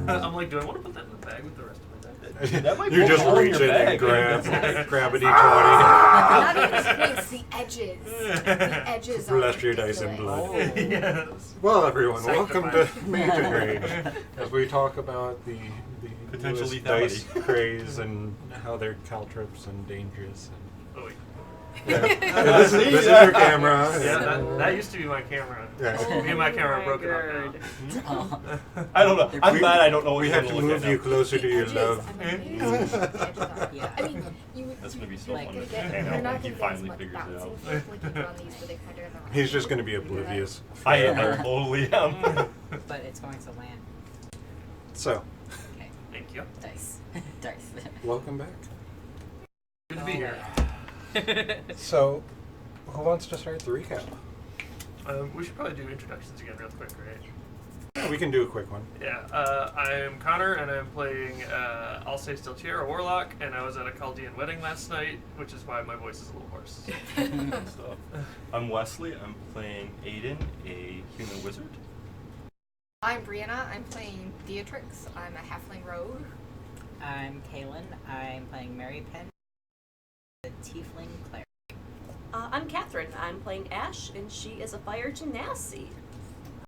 I'm like, do I want to put that in the bag with the rest of my bag? That might You just poke a hole in reach your in and bag. grab a D20. Not even the points, the edges. The edges are Bless your dice in ridiculous. blood. Yes. Well, everyone, welcome to Sanctified. Mage Range, as we talk about the Potential newest lethality. dice craze and how they're caltrips and dangerous. Oh, wait. And, this is your camera. Yeah, that used to be my camera. Yeah. Me and my camera are broken up now. I don't know. I'm We- glad I don't know what We you're have to gonna look move at you now. closer to your Edges, love. I mean, the edges are- Yeah. I mean, That's gonna be so like, fun to they're hang not out when gonna he get as finally much figures it bouncing out. like you do on these where they kind of in the right He's just place. going to be oblivious. I forever. totally am. But it's going to land. So, Okay. Thank you. Dice. Dice. welcome back. Good to be here. So, who wants to start the recap? We should probably do introductions again real quick, right? We can do a quick one. Yeah, I'm Connor, and I'm playing I'll Say Stiltier, a warlock, and I was at a Chaldean wedding last night, which is why my voice is a little hoarse. Stuff. I'm Wesley. I'm playing Aiden, a human wizard. I'm Brianna. I'm playing Beatrix. I'm a halfling rogue. I'm Kaylin. I'm playing Mary Penn, the tiefling cleric. I'm Catherine. I'm playing Ash, and she is a fire genasi.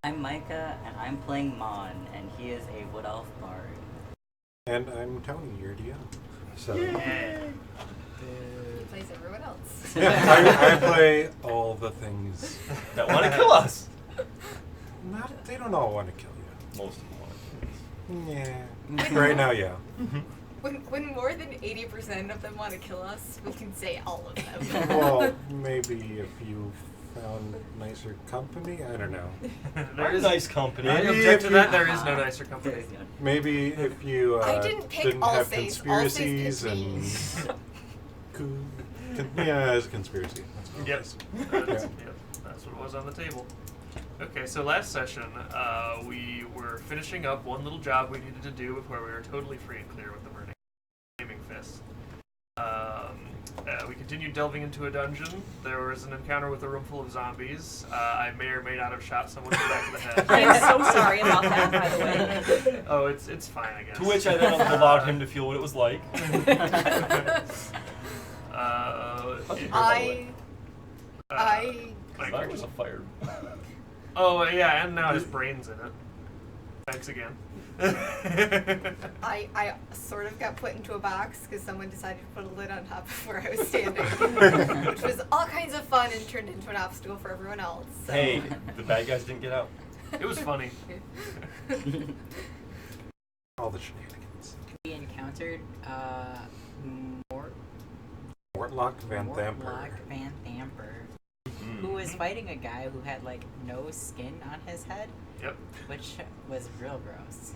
I'm Micah, and I'm playing Mon, and he is a wood elf bard. And I'm Tony, your DM. So, He plays everyone else. yeah, I play all the things. That want to kill us. They don't all want to kill Most of them want you. Yeah. Right now, yeah. When more than 80% of them want to kill us, we can say all of them. Well, maybe if you found nicer company, I don't know. There is nice company. I Maybe object if to that. you- There is no nicer company. Maybe if you I didn't pick didn't all have saves. conspiracies All and saves yeah, it's a conspiracy. That's what it Yep. is. Yep. That's what was on the table. Okay, so last session, we were finishing up one little job we needed to do before we were totally free and clear with the burning flaming fist. We continued delving into a dungeon. There was an encounter with a room full of zombies. I may or may not have shot someone in the back of the head. I'm so sorry about that, by the way. Oh, it's fine, I guess. To which I then allowed him to feel what it was like. I That was a fire. Oh, yeah, and now his brain's in it. Thanks again. I sort of got put into a box because someone decided to put a lid on top of where I was standing, which was all kinds of fun and turned into an obstacle for everyone else. So. Hey, the bad guys didn't get out. It was funny. All the shenanigans. We encountered Mortlock Van Thamper. Mortlock Van Thamper, who was fighting a guy who had like no skin on his head, Yep. which was real gross.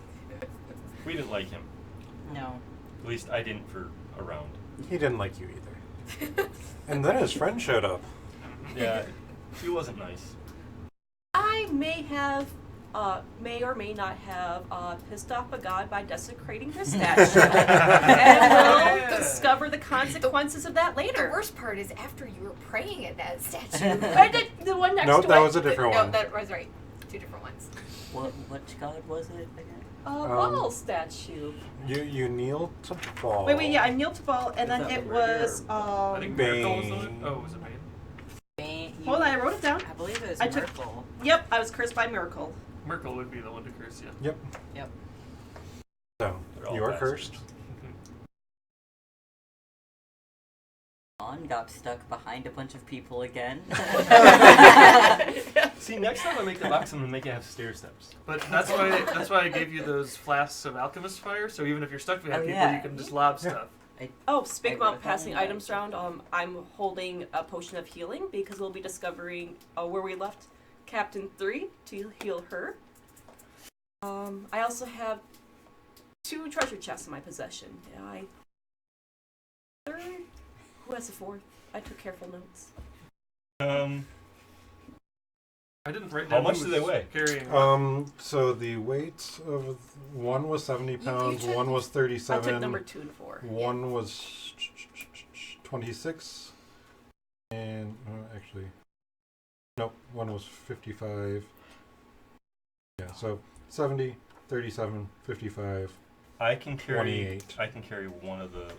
We didn't like him. No. At least I didn't for a round. He didn't like you either. And then his friend showed up. Yeah, he wasn't nice. I may or may not have pissed off a god by desecrating his statue. And we'll discover the consequences of that The later. worst part is after you were praying at that statue. I did the one next Nope, to that it. was a different No, one. that was right. Two different ones. Which god was it again? Ball statue. You kneel to fall. Wait, yeah, I kneeled to ball, and Is then that it murder was, I think Bane. Miracle was the Oh, was it Bane? hold on, I wrote it down. I believe it was I took- Merkel. Yep, I was cursed by Miracle. Merkel would be the one to curse you. Yep. Yep. So, They're all you are bastards. cursed. Mon got stuck behind a bunch of people again. See, next time I make the box, I'm gonna make it have stair steps. But that's why I gave you those flasks of alchemist fire. So even if you're stuck behind Oh, people, yeah. you can just lob stuff. Oh, speaking I wrote about it passing down. items around, I'm holding a potion of healing because we'll be discovering where we left Captain 3 to heal her. I also have 2 treasure chests in my possession. Third? Who has the 4th? I took careful notes. I didn't write How down much who do they was weigh? Carrying what. So the weight of one was 70 pounds, took- one was I 37, took number 2 and 4. one was 26, and actually, nope, one was 55. Yeah, so 70, 37, 55. I can carry. 28. I can carry one of the.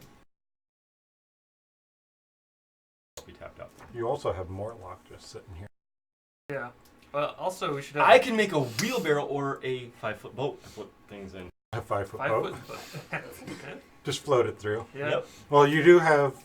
Be tapped out. You also have Mortlock just sitting here. Yeah. Well, also we should have. I can make a wheelbarrow or a 5-foot boat to put things in. A 5-foot 5 boat. foot. Okay. Just float it through. Yeah. Yep. Well, you do have,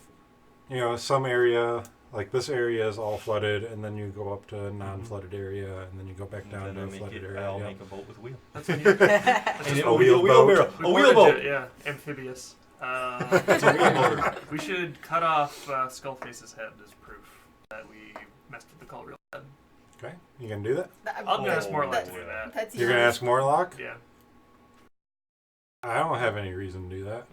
some area, like this area is all flooded, and then you go up to non-flooded area, and then you go back down And to then a I make flooded it. area. I'll Yep. make a boat with wheel. That's when you. That's And just a wheelboat. wheelbarrow. we A wanted wheelboat. to- yeah, amphibious. It's a wheelboat. We should cut off Skullface's head as proof that we messed with the cult real bad. Okay, you gonna do that? I'll ask Morlock that- to do that. That's You're gonna ask Morlock? Yeah. I don't have any reason to do that.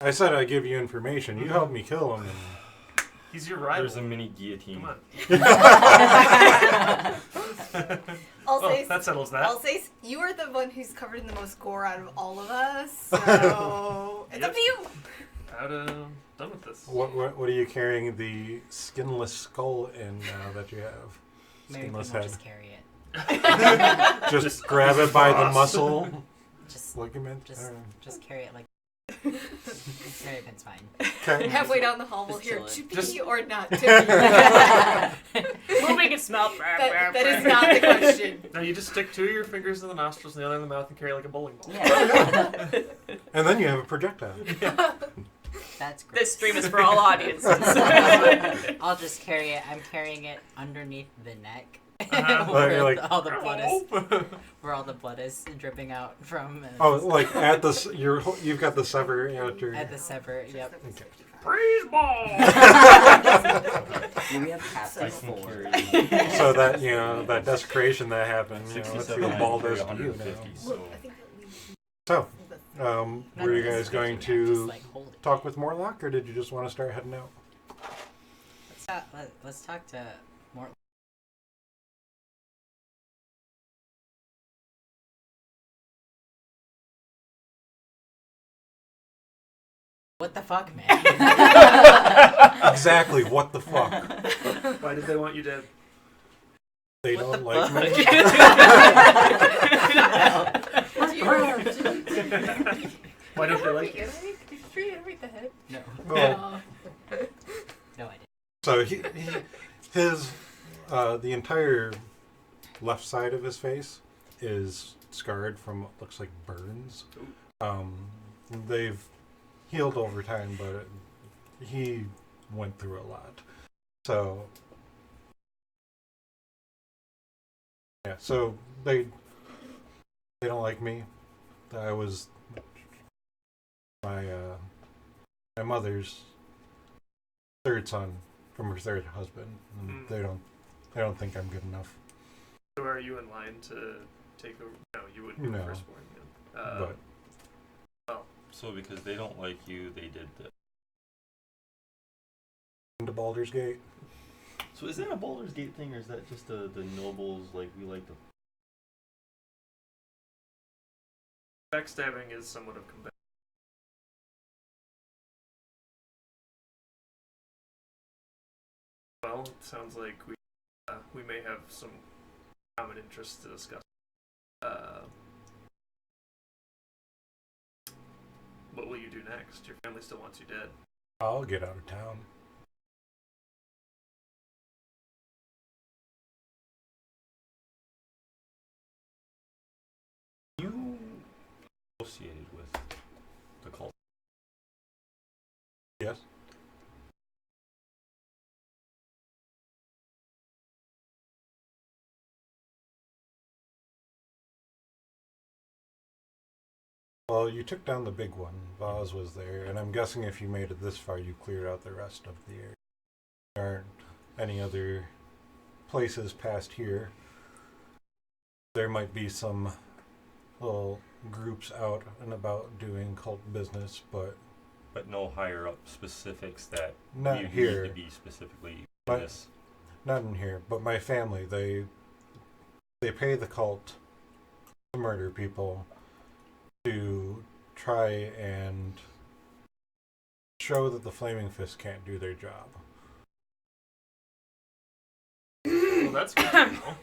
I said I'd give you information. You helped me kill him. And... He's your rival. There's a mini guillotine. Come on. I'll Oh, say that settles that. I'll say you are the one who's covered in the most gore out of all of us. So it's Yep. up to you. Done with this. What are you carrying the skinless skull in now that you have? Maybe we Skinless can head. just carry it. Just grab it by the cross. muscle. Just, Ligament. just carry it like. Carry it, it's fine. Okay. Halfway down the hall, we'll Just hear chillin'. to be Just- or not to be. Moving and smell. that is not the question. Now you just stick 2 of your fingers in the nostrils and the other in the mouth and carry like a bowling ball. Yeah. And then you have a projectile. That's great. This stream is for all audiences. I'll just carry it. I'm carrying it underneath the neck. Uh-huh. where You're like, all the blood is, Oh. where all the blood is dripping out from. And Oh, like at the you've got the sever at your. at the sever. Yep. Okay. Freeze ball! Do we have caps I of can 4? carry. So that that desecration that happened, let's see 67. what I ball can does carry to you 150. now. So I think that leaves So, the None were you of this guys is going pitching, to just, like, hold it. talk with Morlock, or did you just want to start heading out? Let's talk to more. What the fuck, man? Exactly. What the fuck? Why did they want you dead? They What don't the like fuck? me. Why don't they like you? Did you read the head? No, Well, no, I didn't. so his the entire left side of his face is scarred from what looks like burns. They've healed over time, but he went through a lot. So yeah, so they don't like me. I was my mother's third son from her third husband, and they don't think I'm good enough. So are you in line to take over? No, you wouldn't be the No. firstborn. But So because they don't like you, they did this. into Baldur's Gate. So is that a Baldur's Gate thing, or is that just the nobles, like, we like to... Backstabbing is somewhat of combat. Well, it sounds like we may have some common interests to discuss. What will you do next? Your family still wants you dead. I'll get out of town. You associated with the cult. Yes. Well, you took down the big one. Vaz was there, and I'm guessing if you made it this far, you cleared out the rest of the area. There aren't any other places past here. There might be some little groups out and about doing cult business, but But no higher up specifics that not you here. need to be specifically But- this. Not in here, but my family, they pay the cult to murder people to try and show that the Flaming Fist can't do their job. Well, that's good to know.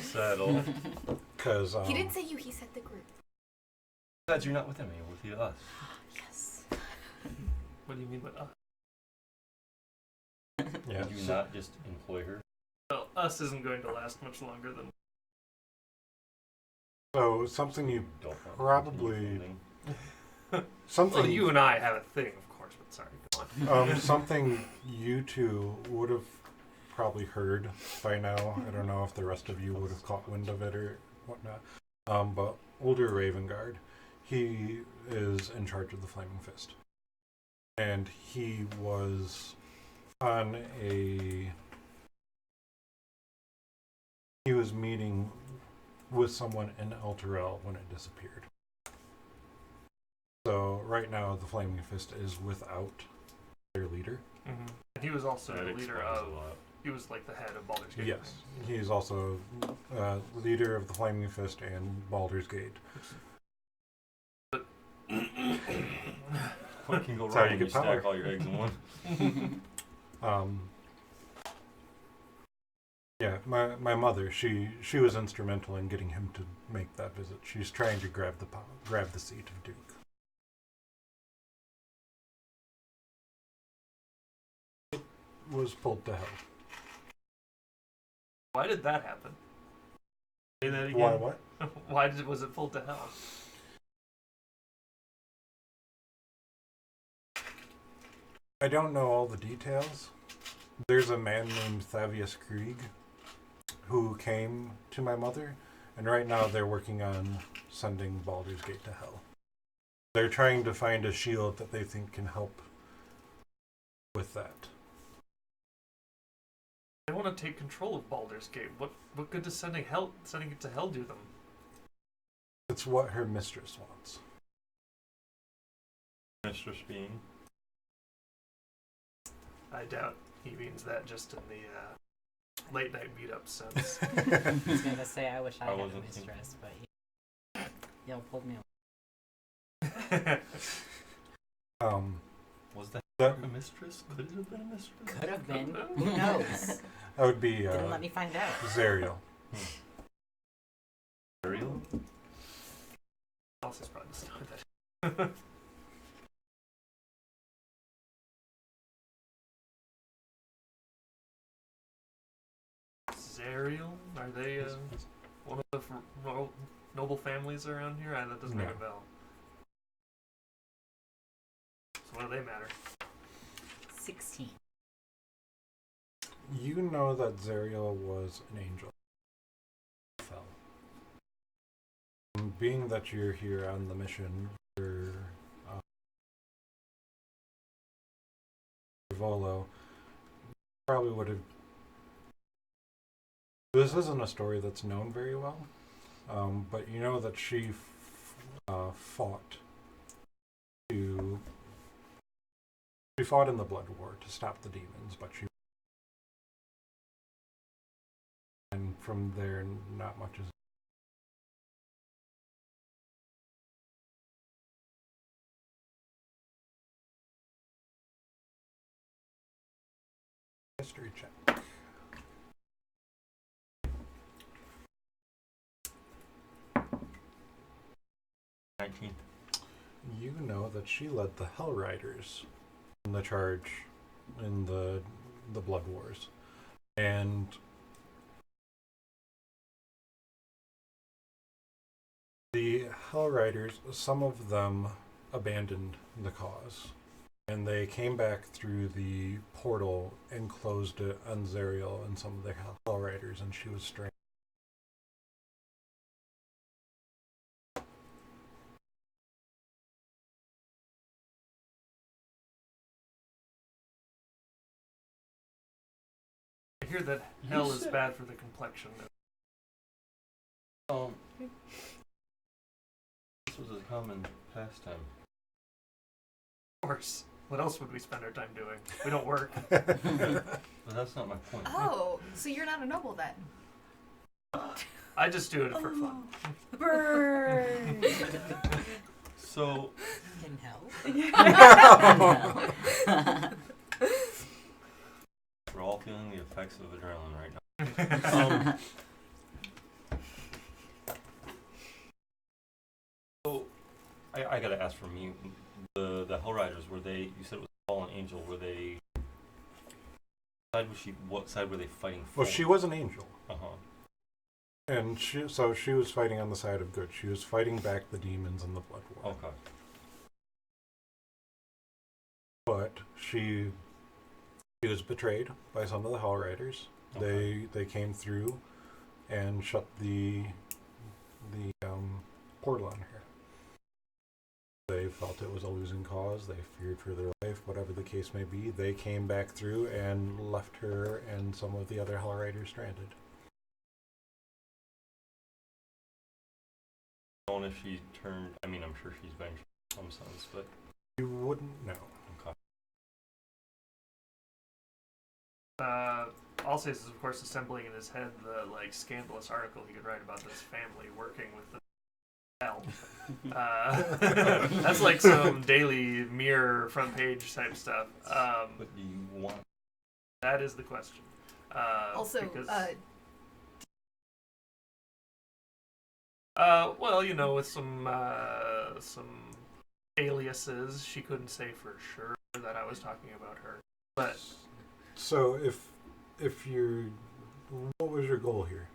Settle. Because He didn't say you, he said the group. Besides, you're not with him, you're with us. Yes. What do you mean by us? yeah. Did you not just employ her? Well, us isn't going to last much longer than. So something you Don't want to probably continue funding. something Well, you and I have a thing, of course, but sorry, go on. something you two would have probably heard by now. I don't know if the rest of you would have caught wind of it or whatnot. But older Ravengard, he is in charge of the Flaming Fist, and he was on a. He was meeting with someone in Elturel when it disappeared. So right now the Flaming Fist is without their leader. Mm-hmm. And he was also That the leader explains of. a lot. He was like the head of Baldur's Gate. Yes, he's also leader of the Flaming Fist and Baldur's Gate. What can go That's how wrong you when you get power. stack all your eggs in one? Yeah, my mother, she was instrumental in getting him to make that visit. She's trying to grab the seat of Duke. It was pulled to hell. Why did that happen? Say that again. Why what? Why was it pulled to hell? I don't know all the details. There's a man named Thavius Krieg who came to my mother, and right now they're working on sending Baldur's Gate to hell. They're trying to find a shield that they think can help with that. They want to take control of Baldur's Gate. What good does sending it to hell do them? It's what her mistress wants. Mistress being? I doubt he means that just in the late night meetup sense. I was gonna say I wish I had a wasn't mistress, but y'all pulled me away. Was that That a mistress? Could it have been a mistress? Could have been. Who knows? that would be Didn't let me find out. Zariel. Ariel? Alice probably doesn't know that. Zariel? Are they one of the noble families around here? That doesn't ring a No. bell. So what do they matter? 16. You know that Zariel was an angel. Fell. Being that you're here on the mission for Volo, probably would have. This isn't a story that's known very well, but you know that she fought to. She fought in the Blood War to stop the demons, but she. And from there, not much is. History check. You know that she led the Hell Riders in the charge in the Blood Wars, and the Hell Riders, some of them abandoned the cause, and they came back through the portal and closed it on Zariel and some of the Hell Riders, and she was strange. I hear that hell is bad for the complexion. This was a common pastime. Of course. What else would we spend our time doing? We don't work. But that's not my point. Oh, so you're not a noble then? I just do it for fun. Burn! So, In hell. we're all feeling the effects of adrenaline right now. So, I gotta ask from you, the Hell Riders, were they? You said it was a fallen angel. Were they? What side were they fighting for? Well, she was an angel. Uh huh. And she was fighting on the side of good. She was fighting back the demons and the blood war. Okay. But she was betrayed by some of the Hell Riders. Okay. They came through and shut the portal on her. They felt it was a losing cause. They feared for their life, whatever the case may be. They came back through and left her and some of the other Hell Riders stranded. If she turned, I mean, I'm sure she's vengeful in some sense, but You wouldn't know. Okay. Alsace is, of course, assembling in his head the scandalous article he could write about this family working with the hell. That's like some Daily Mirror front page type stuff. What do you want? That is the question. Also, because, well, with some aliases, she couldn't say for sure that I was talking about her. But So if you're, what was your goal here?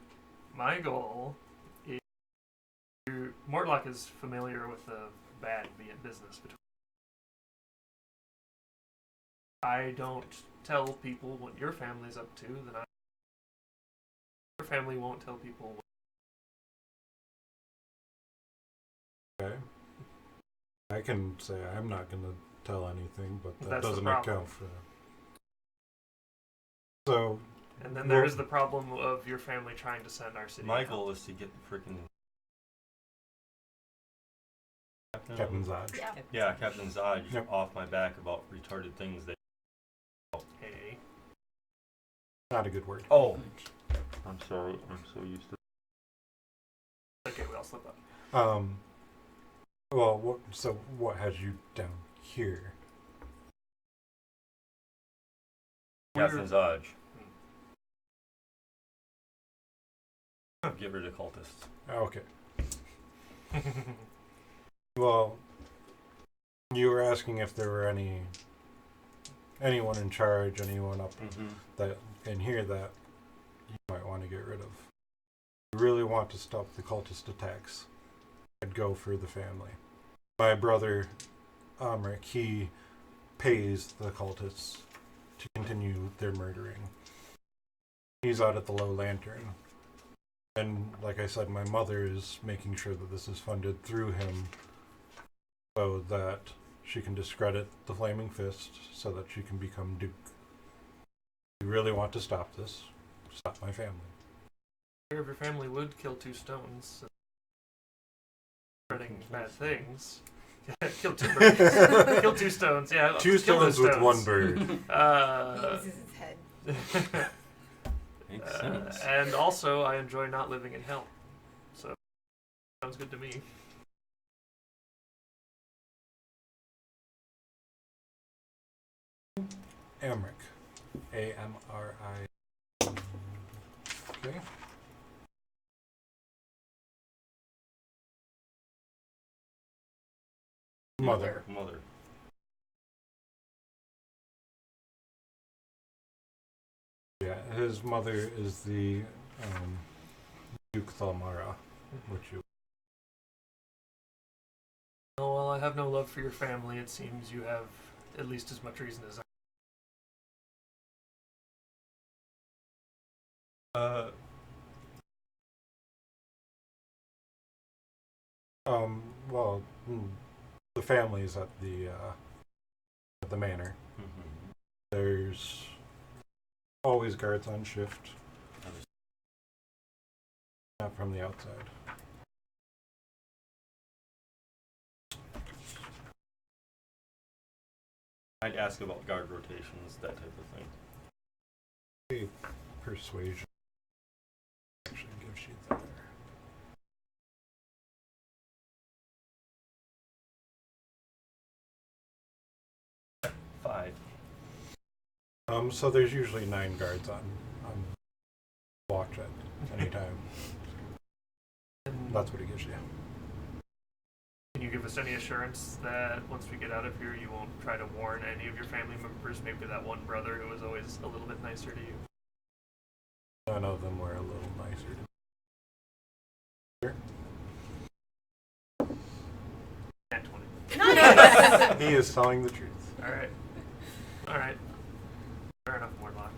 my goal is, Mortlock is familiar with the bad business between. I don't tell people what your family's up to, then your family won't tell people. Okay. I can say I'm not going to tell anything, but that That's the doesn't problem. account for that. So, And then there is the problem of your family trying to send our city. My goal is to get the freaking Captain Zod. yeah. Yeah, Captain Zod Yep. off my back about retarded things that. Hey. Not a good word. Oh, I'm sorry. I'm so used to. Okay, we all slip up. Well, what has you down here? Captain Zod. Get rid of cultists. Okay. Well, you were asking if there were anyone in charge, anyone up that in here that you might want to get rid of. You really want to stop the cultist attacks. I'd go for the family. My brother, Amrik, he pays the cultists to continue their murdering. He's out at the Low Lantern. And like I said, my mother is making sure that this is funded through him so that she can discredit the Flaming Fist so that she can become Duke. If you really want to stop this, stop my family. If your family would kill two stones, spreading bad things. Kill two birds. Kill two stones. Yeah. Two kill those stones with one bird. He loses his head. Makes sense. And also, I enjoy not living in hell. So, sounds good to me. Amrik. A-M-R-I. Okay. Mother. Mother. Yeah, his mother is the Duke Thalmara, which you. Oh, well, I have no love for your family. It seems you have at least as much reason as I. Well, the family's at the manor. Mm-hmm. There's always guards on shift. Not from the outside. I'd ask about guard rotations, that type of thing. Persuasion. Actually gives you there. Five. So there's usually 9 guards on watch it anytime. That's what it gives you. Can you give us any assurance that once we get out of here, you won't try to warn any of your family members? Maybe that one brother who was always a little bit nicer to you. None of them were a little nicer to me. Nat 20. Nice! He is telling the truth. All right. All right. Fair enough, Morlock.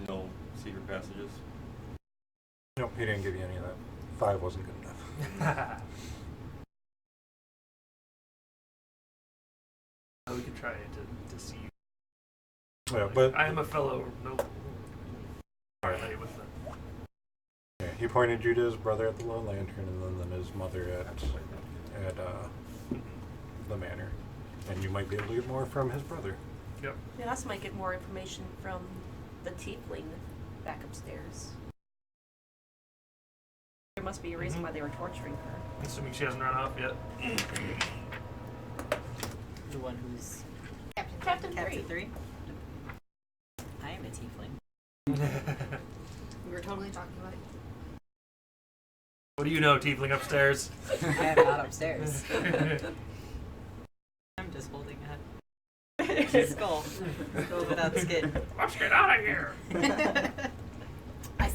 No secret passages. Nope, he didn't give you any of that. 5 wasn't good enough. We can try to see you. Yeah, but I am a fellow noble. Alright. Relay with them. yeah, he pointed you to his brother at the Lone Lantern, and then his mother at the manor, and you might be able to get more from his brother. Yep. Yeah, us might get more information from the tiefling back upstairs. There must be a reason why they were torturing her. Assuming she hasn't run off yet. The one who's Captain Captain 3. 3? I am a tiefling. We were totally talking about it. What do you know, tiefling upstairs? I am not upstairs. I'm just holding a skull. Skull without skin. Let's get out of here! I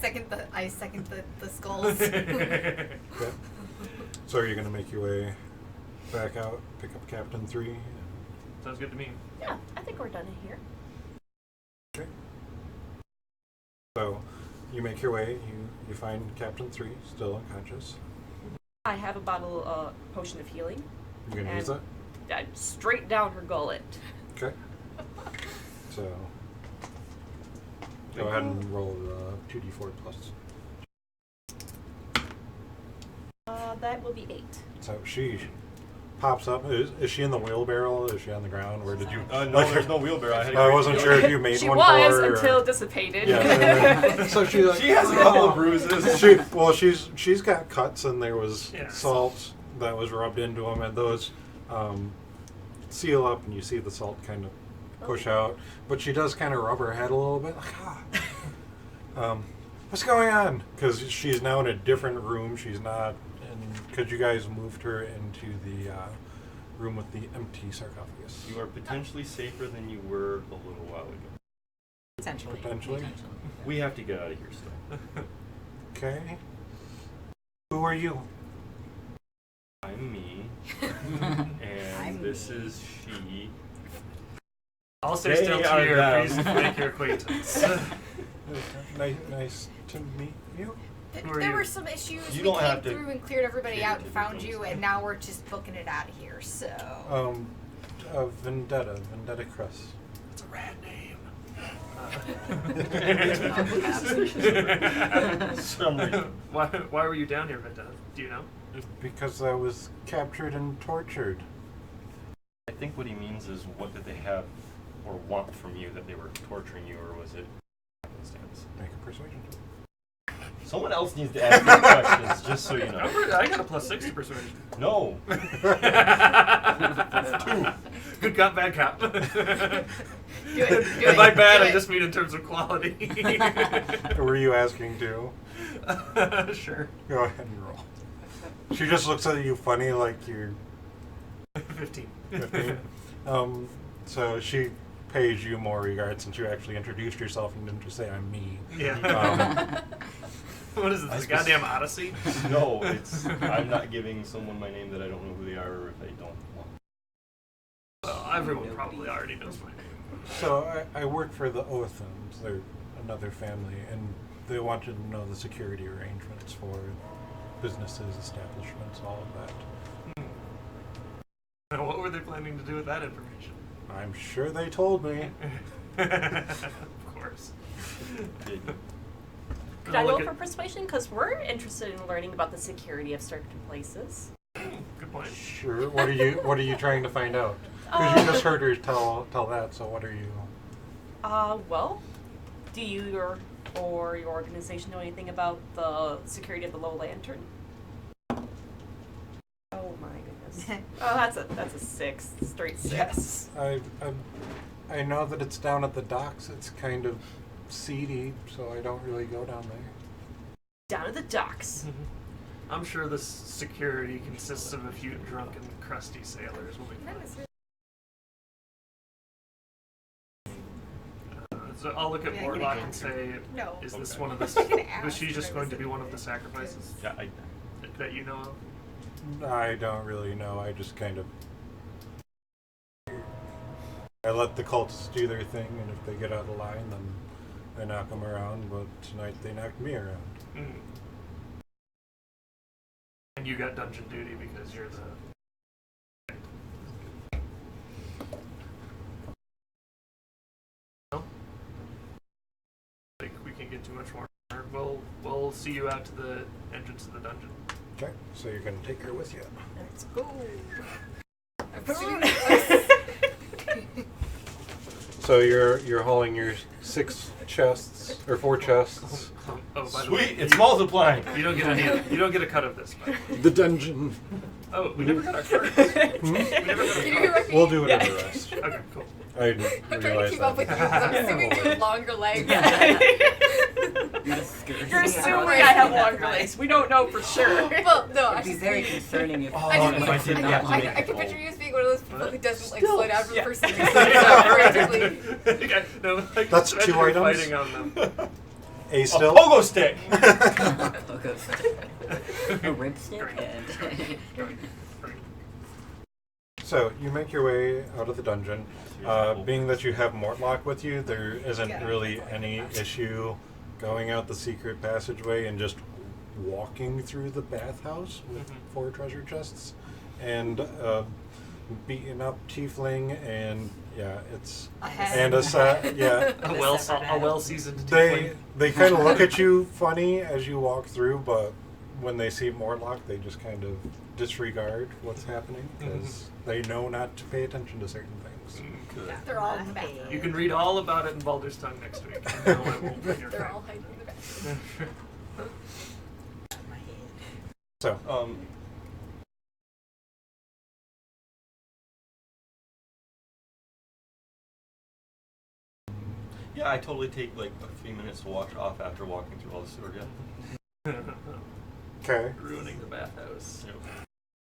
second the skulls. Okay. So are you going to make your way back out, pick up Captain 3? Sounds good to me. Yeah, I think we're done in here. Okay. So you make your way, you find Captain 3 still unconscious. I have a bottle, potion of healing. You going to use And- that? Straight down her gullet. Okay. So go ahead and roll 2d4 plus. That will be 8. So she pops up. Is she in the wheelbarrow? Is she on the ground? Where did you? No, there's no wheelbarrow. I, had to I carry wasn't it. sure if you made She one was for her. until dissipated. Yeah. So she like, She has a couple of bruises. she's got cuts, and there was Yeah. salt that was rubbed into them, and those seal up, and you see the salt kind of push out. But she does kind of rub her head a little bit, like what's going on? Because she's now in a different room. She's not. Because you guys moved her into the room with the empty sarcophagus. You are potentially safer than you were a little while ago. Potentially. Potentially? We have to get out of here still. Okay. Who are you? I'm me, and I'm this me. is she. I'll stay They still are here. them. Please make your acquaintance. Nice to meet you. Who are There you? were some issues. You We don't came have to through and cleared everybody cater out to and the found things. you, and now we're just booking it out of here. So Vendetta Crest. It's a rad name. Why were you down here, Vendetta? Do you know? Because I was captured and tortured. I think what he means is, what did they have or want from you that they were torturing you, or was it happenstance? Make a persuasion. Someone else needs to ask these questions, just so you know. I got a +6 to persuasion. No. Good cop, bad cop. do it. And by bad, do I it. just mean in terms of quality. Were you asking to? Sure. Go ahead and roll. She just looks at you funny, like you're 15. 15. So she pays you more regard since you actually introduced yourself and didn't just say I'm me. Yeah. What is this? I The suppose- goddamn Odyssey? No, it's I'm not giving someone my name that I don't know who they are or if they don't want. Well, everyone probably already knows my name. So I work for the Oathams. They're another family, and they wanted to know the security arrangements for businesses, establishments, all of that. Now, what were they planning to do with that information? I'm sure they told me. Of course. Did- Could I roll for persuasion? Because we're interested in learning about the security of certain places. Good point. Sure. What are you trying to find out? Because you just heard her tell that. So what are you? Well, do you or your organization know anything about the security of the Low Lantern? Oh my goodness. was. Oh, that's a 6, straight 6. Yes. I know that it's down at the docks. It's kind of seedy, so I don't really go down there. Down at the docks. I'm sure the security consists of a few drunken, crusty sailors. Will be Not fine. necessarily. So I'll look at Yeah, Morlock yeah. and say, No. is this Okay. one of the? I can ask, Was she just but going to is be it- one of the sacrifices Yeah, that you know of? I don't really know. I just kind of. I let the cultists do their thing, and if they get out of line, then I knock them around. But tonight they knocked me around. Mm. And you got dungeon duty because you're the. No? I think we can get too much more. We'll see you out to the entrance of the dungeon. Okay, so you're gonna take her with you. Let's go. I'm putting So you're hauling your 6 chests or 4 chests. Oh, by the Sweet, way, it's multiplying. you don't get any. You don't get a cut of this. By the way. The dungeon. Oh, we never got our cards. We never got Can you our hear cards. my We'll do it Yeah. in the rest. Okay, cool. I didn't I'm trying to realize keep up with you that. because I'm assuming you have longer legs. You're just You're assuming I have longer legs. We don't know for sure. Well, no, I It'd be should very say. concerning if Oh, I if didn't. if I did not I make can it picture old. you as being one of those people who doesn't like Still, slow down for the yeah. first 2 seconds frantically. Okay, no, like, That's imagine 2 you're items? Fighting on them. A A still. pogo stick. a rib stick Great. and Great. So you make your way out of the dungeon. Being that you have Mortlock with you, there isn't Yeah. really any issue going out the secret passageway and just walking through the bathhouse with Mhm. 4 treasure chests and beaten up tiefling and it's A head. and yeah. A well seasoned. They kind of look at you funny as you walk through, but when they see Mortlock, they just kind of disregard what's happening because they know not to pay attention to certain things. They're all in the back. You can read all about it in Baldur's Tongue next week. No, I won't bring your They're friend. all hiding in the back. my head. So Yeah, I totally take like a few minutes to wash off after walking through all the sewer. Yeah. okay. Ruining the bathhouse.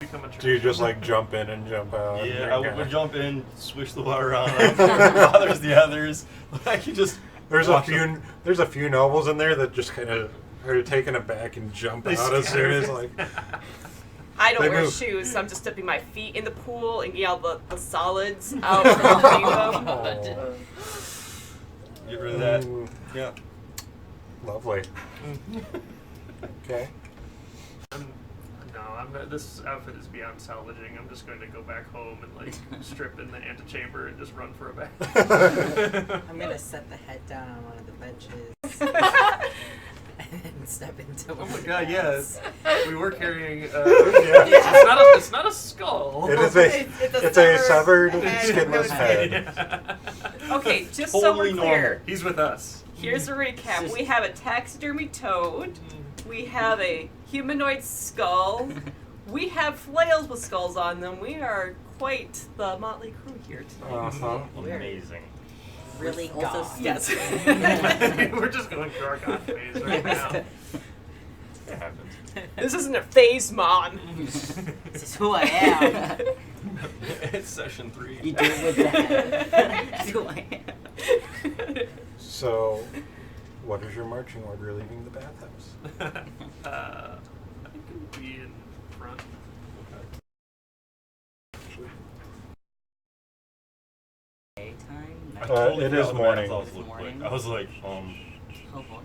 Become a Do you just like jump in and jump out? Yeah, and I you're would gonna- jump in, swish the water around. It bothers the others. Like you just. There's a wash them. few nobles in there that just kind of are taken aback and jump They out as soon as scatter. like. I don't They wear move. shoes, so I'm just dipping my feet in the pool and getting all the solids out from underneath them. Oh. Get rid of that. Mm, Yeah. lovely. Okay. I'm not, this outfit is beyond salvaging. I'm just going to go back home and like strip in the antechamber and just run for a bath. I'm gonna set the head down on one of the benches and then step into Oh one my of the god, baths. yes. We were carrying. Yeah. It's not a skull. It is a it's a severed head, skinless no head. Okay, just so we're Totally clear, normal. He's with us. here's a recap. We have a taxidermy toad. We have a humanoid skull. We have flails with skulls on them. We are quite the motley crew here tonight. Uh-huh. Amazing. Really Also goth. Yes. We're just going through our goth phase right now. It happens. This isn't a phase, Mon. This is who I am. It's session 3. You do it with that. That's who I am. So, what is your marching order leaving the bathhouse? I think it would be in front. Daytime, I night. totally it forgot is what the morning. bathhouse looked like. Morning. I was like, Oh boy.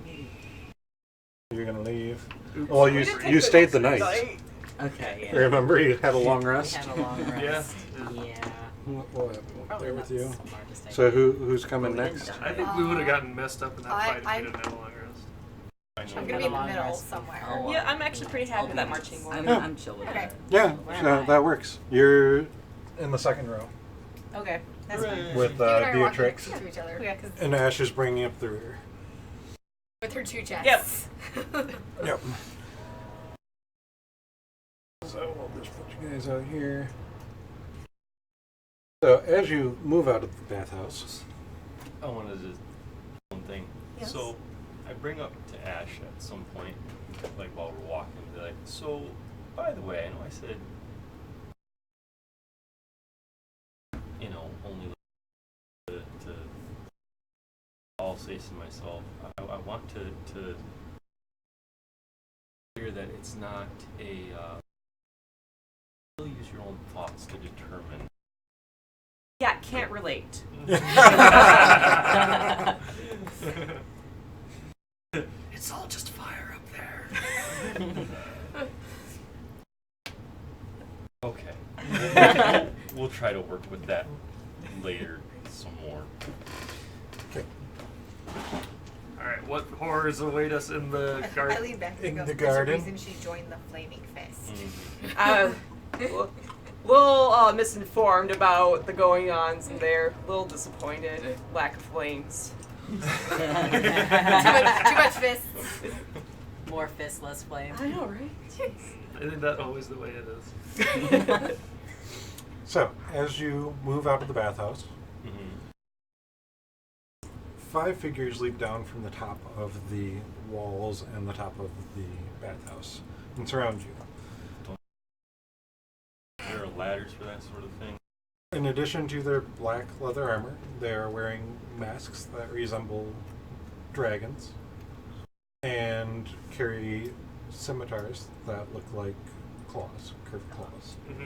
You're gonna leave. Oops. Well, We you didn't take you the stayed the night. night. Okay, yeah. Remember, you had a long rest. We had a long rest. Yeah. We'll have it Probably there not with you. the smartest idea. So who's coming But we didn't next? die. I think we would have gotten messed up in that fight if I'm- we didn't have a long rest. I I'm know. gonna be in the Long middle rest. somewhere. Oh, Yeah, I'm actually pretty happy with that marching order. I'm chill with Okay. that. Yeah, Where am so I? that works. You're in the second row Okay, that's Hooray. fine. with You and I are walking Beatrix, next to each other. Okay. 'cause- and Ash is bringing up the rear. with her 2 chests. Yep. So we'll just put you you guys out here. So as you move out of the bathhouse, I wanted to one thing. Yes. So I bring up to Ash at some point, like while we're walking, be like, so by the way, I know I said, you know, only to I'll say to myself, I want to clear that it's not a really use your own thoughts to determine. Yeah, can't relate. It's all just fire up there. Okay. We'll try to work with that later some more. okay, All right, what horrors await us in the I garden? lean back In and go, the there's garden? a reason she joined the Flaming Fist. Little misinformed about the going-ons in there. A little disappointed. Lack of flames. Too much fists. More fist, less flame. I know, right? Isn't that always the way it is? so as you move out of the bathhouse, Mm-hmm. 5 figures leap down from the top of the walls and the top of the bathhouse and surround you. There are ladders for that sort of thing. In addition to their black leather armor, they are wearing masks that resemble dragons and carry scimitars that look like claws, curved claws. Mm-hmm.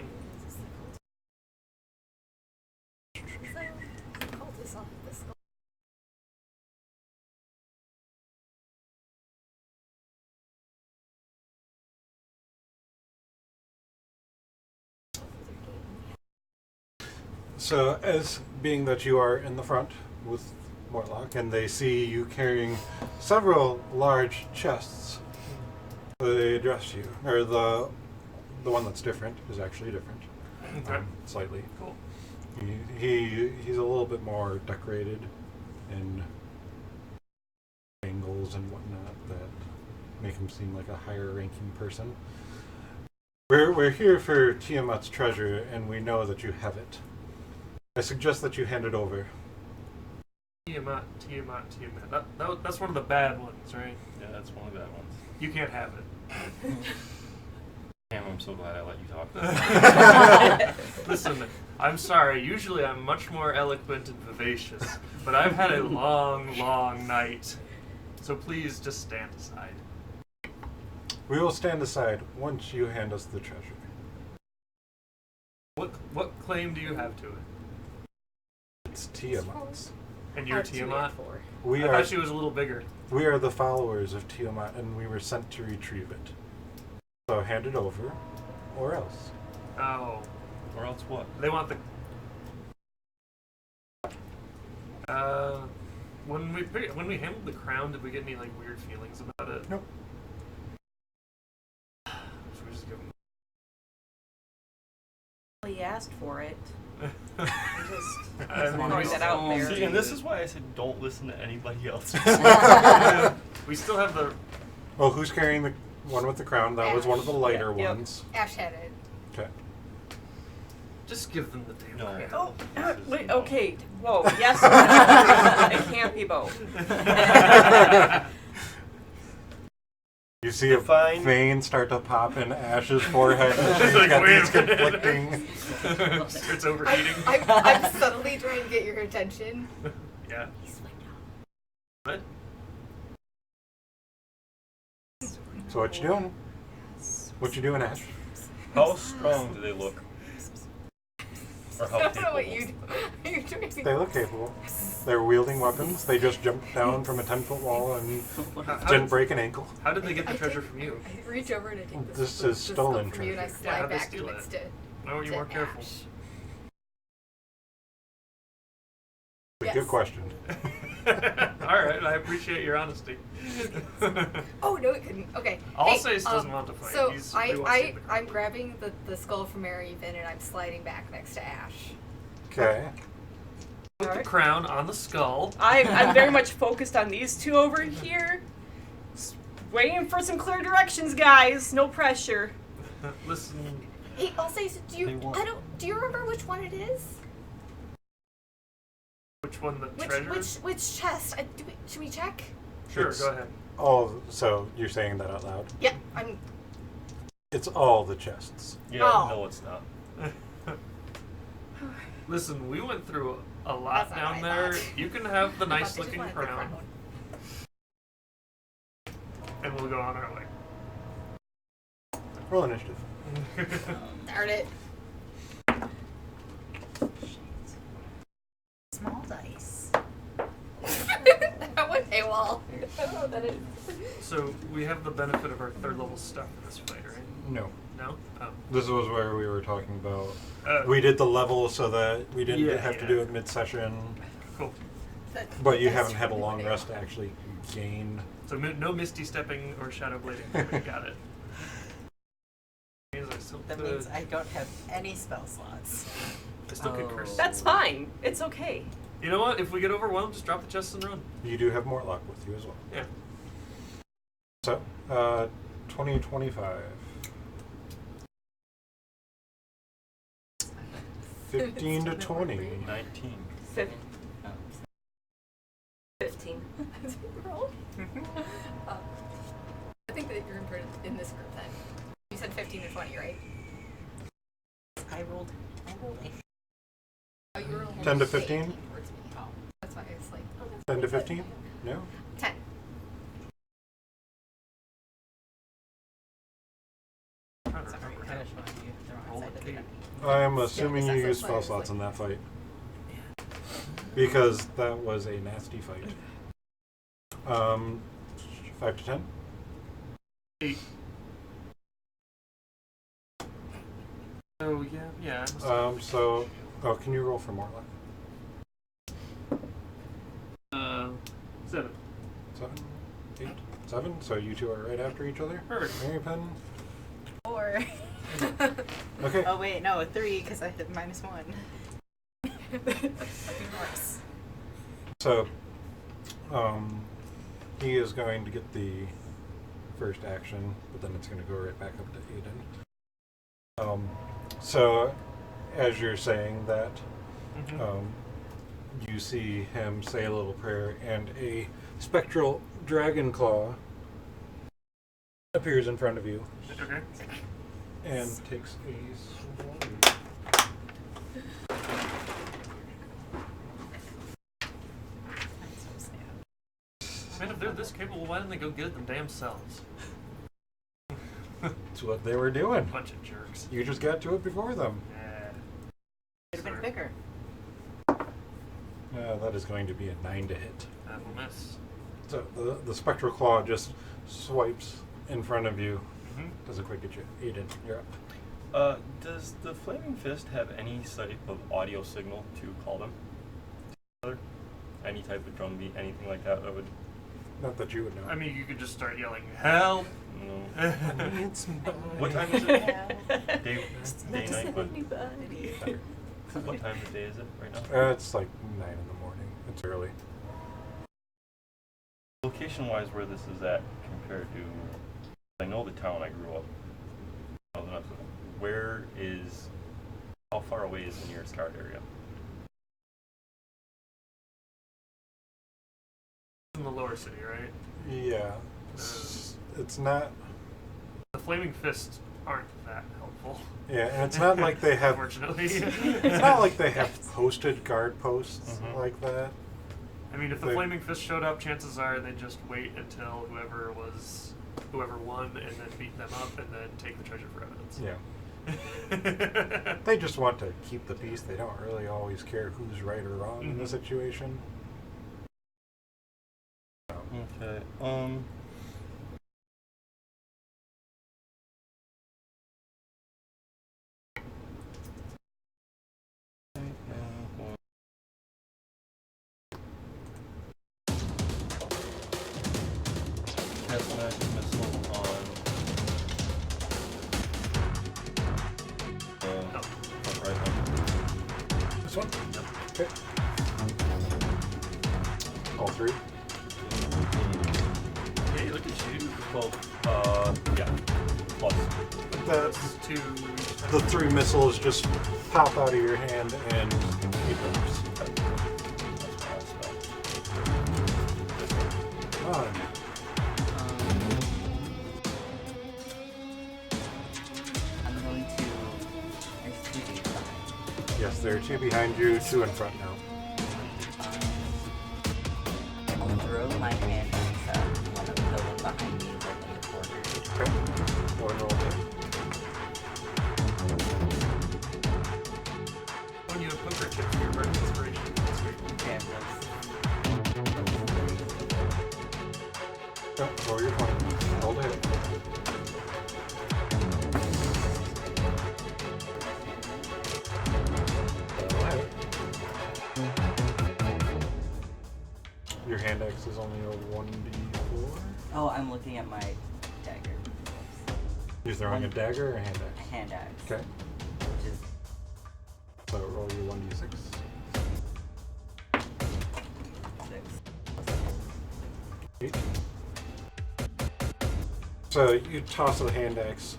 So, as being that you are in the front with Mortlock, and they see you carrying several large chests, they address you. Or the one that's different is actually different, Okay. slightly. Cool. He's a little bit more decorated in angles and whatnot that make him seem like a higher ranking person. We're here for Tiamat's treasure, and we know that you have it. I suggest that you hand it over. Tiamat. That's one of the bad ones, right? Yeah, that's one of the bad ones. You can't have it. Cam, I'm so glad I let you talk. Listen, I'm sorry. Usually I'm much more eloquent and vivacious, but I've had a long, long night. So please just stand aside. We will stand aside once you hand us the treasure. What claim do you have to it? It's Tiamat's. And you're Tiamat? We I are thought she was a little bigger. we are the followers of Tiamat, and we were sent to retrieve it. So hand it over, or else. Oh. Or else what? They want the... when we handled the crown, did we get any, like, weird feelings about it? Nope. Should we just give them... He asked for it. Just I mean, throwing that out there. See, and this is why I said don't listen to anybody else. we still have the... Oh, who's carrying the one with the crown? That was one of the lighter Yep. ones. Ash had it. Okay. Just give them the damn No. crown. Oh, This is wait, no. okay. Whoa, yes. It can't be both. You see a Fine. vein start to pop in Ash's forehead. And She's she's like, got wait these a minute. conflicting. It's overheating. I'm subtly trying to get your attention. Yeah. What? So what you doing? What you doing, Ash? How strong do they look? Or how I don't know what capable? you're doing. They look capable. They're wielding weapons. They just jumped down from a 10-foot wall and How didn't break an ankle. How did they get the I treasure take- from you? I reach over and I take This the is stolen skull from you and I treasure. Yeah, slide how'd they back steal next it? to Why were you to more careful? Ash. It's a Yes. good question. Alright, I appreciate your honesty. Oh no, it couldn't. Okay. Alsace doesn't want to fight. So He wants to see the I'm grabbing the skull from Maryven and I'm sliding back next to Ash. Okay. Put the Alright. crown on the skull. I'm very much focused on these two over here. Just waiting for some clear directions, guys. No pressure. Listen, Hey, I'll say, so do They you? want- Do you remember which one it is? Which one? The treasure? Which chest? Should we check? Sure, It's- go ahead. Oh, so you're saying that out loud? Yeah, I'm. It's all the chests. Yeah, Oh. no, it's not. Listen, we went through a lot That's not down what I there. thought. You can have the I thought nice they just looking wanted the crown, and we'll go on our way. Roll initiative. Darn it. Small dice. That went AWOL. I don't know what that is. So we have the benefit of our third level stuff in this fight, right? No. No? Oh. This was where we were talking about. Uh, We did the level so that we didn't Yeah, have to yeah. do it mid-session, Cool. but you That's haven't had a really long what rest to actually gain. So no misty stepping or shadow blading. We got it. Means I still That could- means I don't have any spell slots. I still could curse. That's fine. It's okay. You know what? If we get overwhelmed, just drop the chests and run. You do have Mortlock with you as well. Yeah. So, 2025. 15 to 20. 19. 15. Oh. 15. Roll. I think that you're in this group then. You said 15 to 20, right? I rolled a Oh, you were only 10 to 18 15? towards me. oh. That's why I was like, oh, that's 10 to 15? No? 10. Trying to Sorry, remember I now. just wanted you the wrong Roll side a of the eight. die. I'm assuming you that's used why I spell was slots like- in that fight. Because that was a nasty fight. 5 to 10? 8. Oh, yeah. I must So, oh, can you roll for Mortlock? 7. 7? 8? 7? So you two are right after each other? Perfect. Mary Penn? 4. Okay. Oh wait, no, 3 because I hit -1. Worse. So, he is going to get the first action, but then it's going to go right back up to Aiden. So, as you're saying that, Mm-hmm. you see him say a little prayer, and a spectral dragon claw appears in front of you Okay. and takes a swing. I'm so sad. Man, if they're this capable, why didn't they go get it them damn selves? That's what they were doing. Bunch of jerks. You just got to it before them. Yeah. Should have been Sorry. bigger. That is going to be a 9 to hit. That'll miss. So the spectral claw just swipes in front of you. Mm-hmm. Does a quick get you. Aiden, you're up. Does the Flaming Fist have any type of audio signal to call them together? Any type of drum beat, anything like that would... Not that you would know. I mean, you could just start yelling, "Help!" No. It's What time is it? Day, night, what? Anybody. What time of day is it right now? It's like 9 in the morning. It's early. Location-wise, where this is at compared to... I know the town I grew up. Where is... How far away is the nearest guard area? In the lower city, right? Yeah. It's not. The Flaming Fists aren't that helpful. Yeah, and it's not like they have. Unfortunately. It's not like they have posted guard posts Mhm. like that. I mean, if the They- Flaming Fist showed up, chances are they'd just wait until whoever won, and then beat them up, and then take the treasure for evidence. Yeah. They just want to keep the peace. They don't really always care who's right or wrong in the Mhm. situation. Okay, Cast magic missile on... No. Right one. This one? Okay. All three? Hey, look at you. 12. Yeah. Plus. That's Two. the 3 missiles just pop out of your hand and he drops. On. I'm going to. There's 2 Ds behind. Yes, there are 2 behind you, 2 in front now. I'll throw my hand at one of the one behind me, like in the corner. Okay. One roll hit. When you have poker chips, your burn inspiration. That's great. Yeah, that's. Roll your point. Roll to hit. Alright. Your hand axe is only a 1d4. Oh, I'm looking at my dagger. You're throwing a dagger or a hand A axe? hand axe. Okay. Which is So roll your 1d6. 6. 8. So you toss the hand axe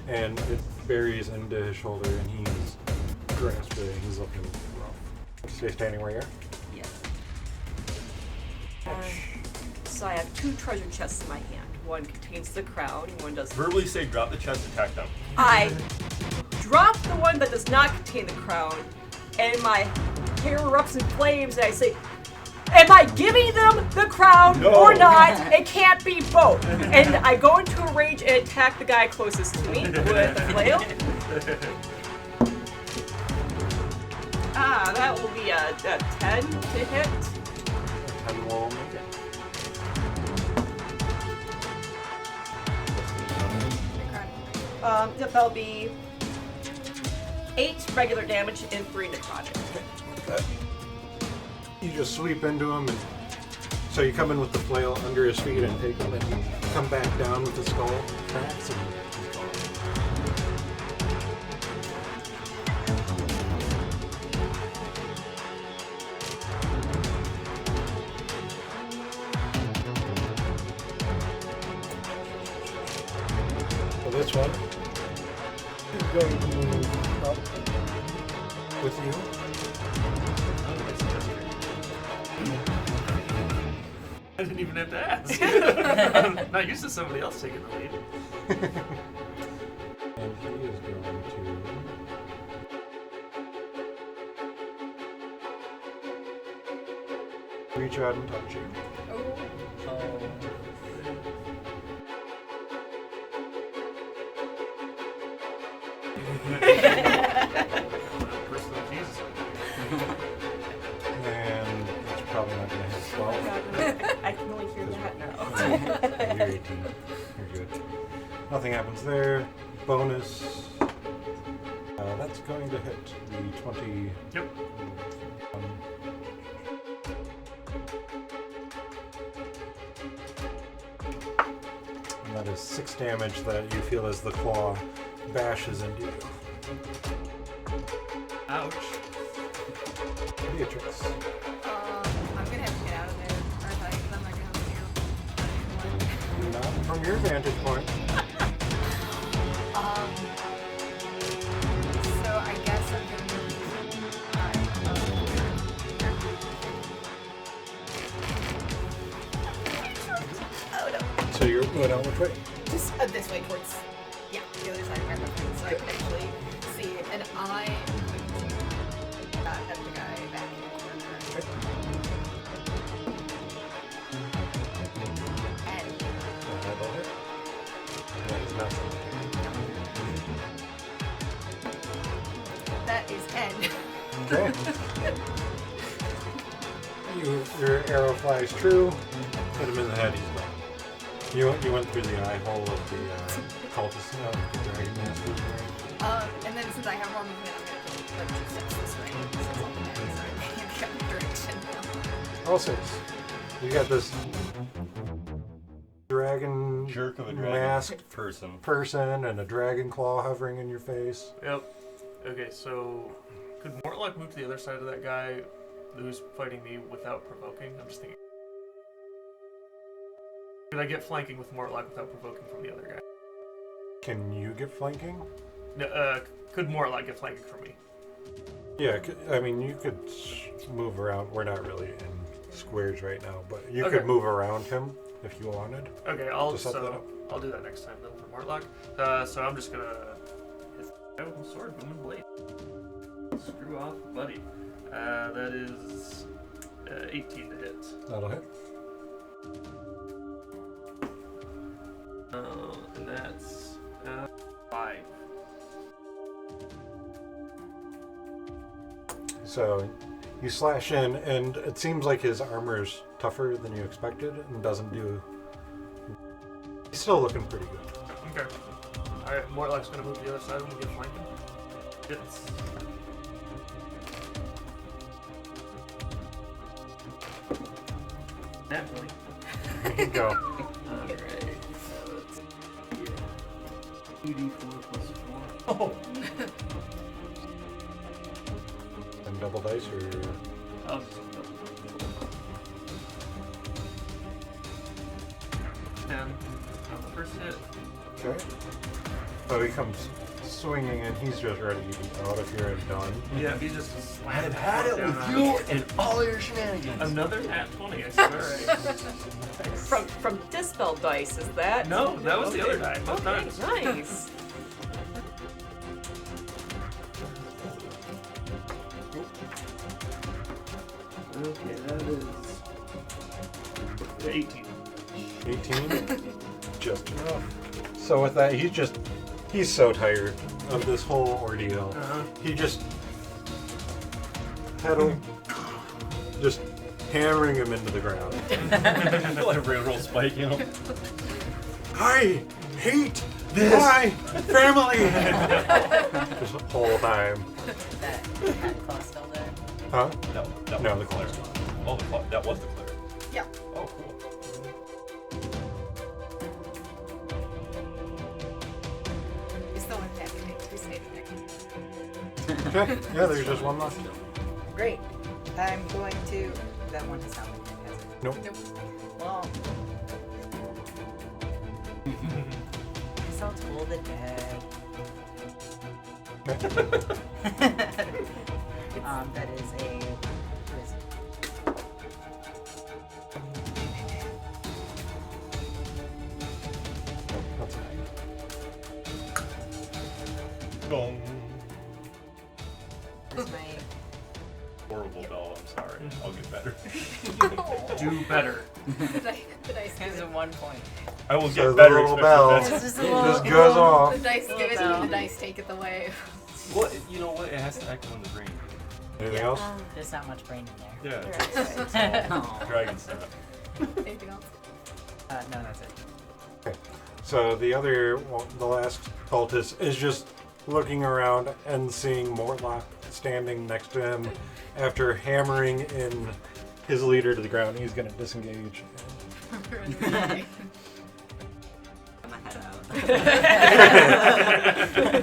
and it buries into his shoulder and he's grasped it and he's looking rough. Stay standing where you are. Yes. So I have 2 treasure chests in my hand. One contains the crown, one does. Verbally say drop the chest, attack them. I drop the one that does not contain the crown, and my hair erupts in flames, and I say, am I giving them the crown No. or not? It can't be both. And I go into a rage and attack the guy closest to me with a flail. That will be a 10 to hit. And we'll make it. Yep, that'll be 8 regular damage and 3 necrotic. You just sweep into him and so you come in with the flail under his feet and take him and you come back down with the skull cracks and he's gone. So this one is going to move up with you. I didn't even have to ask. I'm not used to somebody else taking the lead. And he is going to reach out and touch you. Personal Jesus. And it's probably not going to hit 12. I can only hear that now. You're 18. You're good. Nothing happens there. Bonus. That's going to hit the 20. Yep. And that is 6 damage that you feel as the claw bashes into you. Ouch. Beatrix. I'm gonna have to get out of there. Or I thought I'm not gonna have to do. Not from your vantage point. So I guess I'm gonna. Oh no. So you're going out which way? Just this way towards, yeah, the other side of my room, so I can actually see it. And I am going to have the guy back in the corner. And That'll hit. That is not that is end. okay. Your arrow flies true. Hit him in the head. He's gone. You went through the eye hole of the cultist, the dragon master. And then since I have more movement, I'm going to like 2 steps this way. So it's all the way, so I can't get direction now. All 6. You got this dragon Jerk of a dragon masked person. and a dragon claw hovering in your face. Yep. Okay, so could Mortlock move to the other side of that guy who's fighting me without provoking? I'm just thinking. Could I get flanking with Mortlock without provoking from the other guy? Can you get flanking? No, could Mortlock get flanking from me? Yeah, I mean, you could move around. We're not really in squares right now, but you Okay. could move around him if you wanted. Okay, To set that up. I'll do that next time then for Mortlock. So I'm just gonna hit the guy with my sword, boom and blade. Screw off, buddy. That is 18 to hit. That'll hit. And that's 5. So you slash in, and it seems like his armor's tougher than you expected, and doesn't do. He's still looking pretty good. Okay. Alright, Mortlock's gonna move to the other side of him and get flanking. Hits. Naturally. There you go. Alright, so it's 2d4 plus 4. Oh! And double dice, or I'll just 10 on the first hit. okay. So he comes swinging, and he's just ready to be out if you're done. Yeah, he just slammed I've had it down with on you it. and all your shenanigans. Another nat 20, I swear. From Dispel dice, is that? No, that was the Okay. other die. Both Okay, times. nice. Okay, that is 18. 18? Just enough. So with that, he's so tired of this whole ordeal. Uh-huh. He just just hammering him into the ground. Like railroad spike, you know? I hate my family! This whole time. That cat claw still there? Huh? That No, was the cleric. Oh, that was the cleric. Yeah. Oh, cool. He's still in deck. He's staying deck. Okay, yeah, there's just one left. Great. I'm going to. That one has not been hit, has it? Nope. Well. So Toll the Dead. That is a. What is it? That's fine. Gong. Where's my. Horrible bell, I'm sorry. I'll get better. Do better. The dice Here's a 1 point. I will So get the better. little especially bell if that's- Just just goes off. The dice give it, Little the bell. dice take it away. Well, you know what? It has to echo in the brain. Anything else? There's not much brain in there. Yeah. Aw. Dragon stuff. Anything else? No, that's it. So the last cultist is just looking around and seeing Mortlock standing next to him after hammering in his leader to the ground. He's going to disengage. Get my head out.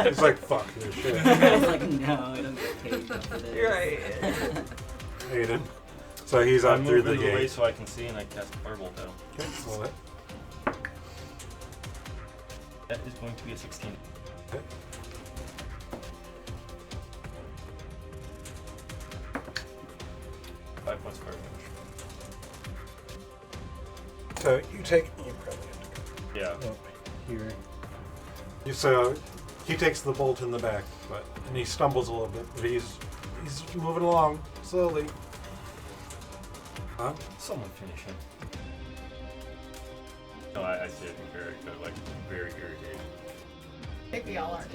He's like, fuck this shit. I was like, no, I don't get paid enough for this. You're right. Aiden. So he's I up through move the out of the way gate. so I can see and I cast Firebolt down. Okay, well, That is going to be a 16. okay. 5 points fire damage. So you probably have to Yeah. go up here. So he takes the bolt in the back, and he stumbles a little bit, but he's moving along slowly. Huh? Someone finish him. No, I say it very good, like very irritated. I think we all are.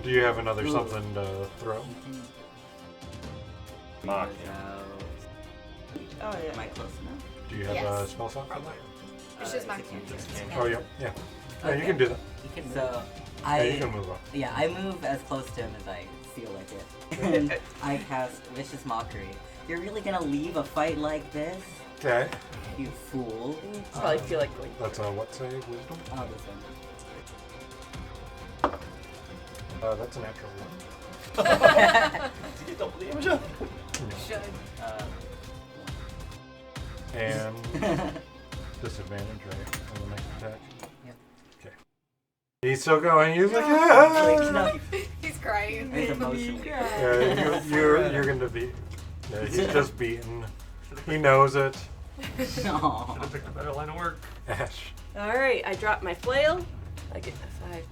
Do you have another something to throw? Mock Goes him. out. Oh Am I yeah. close enough? Do you have a Yes. spell slot for that? It's just my cantrip. Oh, yeah. Yeah, you Okay. can do that. You can So, Yeah, you I can move up. I move as close to him as I feel like it. And I cast Vicious Mockery. You're really gonna leave a fight like this? Okay. You fool. You probably feel like going. That's a what save? Wisdom? Oh, this one. That's a natural one. Did you get double damage up? Should. And disadvantage, right? On the next attack? Yep. Okay. He's still going. He's like, Like, no, He's crying. he's emotionally. Yeah, you're going to be. Yeah, he's just beaten. He knows it. Aw. Should have picked a better line of work. Ash. Alright, I drop my flail. I get a 5,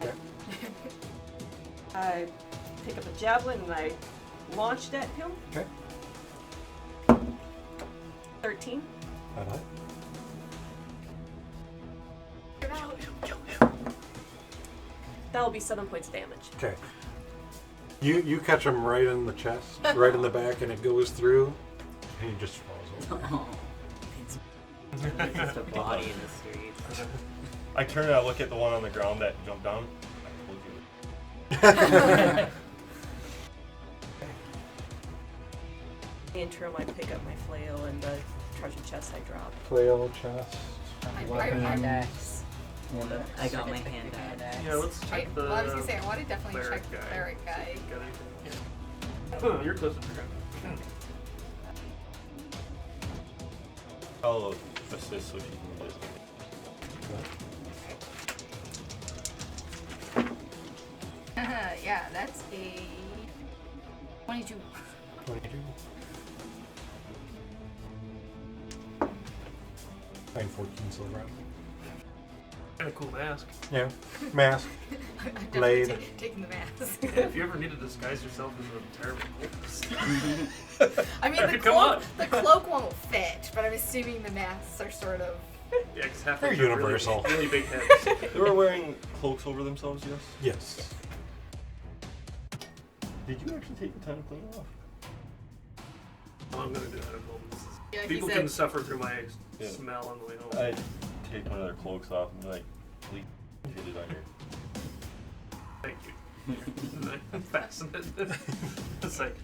10. Okay. I pick up a javelin and I launch it at him. Okay. 13. That high. That'll be 7 points damage. Okay. You catch him right in the chest, right in the back, and it goes through, and he just falls over. Oh. It's the body in the streets. I turn and I look at the one on the ground that jumped down. I told you. Interim, I pick up my flail and the treasure chest I drop. Flail chest. Hand axe. I got my hand axe. Yeah, let's check the. Well, I was gonna say, I want to definitely cleric check the guy. cleric guy. Got anything? Yeah. You're close to the ground. I'll assist so she can get Yeah, that's a 22. 22. And 14 silver. Got a cool mask. Yeah. Mask. I'm Blade. definitely taking the mask. If you ever need to disguise yourself as a terrible cultist. I mean, Come the cloak won't fit, but I'm assuming the masks are sort of. Yeah, because half They're of them are universal. Really big heads. They were wearing cloaks over themselves, yes? Yes. Did you actually take the time to clean it off? Well, I'm gonna do that at home. Yeah, he People said- can suffer through my Yeah. smell on the way home. I take one of their cloaks off and be like, please get it on here. Thank you. I'm fascinated. It's like,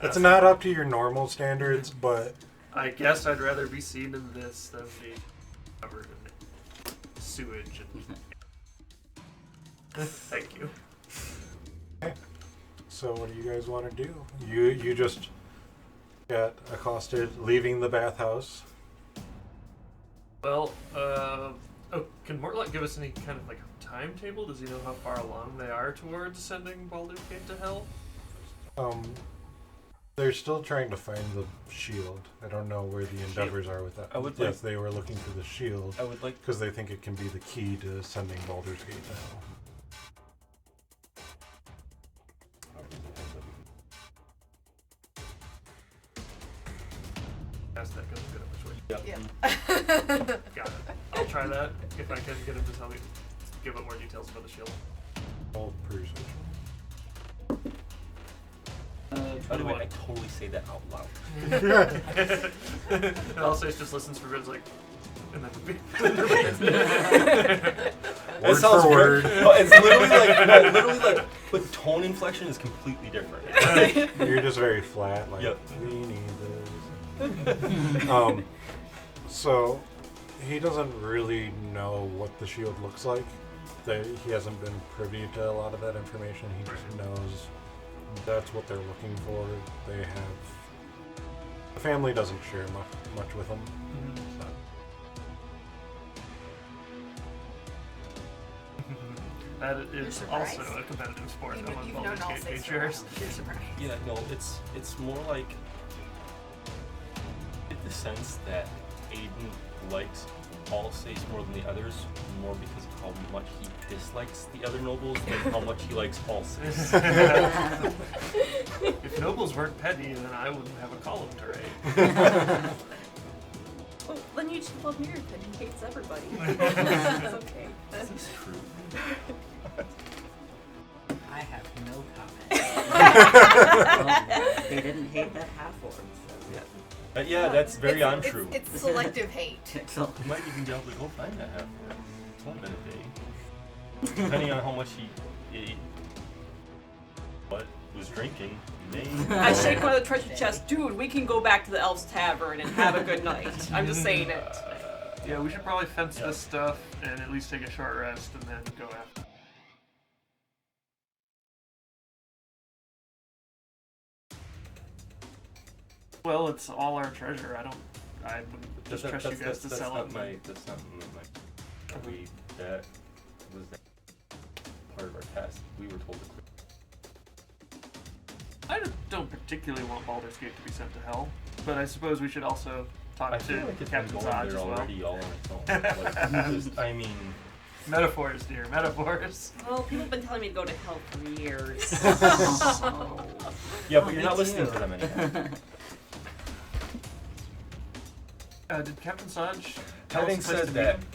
It's not up to your normal standards, but I guess I'd rather be seen in this than be covered in sewage. And thank you. so what do you guys want to do? You just got accosted leaving the bathhouse. Well, can Mortlock give us any kind of like timetable? Does he know how far along they are towards sending Baldur's Gate to hell? They're still trying to find the shield. I don't know where the endeavors are with that. I would yes, like- they were looking for the shield I would like because they think it can be the key to sending Baldur's Gate to hell. Ask that goes good up which way. Yeah. Yeah. Got it. I'll try that if I can get him to tell me, give up more details about the shield. All persuasion. By the way, I totally say that out loud. And also, it just listens for words like, and Word sounds for word. No, it's literally like, but tone inflection is completely different. You're just very flat. Like, Yep. we need this. So he doesn't really know what the shield looks like. He hasn't been privy to a lot of that information. He just knows that's what they're looking for. They have. The family doesn't share much with them. So. That You're is surprised? also a competitive sport You've among known Baldur's all Gate six for a features. while. You're surprised. Yeah, no, it's more like I get the sense that Aiden likes Alsace more than the others, more because of how much he dislikes the other nobles than how much he likes Alsace. If nobles weren't petty, then I wouldn't have a column to write. Well, then you should love Mirror then he hates everybody. It's okay. This is true. I have no comment. Well, they didn't hate that half-orc, so Yeah, that's very untrue. It's selective hate. so You might even be able to go find that half for it. It's only been a day. Depending on how much he ate, what was drinking, may. I shake one of the treasure chests. Dude, we can go back to the Elves Tavern and have a good night. I'm just saying it. Yeah, we should probably fence this stuff and at least take a short rest and then go after. Well, it's all our treasure. I wouldn't just trust you guys to sell it. That's not my. That was part of our task. We were told to quit. I don't particularly want Baldur's Gate to be sent to hell, but I suppose we should also talk I feel to like it's Captain been going Zodge as there well. already all on its own. Like, just, I mean, Metaphors, dear, metaphors. Well, people have been telling me to go to hell for years. yeah, but you're not listening to them anymore. Did Captain Zodge tell Having us a place said to that, meet him?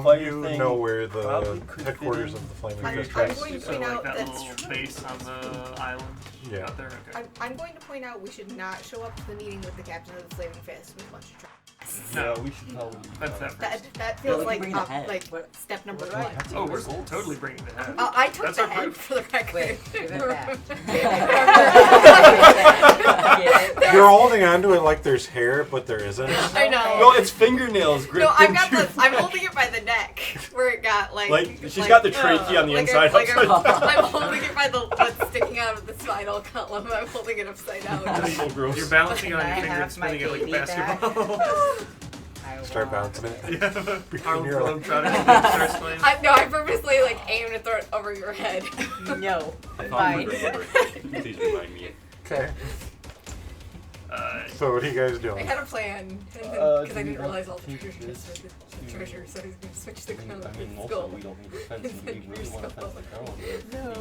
fire You thing know where the probably could headquarters fit in. of the Flaming I'm Fist going is. to So point like out that that's little true. base on the island Yeah. out there? Okay. I'm going to point out we should not show up to the meeting with the captain of the Flaming Fist with a bunch of trash. No. Yeah, we should probably. That's that first. That Well, feels we can like bring the head. What- step number what do I one. have to Oh, do we're with totally bringing the head. I took That's the our head proof. for the record. Wait, give it back. You're holding onto it like there's hair, but there isn't. I know. No, it's fingernails gripped No, I've into. got I'm holding it by the neck, where it got Like, she's got the trachea on the inside upside down. I'm holding it by the what's sticking out of the spinal column. I'm holding it upside down. That's so gross. You're balancing it on Can your I finger and have my spinning it like a baby back? basketball. I Start want- bouncing it. Yeah. Arm You're like- globetrotter starts playing. I purposely aim to throw it over your head. No. I thought Fine. you remembered. Please remind me. Okay. So what are you guys I doing? had a plan, because do I we didn't realize all want the to take treasure, this treasure, so I was going to switch the crown I mean, with also, skull. we don't need a fence, and we really want to fence the crown. No.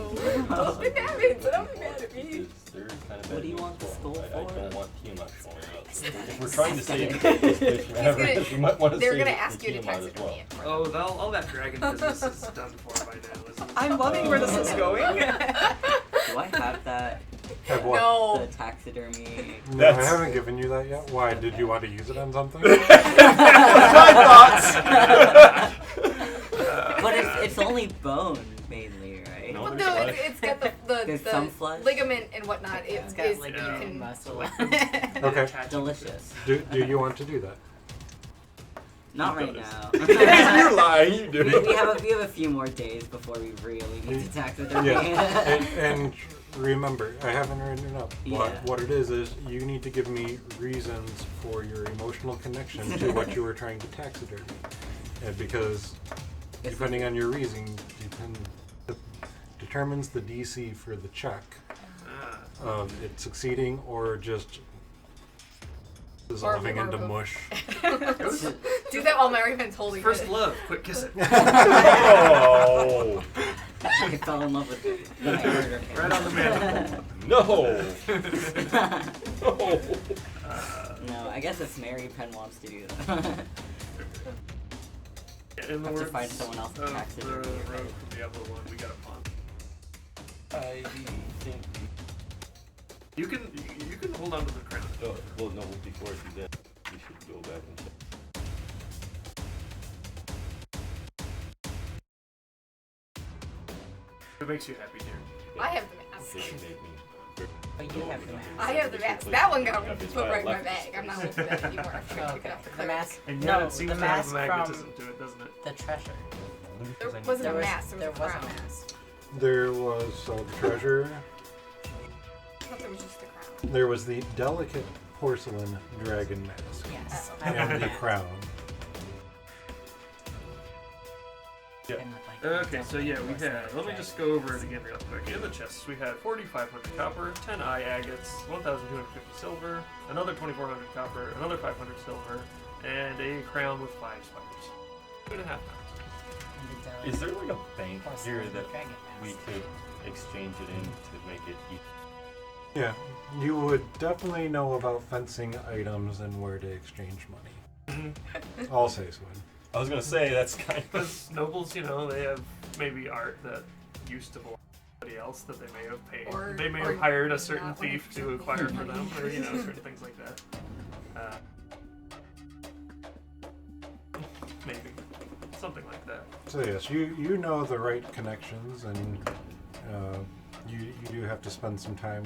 Nothing happens, and I'm mad at me. They're kind of What do you want the skull I for? don't want Tiamat showing up. If we're trying to save this place from Avernus, we might want to They're save going it to from ask you to Tiamat tax as it for well. me. Oh, all that dragon business is done for by now, isn't it? I'm loving where this is going. Do I have that? Have what? No. The taxidermy. No, I That's- haven't given you that yet. Why? Did you want to use it on something? My thoughts! But it's only bone, mainly, right? No. But there's no, flesh. it's got the There's some flesh? ligament and whatnot. It's It's got like Yeah. and muscle. Okay. Delicious. Do you want to do that? Not right You're now. lying, you do. we have a few more days before we really need to taxidermy. Yeah. And remember, I haven't written it up. Yeah. What it is you need to give me reasons for your emotional connection to what you were trying to taxidermy. And because depending on your reason, determines the DC for the check of it succeeding or just dissolving into both. mush. Do that while Mary Penn's holding First it. love, quick kiss it. Oh. I fell in love with it. Then I murdered him. Right on the mandible. No. No. No, I guess if Mary Penn wants to do that. In the Have to words find someone else to of tax it the or road be from Diablo 1, we got a pond. I think. You can hold on to the crown. Well, no. Before I do that, we should go back and check. It makes you happy, dear. I have the mask. They made me. But you have the mask. I have the mask. That one got Yeah, it's put right in my left. bag. I'm not holding that anymore. I forgot to pick it Okay. up. The mask. And yet No, it seems the to have mask a magnetism from to it, doesn't it? the treasure. There Because I wasn't There a was mask. There was a crown. mask. There was the treasure. I thought there was just the crown. There was the delicate porcelain dragon mask Yes. Oh. I want and the that. crown. Yeah. And like, Okay, so yeah, we had, let me just go over it again real quick. In the chests, we had 4,500 copper, 10 eye agates, 1,250 silver, another 2,400 copper, another 500 silver, and a crown with 5 spiders. 2.5 pounds. and the Is there like a bank porcelain here that dragon we mask. could exchange it in to make it easy? Yeah, you would definitely know about fencing items and where to exchange money. I'll say so. I was gonna say that's kind of. Because nobles, you know, they have maybe art that used to belong to somebody else that they may have paid. Or- They may or have hired a certain not thief to 100% acquire for them, money. or, you know, certain things like that. Maybe. Something like that. So yes, you know the right connections, and you do have to spend some time,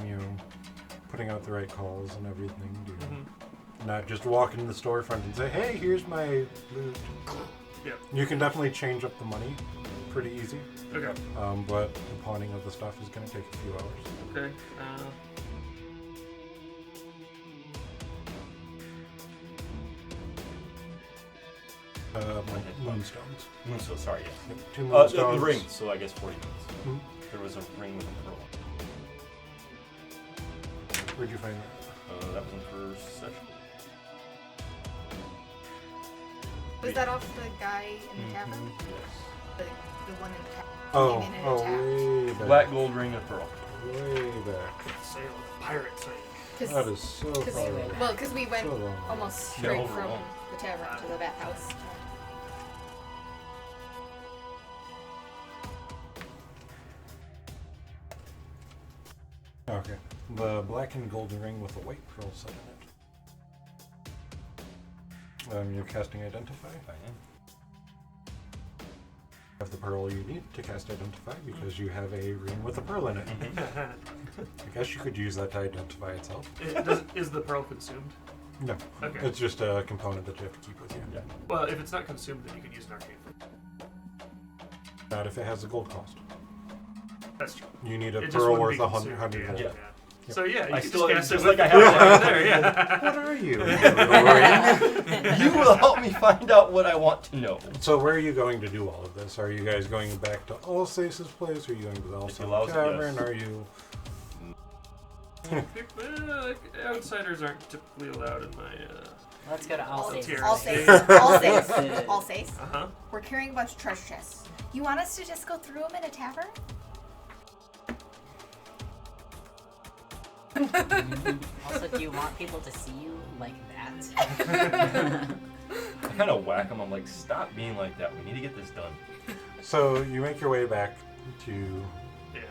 putting out the right calls and everything. Not just walk into the storefront and say, "Hey, here's my loot." Yep. You can definitely change up the money, pretty easy. Okay. But the pawning of the stuff is going to take a few hours. Okay. Moonstones. Moonstone, sorry, yes. Yep, 2 moonstones. The ring, so I guess 40 minutes. Hmm. There was a ring with a pearl. Where'd you find that? That was in first session. Was that off the guy in the tavern? Yes. The one in the tavern? Oh, Came in and oh, attacked. way back. Black gold ring and pearl. Way back. Sail, pirate sail. That is so far away. Well, because we went So long. almost Yeah, straight from overall. the tavern to the bathhouse. Okay. The black and golden ring with a white pearl set in it. You're casting Identify. I am. Have the pearl you need to cast Identify because you have a ring with a pearl in it. I guess you could use that to identify itself. Is the pearl consumed? No. Okay. It's just a component that you have to keep with you. Yeah. Well, if it's not consumed, then you can use an arcane fruit. Not if it has a gold cost. That's true. You need a It just pearl wouldn't worth be 100 consumed, gold. yeah. Yeah. So yeah, you I can still just cast just it like with I have right that. there. Yeah. What are you? You will help me find out what I want to know. So where are you going to do all of this? Are you guys going back to Alsace's place? Are you going to the If he Alsace allows it, Tavern? yes. Are you... Outsiders aren't typically allowed in my. Let's go to Alsace. Tier. Alsace. Alsace. Uh huh. We're carrying a bunch of treasure chests. You want us to just go through them in a tavern? Also, do you want people to see you like that? I kind of whack him. I'm like, stop being like that. We need to get this done. So you make your way back to Yeah.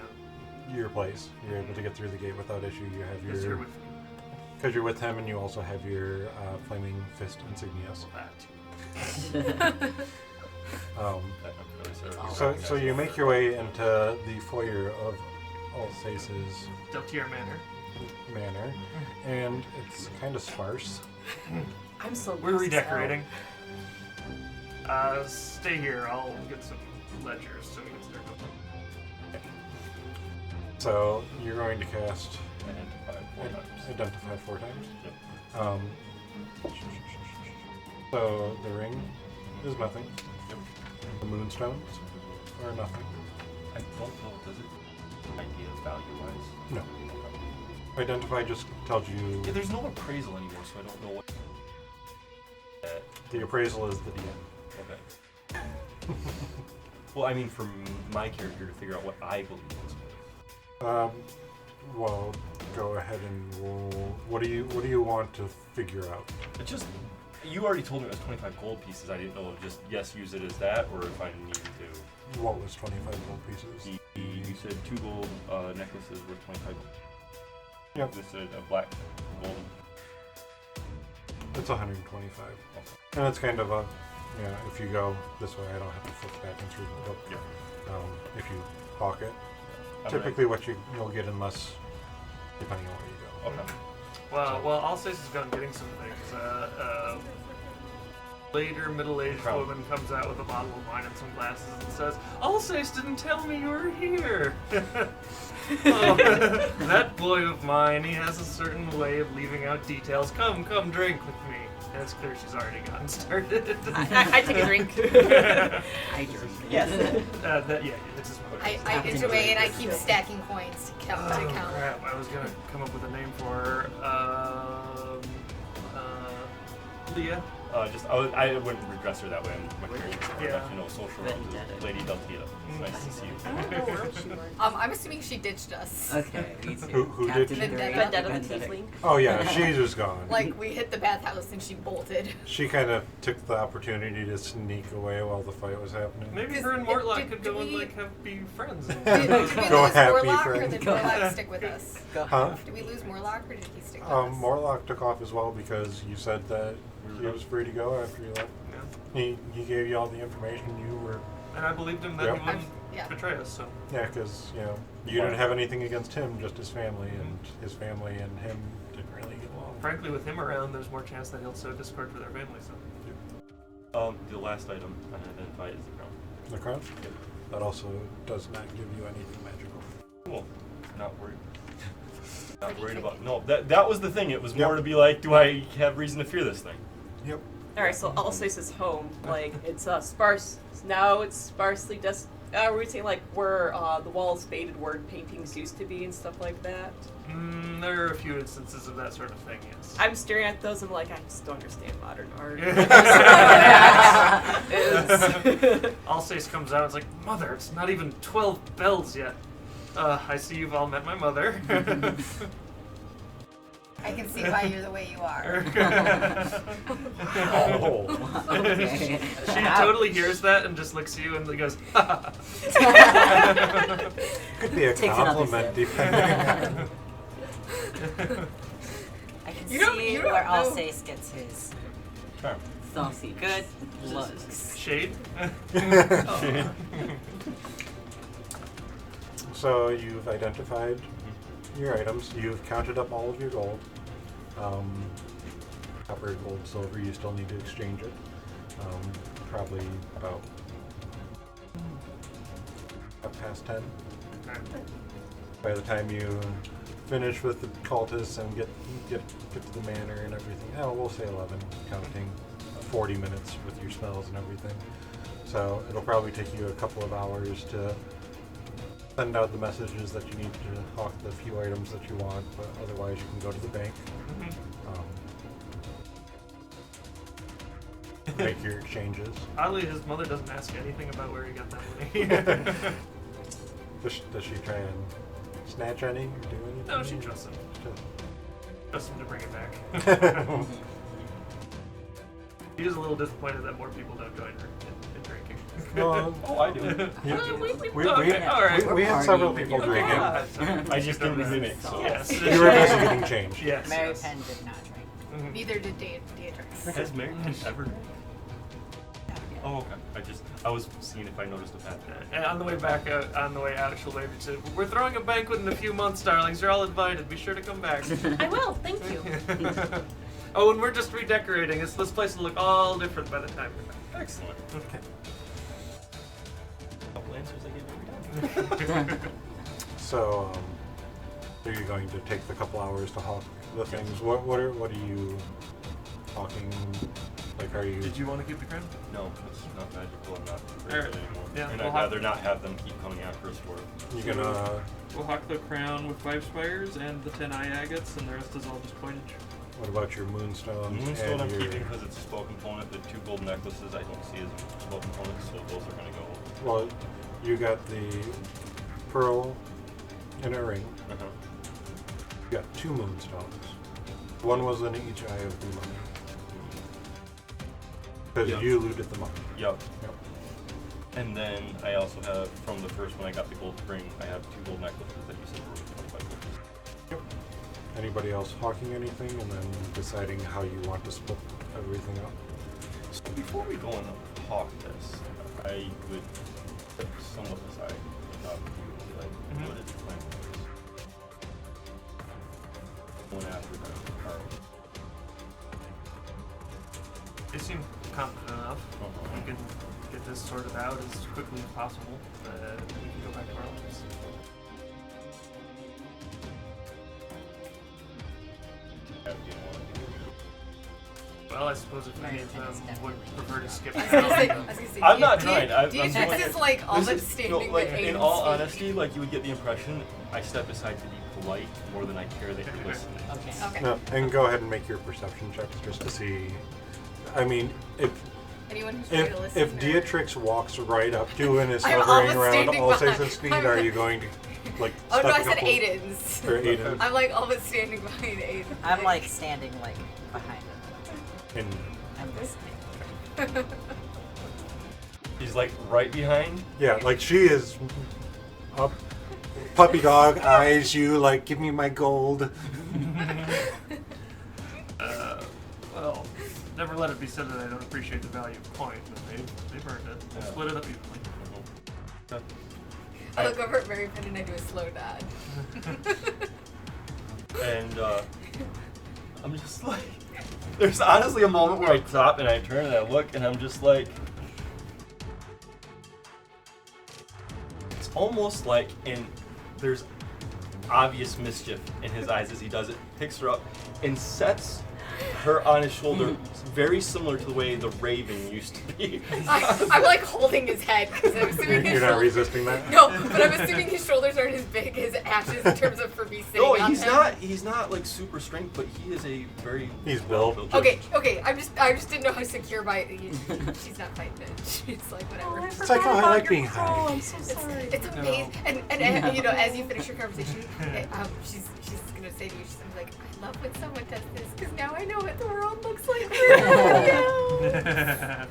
your place. You're able to get through the gate without issue. You have Because you're your... with me. Because you're with him and you also have your flaming fist insignias. That too. Um, I'm really sorry. so you make your way into the foyer of Alsace's Deltier Manor. manor, and it's kind of sparse. I'm so We're lost as hell. redecorating. Stay here. I'll get some ledgers so we can start going. So you're going to cast Identify 4 times. Identify 4 times. So the ring is nothing. Yep. The moonstones are nothing. I don't know. Does it idea value-wise? No. Identify just tells you Yeah, there's no appraisal anymore, so I don't know what. the appraisal is the DM. Okay. Well, I mean, for my character to figure out what I believe is. Well, go ahead and roll. What do you want to figure out? It's just you already told me it was 25 gold pieces. I didn't know if just use it as that, or if I needed to. What was 25 gold pieces? You said 2 gold necklaces worth 25 gold. Yep. This is a black gold. It's 125. Okay. And it's kind of a, if you go this way, I don't have to flip back and through the book. Yeah. If you hawk it, I'm typically what you'll get unless, depending on where you go. Okay. Well, Alsace has gone getting some things. Later, middle-aged Crown. woman comes out with a bottle of wine and some glasses and says, "Alsace didn't tell me you were here." Oh, that boy of mine, he has a certain way of leaving out details. Come drink with me. And it's clear she's already gotten started. I take a drink. I drink. Yes. It's just one. I inch away and I keep stacking coins to count. Oh crap! I was gonna come up with a name for her. Leah. I wouldn't redress her that way. I'm my character. Yeah. Social Vendetta. Lady Deltia. It's nice to see you. I don't know where she went. I'm assuming she ditched us. Okay, me too. Who Captain did? Vendetta. Vendetta the Vendetta. Tiefling. Oh yeah, she's just gone. Like we hit the bathhouse and she bolted. She kind of took the opportunity to sneak away while the fight was happening. Maybe 'Cause her and did- Mortlock did- could did go and we- like be friends. And Did we Go lose happy Morlock or friend. did Go Morlock happy. stick with us? Go. Huh? Did we lose Morlock or did he stick with us? Morlock took off as well because you said that he was free to go after you left. Yeah. He gave you all the information. You were And I believed him that Yep. he wouldn't Yeah. betray us. So because you didn't have anything against him, just his family, and his family and him didn't really get along. frankly, with him around, there's more chance that he'll sow discord for their family. So The last item I identify is the crown. The crown? That also does not give you anything magical. Cool. Not worried. Not worried about. No, that was the thing. It was more Yep. to be like, do I have reason to fear this thing? Yep. Alright, so Alsace is home. Like, it's sparse. Now it's sparsely we're saying, like, where the walls faded where paintings used to be and stuff like that. There are a few instances of that sort of thing, yes. I'm staring at those and I'm like, I just don't understand modern art. Alsace comes out and is like, Mother, it's not even 12 bells yet. I see you've all met my mother. I can see why you're the way you are. Oh. Okay. She totally hears that and just looks at you and goes, Could be a Takes another compliment, sip. depending on. I can You don't- see you don't where know. Alsace gets his Charm. saucy good looks. Shade? So you've identified your items. You've counted up all of your gold. Copper, gold, silver. You still need to exchange it. Probably about 10:30. By the time you finish with the cultists and get to the manor and everything, we'll say 11, counting 40 minutes with your spells and everything. So it'll probably take you a couple of hours to send out the messages that you need to hawk the few items that you want, but otherwise you can go to the bank. Make your exchanges. Oddly, his mother doesn't ask anything about where he got that money. Does she try and snatch any or do anything? No, she trusts him. Trusts him to bring it back. He is a little disappointed that more people don't join her in drinking. Well, Oh, I do. Alright. we had several people Okay, drinking. yeah. I just didn't mimic, so. Yes. You were busy getting changed. Yes. Mary yes. Penn did not drink. Neither did Beatrix. Has Mary Penn ever? Oh, okay. I was seeing if I noticed a pattern. And on the way back, on the way out, she'll maybe say, "We're throwing a banquet in a few months, darlings. You're all invited. Be sure to come back." I will, thank you. Oh, and we're just redecorating. This place will look all different by the time we're back. Excellent. Okay. Couple answers I gave every time. So, are you going to take the couple hours to hawk the things? What are you hawking? Like, are you? Did you want to keep the crown? No, it's not magical. I'm not Alright. afraid anymore. Yeah, and we'll I'd rather not have them keep coming after us for it. You gonna? We'll hawk the crown with 5 spires and the 10 eye agates, and the rest is all just coinage. What about your moonstones? Moonstone I'm and your, keeping because it's a spell component. The 2 gold necklaces I don't see as spell components, so those are going to go. Well, you got the pearl in a ring. Uh-huh. You got 2 moonstones. One was in each eye of the money. Because Yep. you looted the money. Yep. Yep. And then I also have, from the first one I got the gold ring, I have 2 gold necklaces that you said were 25 gold. Anybody else hawking anything and then deciding how you want to split everything up? So before we go and hawk this, I would put some of this aside. Like, what is the plan for this? Going after the car. They seem confident enough. We can get this sorted out as quickly as possible, and then we can go back to our lives. Well, I suppose if any of them would prefer to skip I'm not trying. I'm doing Beatrix it. is like all This but is- standing like, with in Aiden's all feet. honesty, like you would get the impression I step aside to be polite more than I care that you're listening. Okay. Okay. No, and go ahead and make your perception checks just to see. I mean, Anyone who's ready to listen. if or- Beatrix walks right up to and is I'm hovering almost around standing Alsace's behind. feet, I'm are like- you going to like? Oh no, step I a said couple- Aiden's. Or Aiden. I'm like all but standing behind Aiden. I'm like standing like behind him. And I'm listening. He's like right behind. yeah, like she is up. Puppy dog eyes you like, give me my gold. Well, never let it be said that I don't appreciate the value of coin, but they've earned it. We'll Yeah. split it up evenly. I look over at Mary Penn and I do a slow nod. And I'm just like, there's honestly a moment where I stop and I turn and I look and I'm just like, it's almost like there's obvious mischief in his eyes as he does it, picks her up and sets her on his shoulder, very similar to the way the raven used to be. I'm like holding his head because I'm assuming his You're not shoulders. resisting that? No, but I'm assuming his shoulders aren't as big as Ash's in terms of for me sitting No, on he's him. not. He's not like super strength, but he is a very. He's built. Okay. I just didn't know how secure my. She's not fighting it. She's like whatever. It's like, oh, I like being high. I'm so sorry. It's amazing, and you know, as you finish your conversation, she's gonna say to you, she's like, I love when someone does this because now I know what the world looks like. I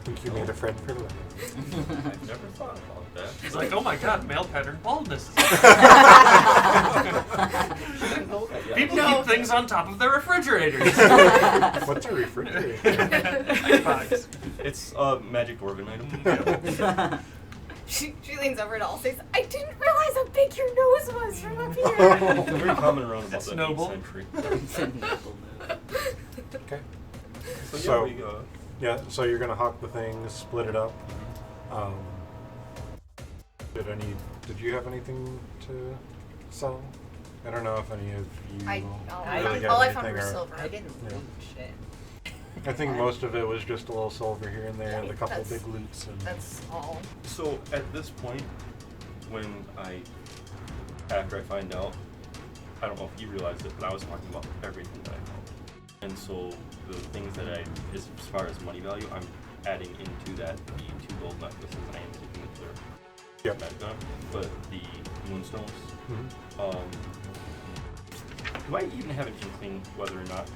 think you made a friend for life. I've never thought about that. He's like, oh my god, male pattern baldness. People keep things on top of their refrigerators. What's a refrigerator? Icebox. It's a magic dwarven item. She leans over and all says, I didn't realize how big your nose was from up here. It's very common around about It's the noble. 8th century. Okay. So yeah, So- we Yeah, so you're gonna hawk the thing, split it up. Did you have anything to sell? I don't know if any of you really got all I found anything. were Or, silver. I didn't Yeah. loot shit. I think most of it was just a little silver here and there, and a couple That's- big loots. And That's all. So at this point, after I find out, I don't know if you realized it, but I was talking about everything that I found. And so the things that as far as money value, I'm adding into that the 2 gold necklaces, and I am taking the clear. Yep. Magna, but the moonstones. Mhm. Do I even have an inkling whether or not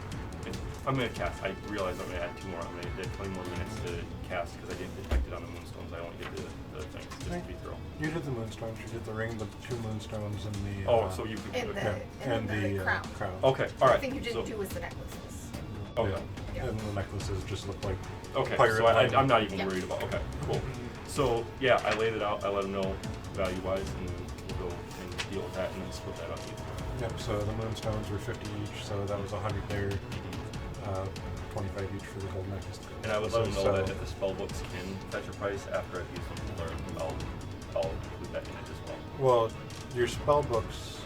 I'm gonna cast? I realize I'm gonna add 2 more. I'm gonna get 20 more minutes to cast because I didn't detect it on the moonstones. I only did the things just to be thorough. You did the moonstones, you did the ring, the 2 moonstones, and the. Oh, so you And the, okay. and the crown. crown. Okay, all right. The thing you didn't so, do was the necklaces. Okay. Yeah. And the necklaces just look like. Okay, Pirate so line. I'm not even Yeah. worried about. Okay, cool. So yeah, I laid it out. I let them know value-wise, and then we'll go and deal with that, and then split that up. Yep. So the moonstones were 50 each, so that was 100 there. 25 each for the gold necklace. And I would let them know So- that if the spell books can fetch a price after I've used them to learn, I'll include that in it as well. Well, your spell books,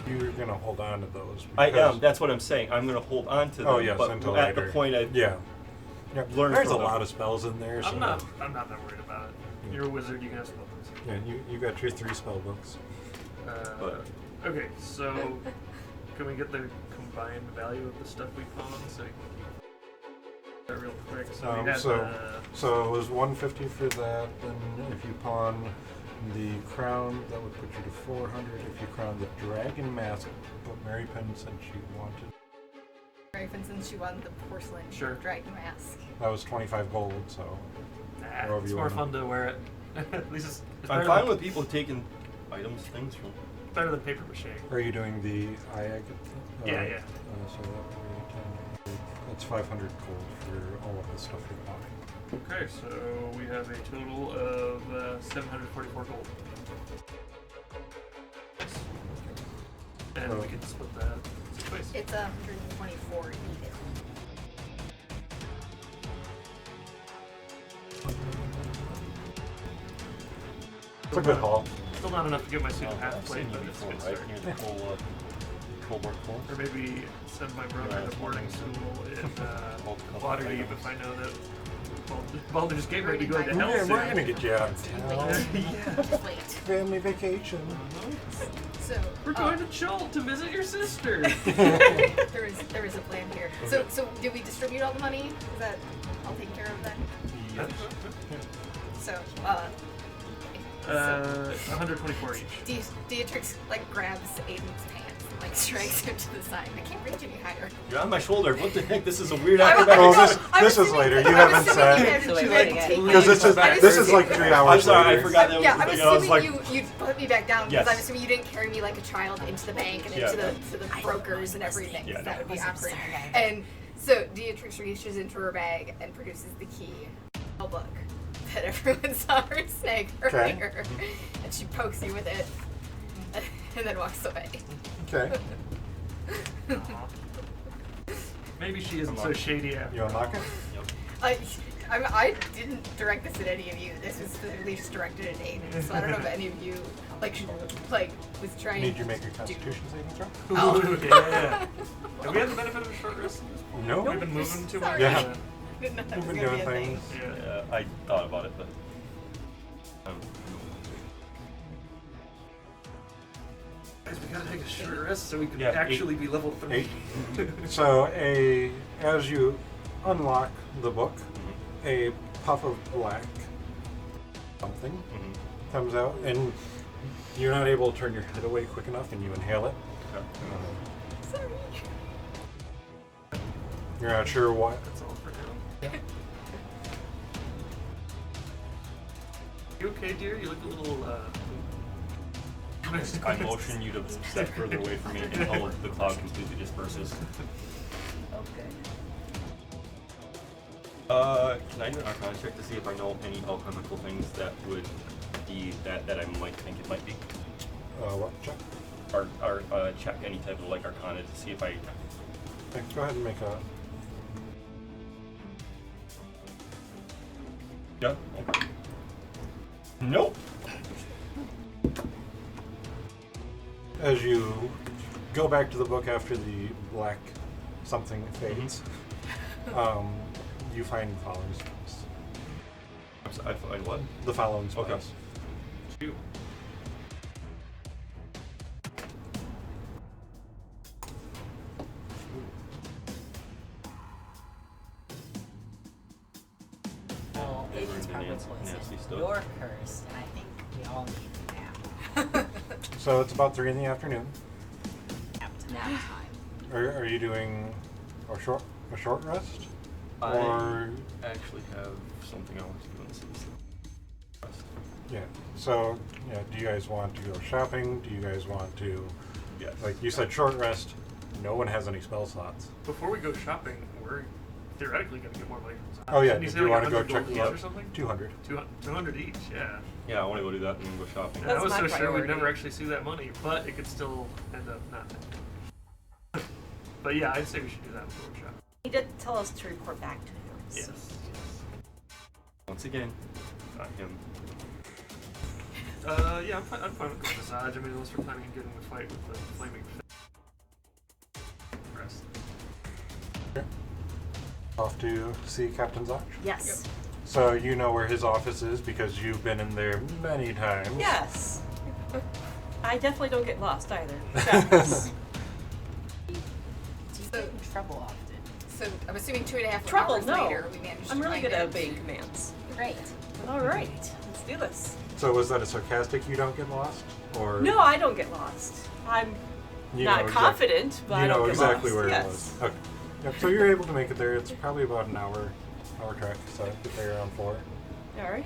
you're gonna hold on to those. I because- am. That's what I'm saying. I'm going to hold on to them. Oh yes, but until at later. the point I Yeah. Yep. learned There's a from them. lot of spells in there. So I'm not that worried about it. You're a wizard, you can have spellbooks. Yeah, you got your 3 spell books. But- Okay, so can we get the combined value of the stuff we pawned so we can keep that real quick? So we had So it was 150 for that. Then if you pawn the crown, that would put you to 400. If you crown the dragon mask, what Mary Penn said she wanted, Right, for instance, she won the porcelain Sure. dragon mask. that was 25 gold. So however it's you more wanna- fun to wear it. At least it's I'm better fine than, with people taking things from. better than paper mache. are you doing the agate? Yeah, yeah. So that would be 10. That's 500 gold for all of the stuff you're buying. Okay, so we have a total of 744 gold. And we can split that 6 ways. It's 124 even. It's a good haul. Still not enough to get my suit I've half plate, seen you but it's a before, good right? start. Near the Coldwork Forest. Or maybe send my brother to boarding school in Waterdeep if I know that Baldur's Gateway be going to hell Yeah, soon. we're gonna get you out of town. Yeah. Just wait. Family vacation. So We're going to Chult to visit your sister. there is a plan here. So did we distribute all the money? Is that all taken care of then? Yes. So 124 each. Dietrich like grabs Aiden's pants and like strikes him to the side. I can't reach any higher. You're on my shoulder. What the heck? This is a weird I was- acrobatic. Oh, I this was is assuming- later. You I was haven't assuming said. you So had wait, to, yeah. take me Because this is back. this is like 3 hours I'm sorry, later. I forgot that was Yeah, the I'm thing. I was assuming like, you put me back down because Yes. I'm assuming you didn't carry me like a child into the bank and Yeah. into the brokers and everything. Yeah, That would be no. awkward. And so Dietrich reaches into her bag and produces the key, a book that everyone saw her snag earlier, and she pokes you with it, and then walks away. Okay. Aw. Maybe she isn't so shady after You unlock it? I, I didn't direct this at any of you. This was specifically just directed at Aiden. So I don't know if any of you was trying. Need you make a Constitution saving throw? Oh. Yeah. Have we had the benefit of a short rest? No. We've been moving too much. Sorry. Yeah. Didn't know that We've was been gonna doing be a thing. things. Yeah. I thought about it, but Guys, we gotta take a short rest so we can Yeah, actually be level 3. So as you unlock the book, a puff of black something comes out, and you're not able to turn your head away quick enough, and you inhale it. Sorry. You're not sure what. That's all for now. You okay, dear? You look a little, I motion you to step further away from me until the cloud completely disperses. Okay. Can I do an Arcana check to see if I know any alchemical things that would be that I might think it might be? What? Check. Or check any type of like Arcana to see if I. Okay, go ahead and make a. Yeah. Okay. Nope. As you go back to the book after the black something fades, you find the following spells. I find what? The following spells. Okay. Shoot. Well, Aiden's probably Nasty poisoned. stuff. You're cursed, and I think we all need a nap. So it's about 3 in the afternoon. Nap time. Are you doing a short rest? I Or actually have something I want to do in this instance. yeah. So yeah, do you guys want to go shopping? Do you guys want to Yes. like you said short rest? No one has any spell slots. Before we go shopping, we're theoretically gonna get more money from Oh yeah, Didn't you did say you like want to go 100 check gold the each or something? 200. 200 each, yeah. Yeah, I want to go do that and then go shopping. I was my so sure we'd priority. never actually see that money, but it could still end up not. But yeah, I'd say we should do that before we shop. He did tell us to report back to him. so- Yes. Once again, not him. Yeah, I'm fine with the massage. I mean, unless we're planning on getting in a fight with the flaming rest. Off to see Captain Zoch. Yes. So you know where his office is because you've been in there many times. Yes. I definitely don't get lost either. Yes. Do you get in trouble often? So I'm assuming 2.5 Trouble? hours No. later we managed I'm to really find good at it. obeying commands. Great. All right, let's do this. So was that a sarcastic you don't get lost? Or No, I don't get lost. I'm you not know exact- confident, but You I don't know get exactly lost. where Yes. it was. Okay. Yep, so you're able to make it there. It's probably about an hour trek, so get there around 4. All right.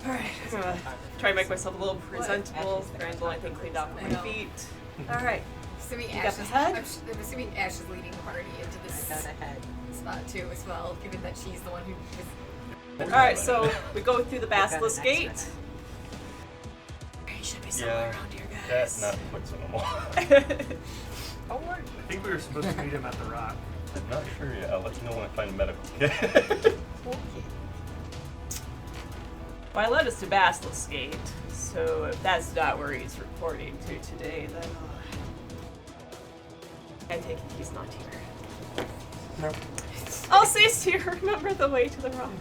All right. I'm gonna try to make myself a little presentable. Randall, I think, cleaned off I my know. feet. All right. Assuming You got Ash the is, head? I'm assuming Ash is leading the party into this I got ahead. spot too as well, given that she's the one who was. All right. So we go through the I got an basilisk extra gate. head. He should be somewhere around here, guys. That's not quite so normal. Oh, right. I think we were supposed to meet him at the rock. I'm not sure yet. I'll let you know when I find a medical kit. Well, I led us to Basilisk Gate, so if that's not where he's reporting to today, then I take it he's not here. No. I'll cease to remember the way to the rock.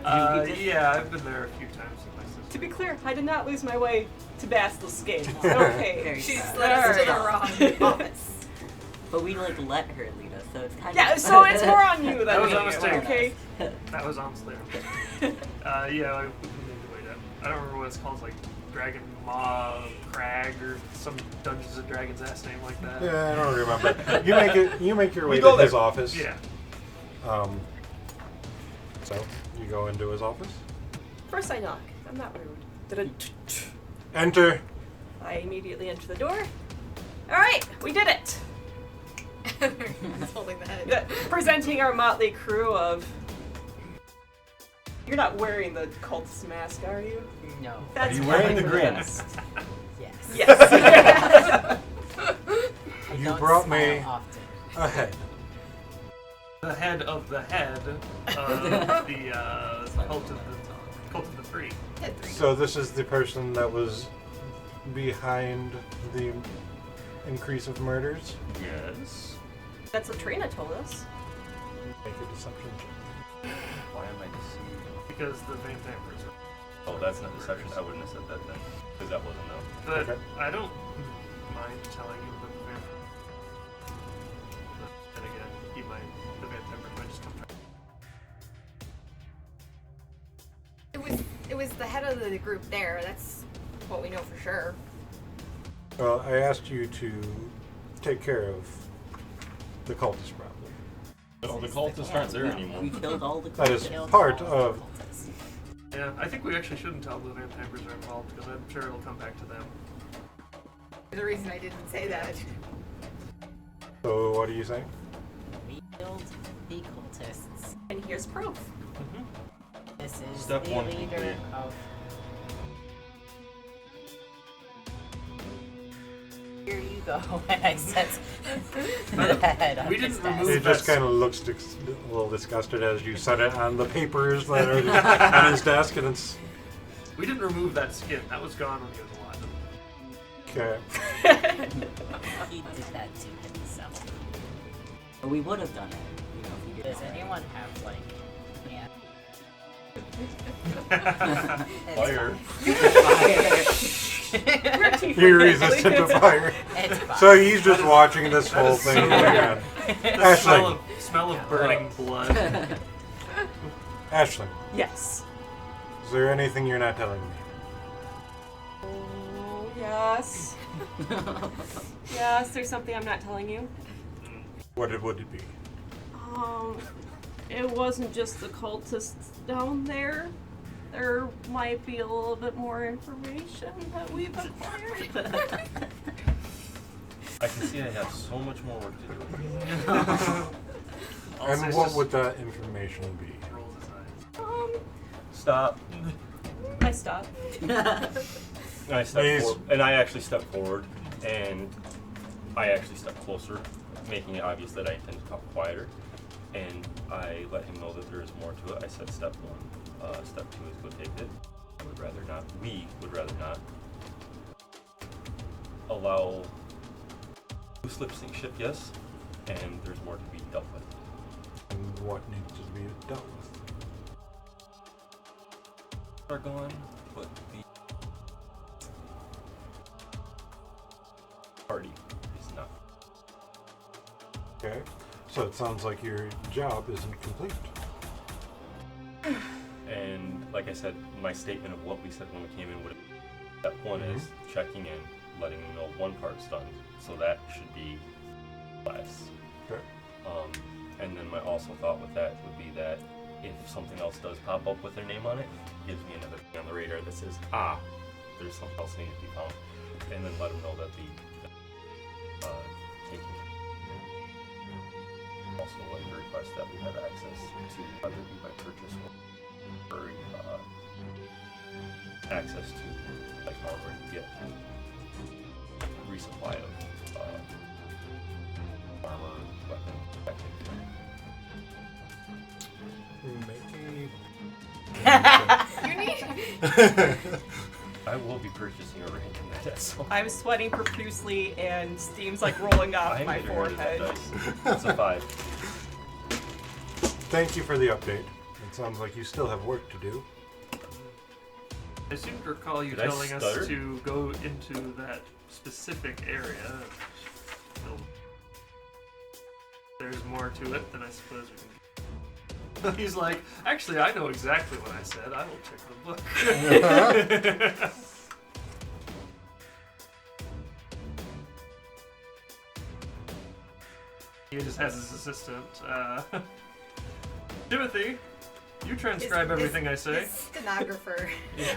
Yeah, I've been there a few times with my sister. To be clear, I did not lose my way to Basilisk Gate. It's Very okay. She's sad. led us to the Alright. wrong office. But we like let her lead us, so it's kind Yeah, of so it's more on you than That was me, a mistake. okay? That was honestly. Yeah, we need to wait up. I don't remember what it's called, like Dragon Maw Crag or some Dungeons and Dragons ass name like that. Yeah, I don't remember. You make your way We to go his there. office. Yeah. So you go into his office. First I knock. I'm not rude. Da-da. Enter. I immediately enter the door. Alright, we did it! He's holding the head. Presenting our motley crew of... You're not wearing the cultist mask, are you? No. That's you wearing the fine. grin? Yes. Yes. Yes. I You don't brought smile me often. ahead. the head of the head of the cult of the Free. So this is the person that was behind the increase of murders? Yes. That's what Trina told us. Make a deception check. Why am I deceived? Because the vampires are. Oh, that's not deception. I wouldn't have said that then. Because that wasn't no. But Okay. I don't mind telling you about the vampire. But then again, the vampire might just come back. It was the head of the group there. That's what we know for sure. Well, I asked you to take care of the cultist problem. No, the cultists aren't there anymore. We killed all the That is cultists. part of... Yeah, I think we actually shouldn't tell the vampires are involved because I'm sure it'll come back to them. The reason I didn't say that. So what are you saying? We killed the cultists. And here's proof. This is Step the one leader complete. of... Here you go. And I said the head of We his didn't desk. remove- He just kind of looks a little disgusted as you set it on the papers that are on his desk, and it's... We didn't remove that skin. That was gone when he was alive. Okay. He did that to himself. But we would have done it. You know, if we did. Does anyone have, like, Fire. We're too You're resistant to fire. It's fine. So he's just watching this whole is so thing. weird. Yeah. The smell Ashling. of burning blood. Ashling, Yes. is there anything you're not telling me? Oh, yes. Yes, there's something I'm not telling you. What would it be? It wasn't just the cultists down there. There might be a little bit more information that we've acquired. I can see I have so much more work to do. And what would that information be? Rolls his eyes. Stop. I stopped. And I stepped forward, and I actually stepped forward, and I actually stepped closer, making it obvious that I intend to talk quieter. And I let him know that there is more to it. I said step one. Step two is go take it. I would rather not. We would rather not allow loose lips sink ship, yes, and there's more to be dealt with. And what needs to be dealt with? Are gone, but the party is not. Okay. So it sounds like your job isn't complete. And like I said, my statement of what we said when we came in would have, step one is checking in, letting them know one part's done, so that should be less. Okay. And then my also thought with that would be that if something else does pop up with their name on it, it gives me another thing on the radar that says, there's something else needs to be found, and then let them know that the taking. Also, like a request that we have access to, whether it be by purchase or access to, like, however you get resupply of armor, weapon, Make You need. I will be purchasing a range in that, so. I'm sweating profusely and steam's like rolling off I'm my getting rid of that forehead. dice. It's a 5. Thank you for the update. It sounds like you still have work to do. I seem to recall you Did I telling us stutter? to go into that specific area. So, there's more to it than I suppose we can. He's like, actually, I know exactly what I said. I will check the book. He just has his assistant. Timothy, you transcribe everything I say. His stenographer. Yeah.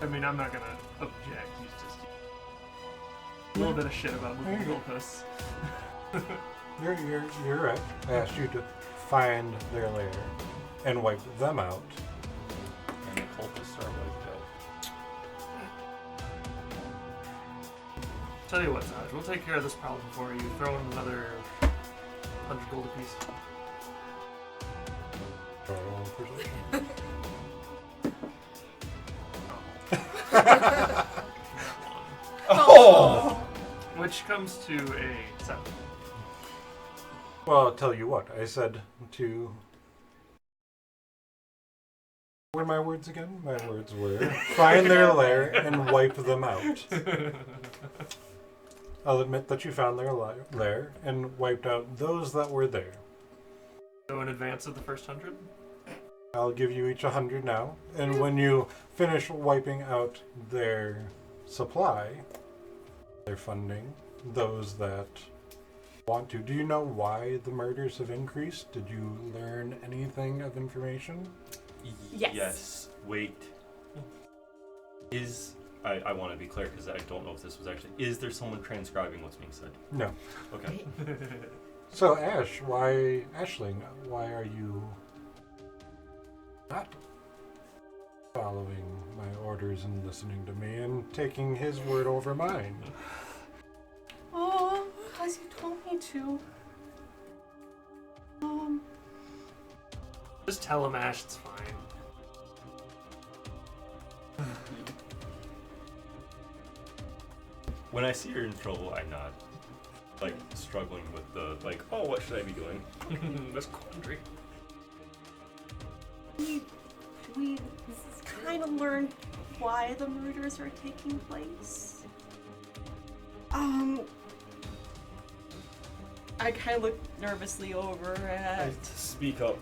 I mean, I'm not gonna object. He's just a little bit of shit about moving goalposts. You're right. I asked you to find their lair and wipe them out Tell you what, Taj, we'll take care of this problem for you. Throw in another 100 gold apiece. Oh! Which comes to a 7. Well, I'll tell you what. I said to... What were my words again? My words were, find their lair and wipe them out. I'll admit that you found their lair and wiped out those that were there. So in advance of the first 100? I'll give you each 100 now, and when you finish wiping out their supply, their funding, those that want to. Do you know why the murders have increased? Did you learn anything of information? Yes. Yes. Wait. I want to be clear because I don't know if this was actually... Is there someone transcribing what's being said? No. Okay. So, Aisling, why are you not following my orders and listening to me and taking his word over mine? Oh, because you told me to. Just tell him, Ash, it's fine. When I see you're in trouble, I'm not, like, struggling with the, like, oh, what should I be doing? This quandary. We kind of learn why the murders are taking place. I kind of look nervously over at... Speak up.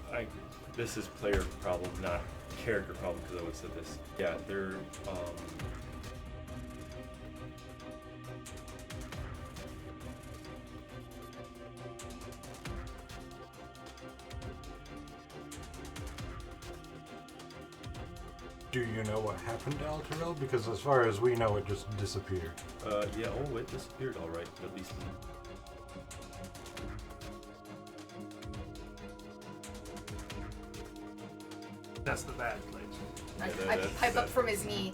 This is player problem, not character problem, because I always said this. Yeah, they're, Do you know what happened to Alterel? Because as far as we know, it just disappeared. yeah, oh, it disappeared alright, at least. That's the bad place. I pipe up from his knee.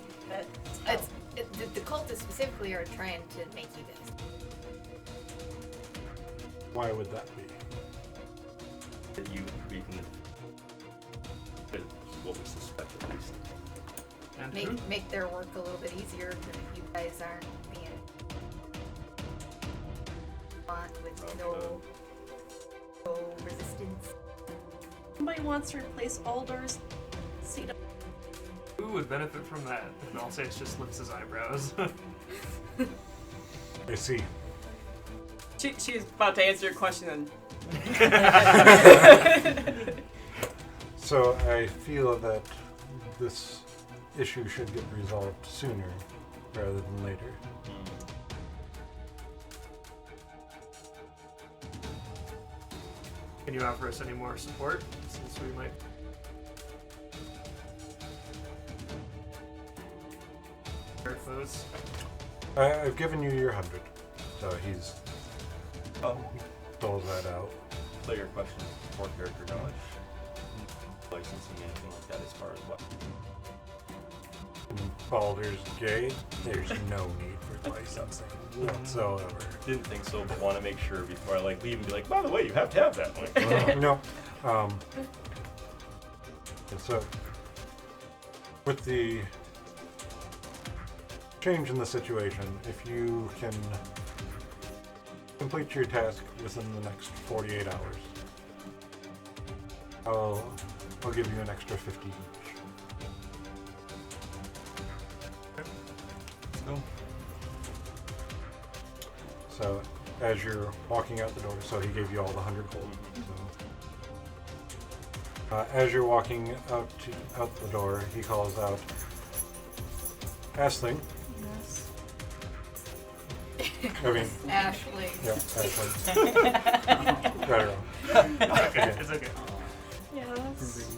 Oh. The cultists specifically are trying to make you guys. Why would that be? That you can... That's what we suspect, at least. And who? Make their work a little bit easier than if you guys aren't being with no resistance. Somebody wants to replace Baldur's seat. Who would benefit from that? And I'll say it just lifts his eyebrows. I see. She's about to answer your question So I feel that this issue should get resolved sooner rather than later. Can you offer us any more support? Since we might... Foes. I've given you your 100, so he's doles that out. Player question for character knowledge. Licensing, anything like that as far as what? In Baldur's Gate, there's no need for licensing whatsoever. Didn't think so, but want to make sure before I leave and be like, by the way, you have to have that. Like, No. And so, with the change in the situation, if you can complete your task within the next 48 hours, I'll give you an extra 50 each. no. So, as you're walking out the door, so he gave you all the 100 gold. So, as you're walking out the door, he calls out, Aisling. Yes. I mean, Ashley. yeah, Aisling. Got it wrong. It's okay. It's okay. Yes.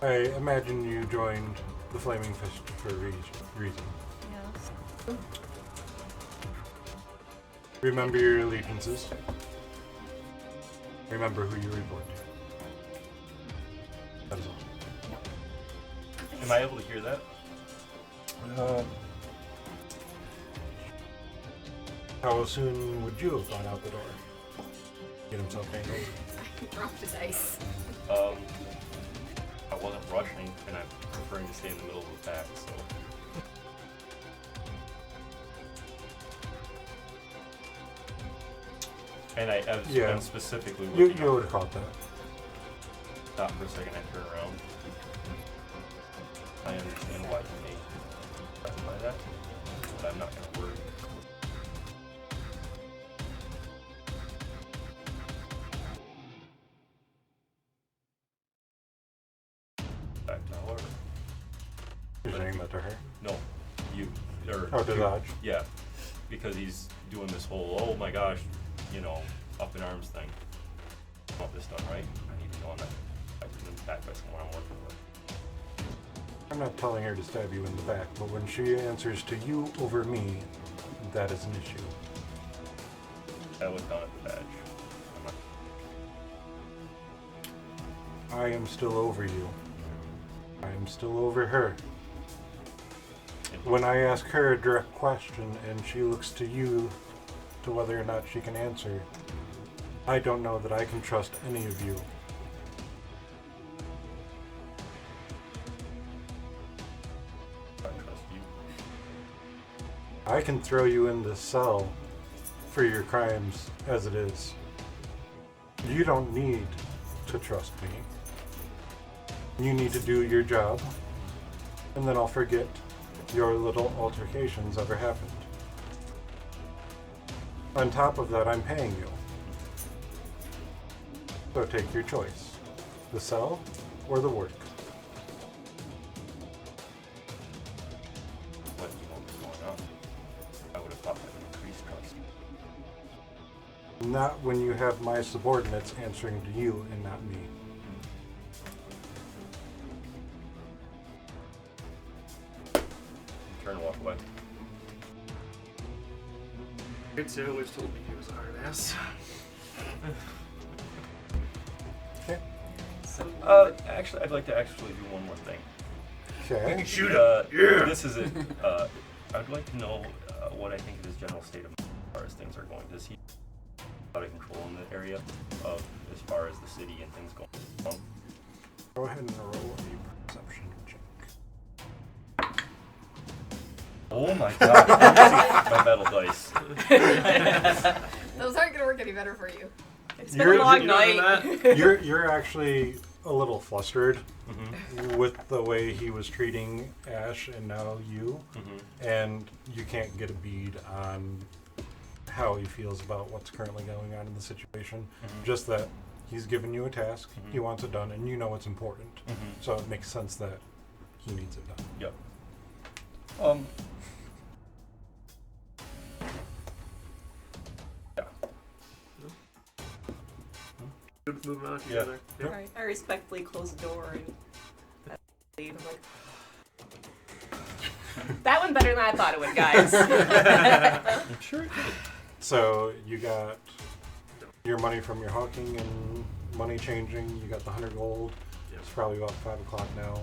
I imagine you joined the Flaming Fist for a reason. Yes. Remember your allegiances. Remember who you report to. That is all. Am I able to hear that? How soon would you have gone out the door? Get himself angled. Dropped the dice. I wasn't rushing, and I'm preferring to stay in the middle of the pack, so. And I'm specifically looking You would have caught that. Stop for a second and turn around. I understand why you may specify that, but I'm not going to worry. Back to however. You're saying that to her? No, you. Or, Oh, to Dodge. Yeah, because he's doing this whole, oh my gosh, up in arms thing. I want this done right. I need to know I'm not back by someone I'm working with. I'm not telling her to stab you in the back, but when she answers to you over me, that is an issue. That was done at the badge. I am still over you. I am still over her. When I ask her a direct question and she looks to you to whether or not she can answer, I don't know that I can trust any of you. I trust you. I can throw you in the cell for your crimes as it is. You don't need to trust me. You need to do your job, and then I'll forget your little altercations ever happened. On top of that, I'm paying you. So take your choice. The cell or the work. What was going on? I would have thought that would increase trust. Not when you have my subordinates answering to you and not me. Turn and walk away. Good Sue always told me he was a hard ass. Okay. Actually, I'd like to actually do one more thing. Okay. Shoot it. Yeah. This is it. I'd like to know what I think of his general state of mind as far as things are going. Does he out of control in the area of as far as the city and things going on? Go ahead and roll a perception check. Oh my god! My metal dice. Those aren't gonna work any better for you. It's been a long You know night. that? You're actually a little flustered Mm-hmm. with the way he was treating Ash and now you, Mm-hmm. and you can't get a bead on how he feels about what's currently going on in the situation. Mhm. Just that he's given you a task, Mhm. he wants it done, and you know it's important. Mm-hmm. So it makes sense that he needs it done. Yep. Yeah. Good moving on Yeah. together. Yeah. Alright, I respectfully close the door and leave. I'm like, that went better than I thought it would, guys. I'm sure it did. So you got your money from your hawking and money changing, you got the 100 gold. Yep. It's probably about 5 o'clock now.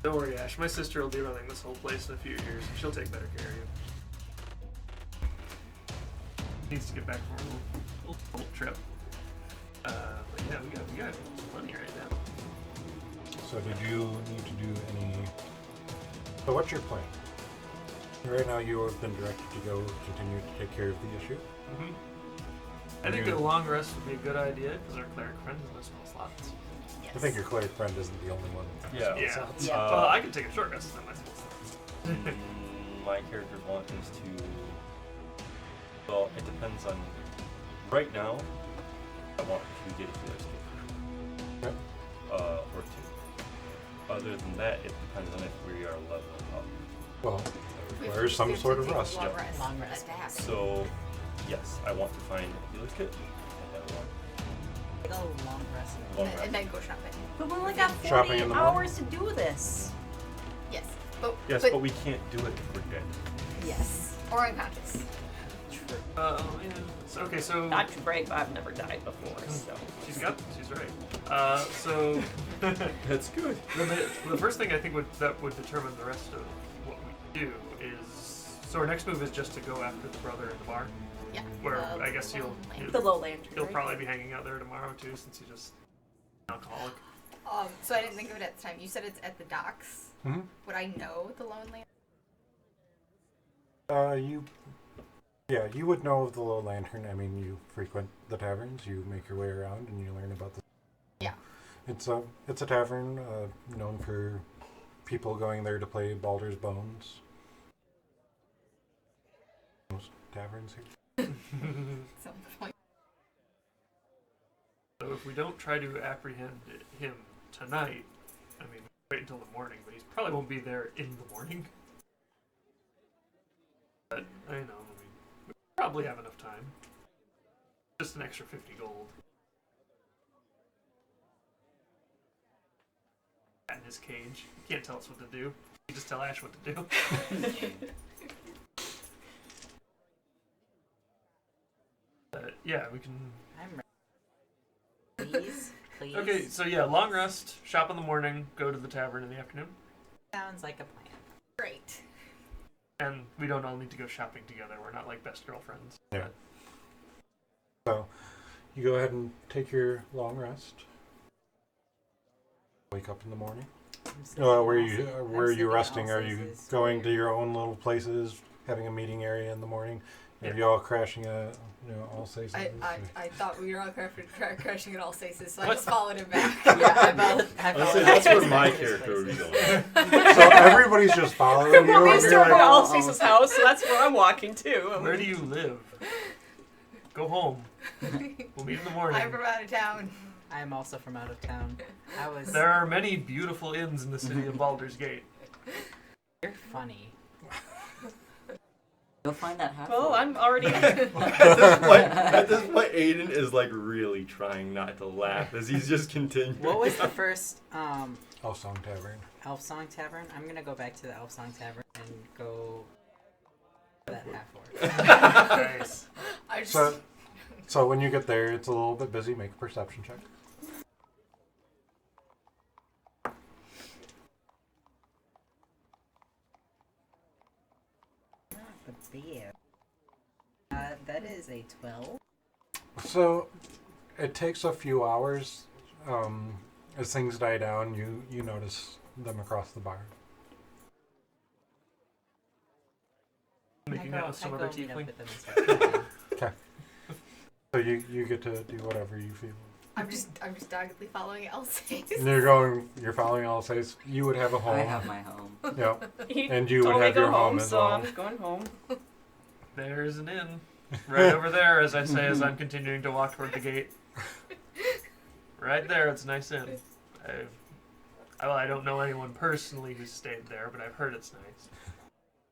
Don't worry, Ash. My sister will be running this whole place in a few years. She'll take better care of you. Needs to get back from her little trip. But yeah, we got money right now. So did you need to do any... So what's your plan? Right now you have been directed to go continue to take care of the issue. Mm-hmm. I think a long rest would be a good idea because our cleric friend has no small slots. Yes. I think your cleric friend isn't the only one. Yeah. Yeah. Yeah. Well, I can take a short rest on my small slots. My character's want is to. Well, it depends on. Right now, I want to get a healer skill. Okay. Or 2. Other than that, it depends on if we are leveling up. Well, that We requires some have to sort of take a rest. Long Yep. rest. Long rest. That happens. So, yes, I want to find a healer kit. And then Go long rest. long And rest. then go shopping. But we only got Shopping 48 in the morning? hours to do this. Yes. But, Yes, but we can't do it if we're dead. yes. Or unconscious. Yeah. So, okay, so Not to brag, but I've never died before, so. she's right. So That's good. the first thing I think that would determine the rest of what we do is So our next move is just to go after the brother in the bar. Yeah. Where I guess Lone he'll Lantern. The Lowlander. he'll right? probably be hanging out there tomorrow too, since he's just an alcoholic. So I didn't think of it at the time. You said it's at the docks. Mm-hmm. Would I know the Lone Lantern? You would know of the Low Lantern. I mean, you frequent the taverns, you make your way around, and you learn about the. Yeah. It's a tavern known for people going there to play Baldur's Bones. Most taverns here. Some point. So if we don't try to apprehend him tonight, I mean, wait until the morning, but he probably won't be there in the morning. But I know, we probably have enough time. Just an extra 50 gold. In his cage. He can't tell us what to do. He just tell Ash what to do. Yeah, we can. I'm ready. Please, please. Okay, so yeah, long rest, shop in the morning, go to the tavern in the afternoon. Sounds like a plan. Great. And we don't all need to go shopping together. We're not like best girlfriends. Yeah. So, you go ahead and take your long rest. Wake up in the morning. Where are you resting? Are you going to your own little places, having a meeting area in the morning? Are you all crashing at all places? I thought we were all crashing at all staces, so I What? just followed him back. Yeah, Honestly, that's where my character would be going. So everybody's just following you. Well, we and you're started at like, Alce's house, so that's where I'm walking too. Where do you live? Go home. We'll meet in the morning. I'm from out of town. I'm also from out of town. There are many beautiful inns in the city of Baldur's Gate. You're funny. You'll find that half. Well, I'm already. At this point, Aiden is like really trying not to laugh as he's just continuing. What was the first Elf Song Tavern. Elf Song Tavern? I'm gonna go back to the Elf Song Tavern and go for that half orc. Nice. I just. So when you get there, it's a little bit busy. Make a perception check. The beer. That is a 12. So it takes a few hours. As things die down, you notice them across the bar. Making out with some other meet up tiefling. with them and start talking. Okay. So you get to do whatever you feel. I'm just doggedly following Elsie's. And you're following Alsace. You would have a home. I have my home. Yeah. He And you would told me have to go your home home, as so well. I'm going home. There's an inn. Right over there, as I say, as I'm continuing to walk toward the gate. Right there, it's a nice inn. I don't know anyone personally who's stayed there, but I've heard it's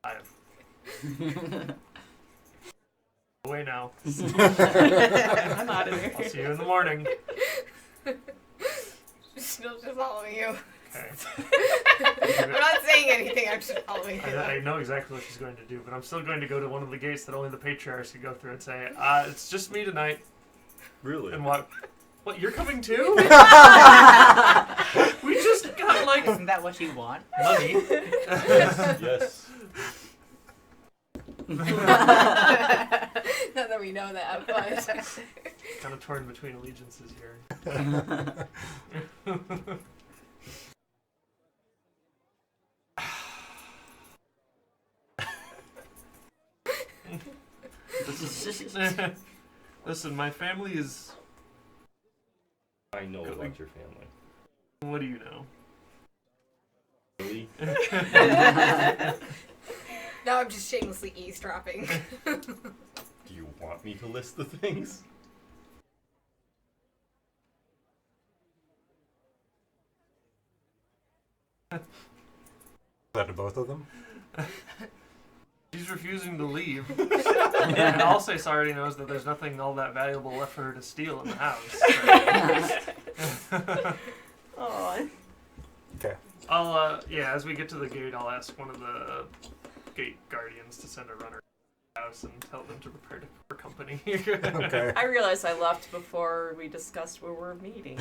nice. Away now. I'm out of I'll here. see you in the morning. Still just following you. Okay. I'm not saying anything. I'm just following you. I know exactly what she's going to do, but I'm still going to go to one of the gates that only the patriarchs can go through and say, it's just me tonight. Really? And what, you're coming too? We just got, like, Isn't that what you want? money. Yes. Not that we know that, but Kind of torn between allegiances here. Listen, my family is... I know about your family. What do you know? Really? now I'm just shamelessly eavesdropping. Do you want me to list the things? Is that to both of them? She's refusing to leave. And Alsace already knows that there's nothing all that valuable left for her to steal in the house. Aw. Okay. As we get to the gate, I'll ask one of the gate guardians to send a runner to the house and tell them to prepare for company. Okay. I realized I left before we discussed where we're meeting.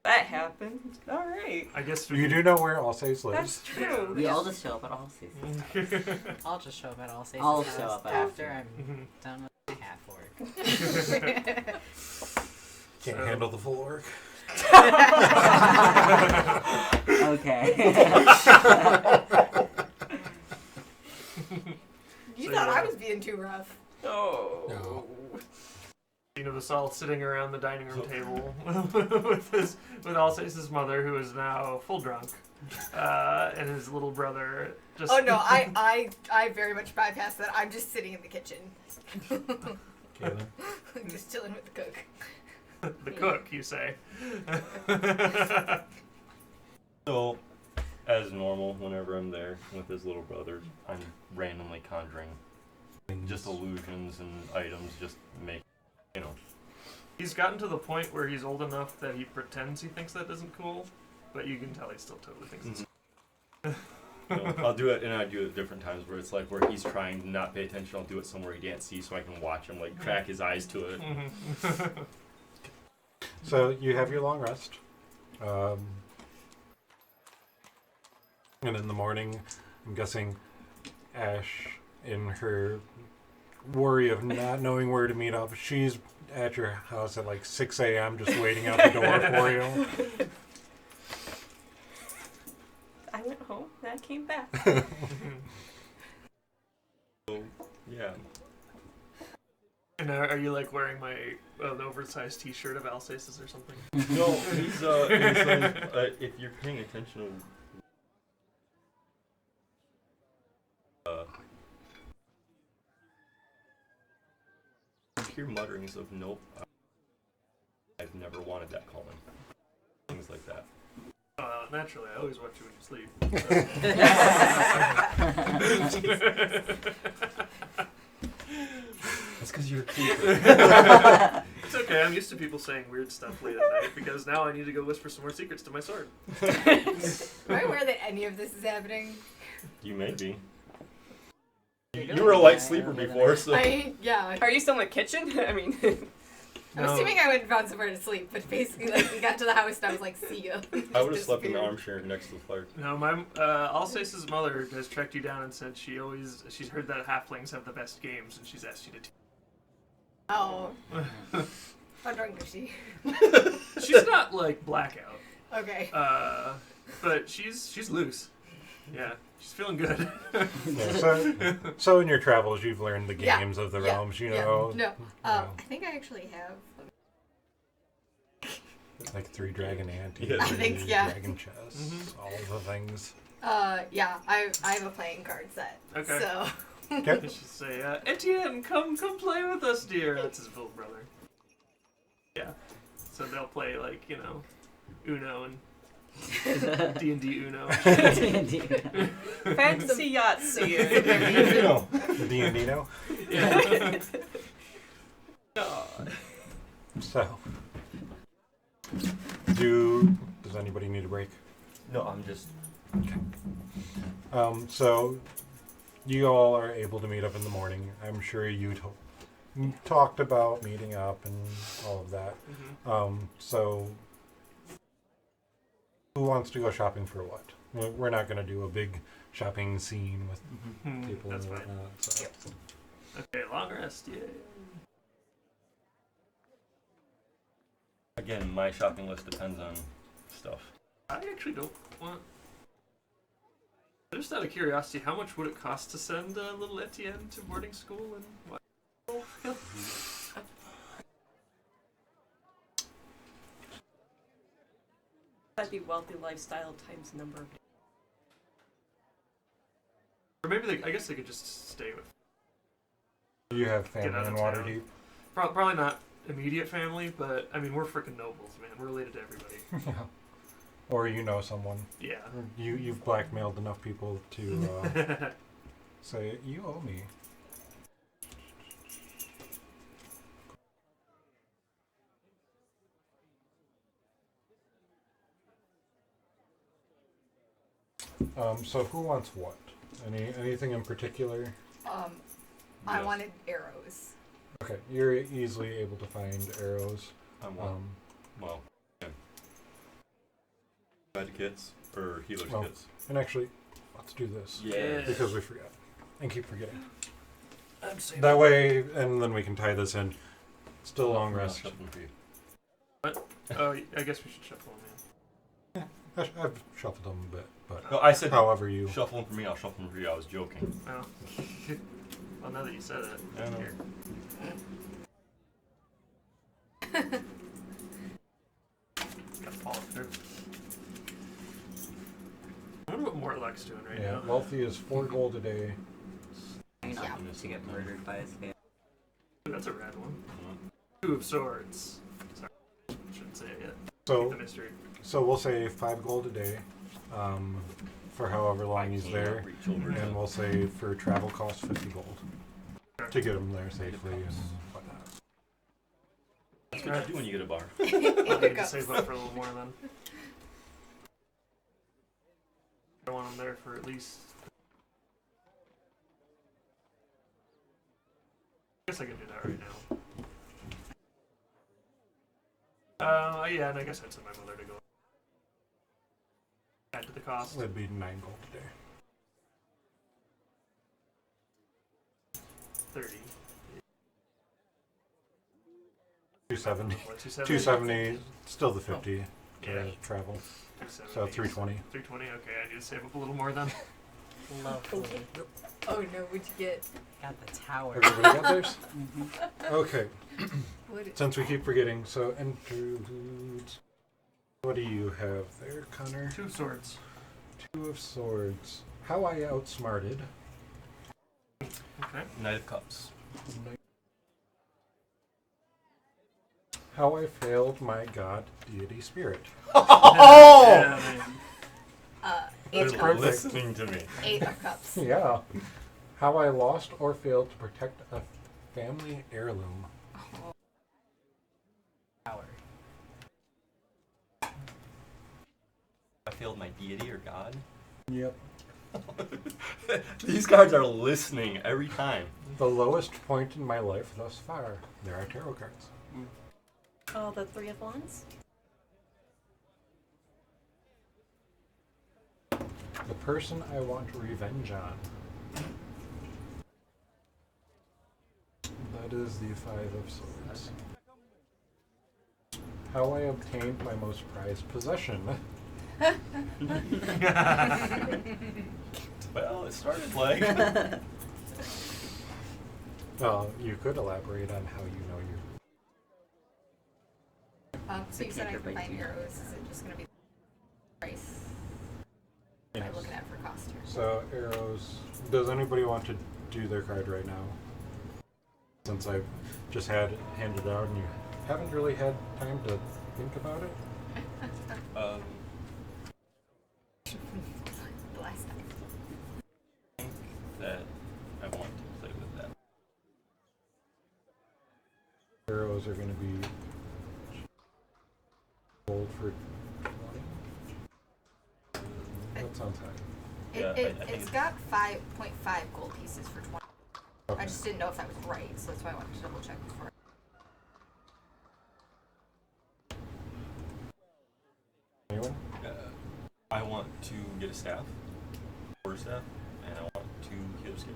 That happened. All right. I guess You do know where Alsace lives. That's true. We all just show up at all seasons. I'll just show up at all stations. I'll show up after after. I'm done with my half work. Can't So- handle the full work. Okay. You So thought yeah. I was being too rough. Oh. No. You know, the all sitting around the dining room table with Alsace's mother, who is now full drunk, and his little brother. Just Oh no, I very much bypassed that. I'm just sitting in the kitchen. Kaylin? Just chilling with the cook. the cook, you say? So, as normal, whenever I'm there with his little brother, I'm randomly conjuring just illusions and items, just make, you know. He's gotten to the point where he's old enough that he pretends he thinks that isn't cool, but you can tell he still totally thinks it's. I'll do it, and I do it at different times where it's like where he's trying to not pay attention. I'll do it somewhere he can't see, so I can watch him, like track his eyes to it. So you have your long rest. And in the morning, I'm guessing Ash, in her worry of not knowing where to meet up, she's at your house at like 6 a.m. just waiting out the door for you. I went home and I came back. So, yeah. And are you like wearing my an oversized T-shirt of Alsace's or something? No, he's if you're paying attention, you hear mutterings of "Nope, I've never wanted that calling." Things like that. Naturally, I always watch you when you sleep. That's because you're a keeper. It's okay. I'm used to people saying weird stuff late at night because now I need to go whisper some more secrets to my sword. Am I aware that any of this is happening? You may be. You're You doing were a light that sleeper over the before, night. so. Yeah. Are you still in the kitchen? I mean, I'm assuming I went and found somewhere to sleep, but basically, like, we got to the house and I was like, see ya. I would have slept in the Disappeared. armchair next to the fire. No, my Alsace's mother has tracked you down and said she's heard that halflings have the best games and she's asked you to. Oh. How drunk is she? She's not like blackout, Okay. but she's loose. Yeah, she's feeling good. Yeah, so in your travels, you've learned the Yeah, games of the yeah, realms, you yeah. know. No. know. I think I actually have. Like 3 dragon antes, Yeah. I think, yeah. dragon chests, all the things. Yeah, I have a playing card set. Okay. So. Okay. You should say, Etienne, come play with us, dear. That's his little brother. Yeah. So they'll play like Uno and D&D Uno. fancy Yahtzee. You know, the D&D know. Yeah. So, does anybody need a break? No, I'm just. So you all are able to meet up in the morning. I'm sure you talked about meeting up and all of that. So who wants to go shopping for what? We're not going to do a big shopping scene with people That's and fine. whatnot. So. Okay, long rest, yay. Again, my shopping list depends on stuff. I actually don't want. Just out of curiosity, how much would it cost to send little Etienne to boarding school and what? That'd be wealthy lifestyle times number of. Or maybe I guess they could just stay with. You have Get family out in of town. Waterdeep? Probably not immediate family, but I mean we're freaking nobles, man. We're related to everybody. Yeah. Or you know someone. Yeah. You've blackmailed enough people to say, you owe me. So who wants what? Anything in particular? I Yes. wanted arrows. Okay, you're easily able to find arrows. I want. Well, yeah. Med kits or healer's Oh. kits. And actually, let's do this. Yeah. Because we forgot. And keep forgetting. I'm saving. That way, and then we can tie this in. Still long I'll rest. shuffle them for you. Oh, I guess we should shuffle them I've shuffled them a bit, but No, I said however you. shuffle them for me. I'll shuffle them for you. I was joking. in. Oh. Well, now that you said it. I know. Here. Got Paul through. I wonder what Morlock's doing right Yeah, now. wealthy is 4 gold a day. You're not Yeah. going to get murdered by a scam. Ooh, that's a red one. Mhm. 2 of swords. Sorry, shouldn't say it yet. So, The mystery. so we'll say 5 gold a day, for however long he's Can't there, reach over to- and we'll say for travel cost 50 gold to get him there safely and whatnot. That's what you do when you get a bar. I'll need to save up for a little more then. I want him there for at least. I guess I can do that right now. Yeah, and I guess I'd send my mother to go. Add to the cost. That'd be 9 gold a day. 30. 270. What, 270? 270, still the 50 to Yeah. travel. 270. So 320. 320, okay, I need to save up a little more then. Lovely. Oh no, what'd you get? Got the tower. Everybody got theirs? Mm-hmm. Okay, What did, since we keep forgetting, so interludes. What do you have there, Connor? 2 swords. 2 of swords. How I outsmarted. Okay. Knight of Cups. How I failed my god, deity, spirit. Yeah, man. 8 That's of perfect. cups. Listening to me. 8 of cups. Yeah. How I lost or failed to protect a family heirloom. Tower. I failed my deity or god. Yep. These cards are listening every time. The lowest point in my life thus far. There are tarot cards. Oh, the 3 of Wands? The person I want revenge on. That is the 5 of swords. How I obtained my most prized possession. Well, it started like. Well, you could elaborate on how you know your. So you said I Can't can bite find you. arrows. Is it just gonna be price? What am I looking at for cost here? So arrows. Does anybody want to do their card right now? Since I've just had it handed out and you haven't really had time to think about it. um, Last time. I think that I want to play with that. Arrows are going to be gold for 20. That sounds high. Yeah, I think It's got 5.5 gold pieces for 20. Okay. I just didn't know if that was right, so that's why I wanted to double check before. Anyone? I want to get a staff, quarter staff, and I want to heal skin.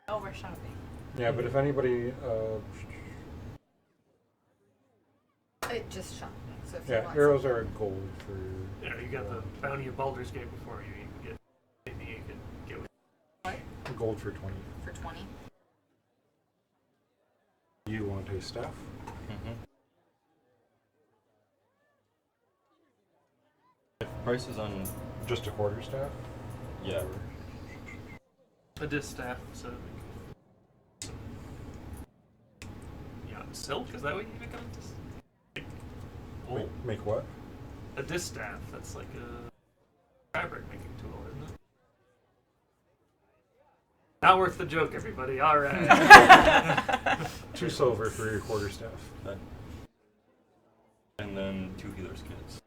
Oh, we're shopping. Yeah, but if anybody, It just shot me. So if you yeah, want arrows some- are gold for. You know, you got the bounty of Baldur's Gate before you. You can get. Maybe you can get with. what? Gold for 20. For 20. You want a staff? Mm-hmm. If price is on, Just a quarter staff? yeah, A distaff, so. Yeah, silk? Is that what you make on this? Wool? Make what? A distaff. That's like a fabric making tool, isn't it? Not worth the joke, everybody. All right. 2 silver for your quarter staff. and then 2 healer's kits.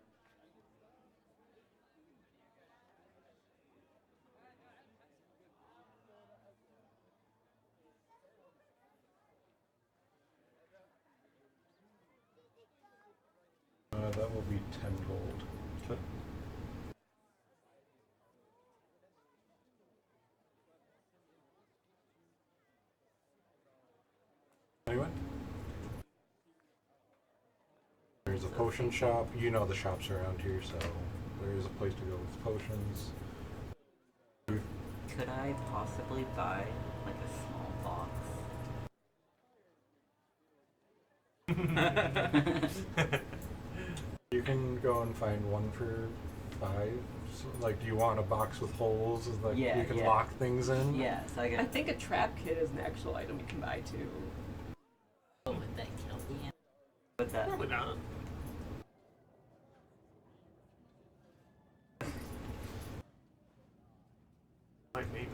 that will be 10 gold. Okay. Anyone? There's a potion shop. You know the shops around here, so there is a place to go with potions. Could I possibly buy like a small box? You can go and find one for 5. So, like, do you want a box with holes that Yeah, you can yeah. lock things in? Yeah, so I I got. think a trap kit is an actual item you can buy too. Oh, would that kill me? With that. Probably not. Like maybe.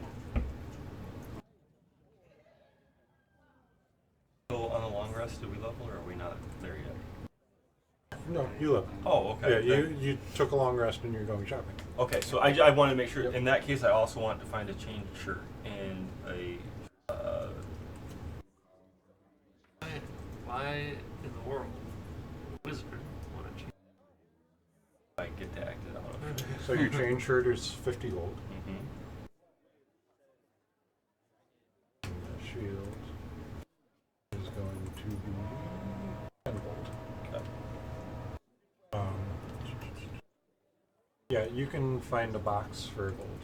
So on a long rest, do we level or are we not there yet? No, you live. Oh, okay. Yeah, you took a long rest and you're going shopping. Okay, so I wanted to make sure. Yep. In that case, I also want to find a chain shirt and a. Why in the world would a wizard want to change? I get to act it out. So your chain shirt is 50 gold. Mm-hmm. And the shield is going to be 10 gold. Okay. Yeah, you can find a box for gold.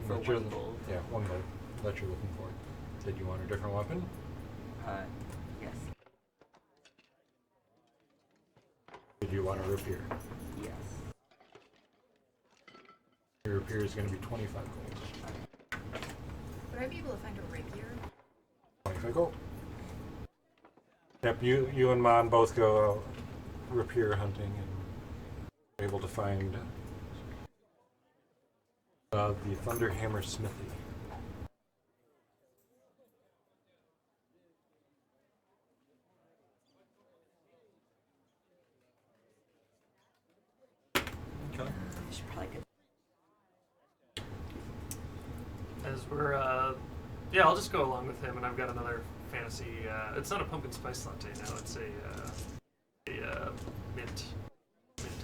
For That you're- 1 gold? Yeah, 1 gold that you're looking for. Did you want a different weapon? Yes. Did you want a rapier? Yes. Your rapier is going to be 25 gold. Would I be able to find a rapier? 25 gold. Yep, you and Mon both go out rapier hunting and are able to find the Thunderhammer Smithy. Okay. I should probably get. As we're, yeah, I'll just go along with him, and I've got another fantasy. It's not a pumpkin spice latte now. It's a mint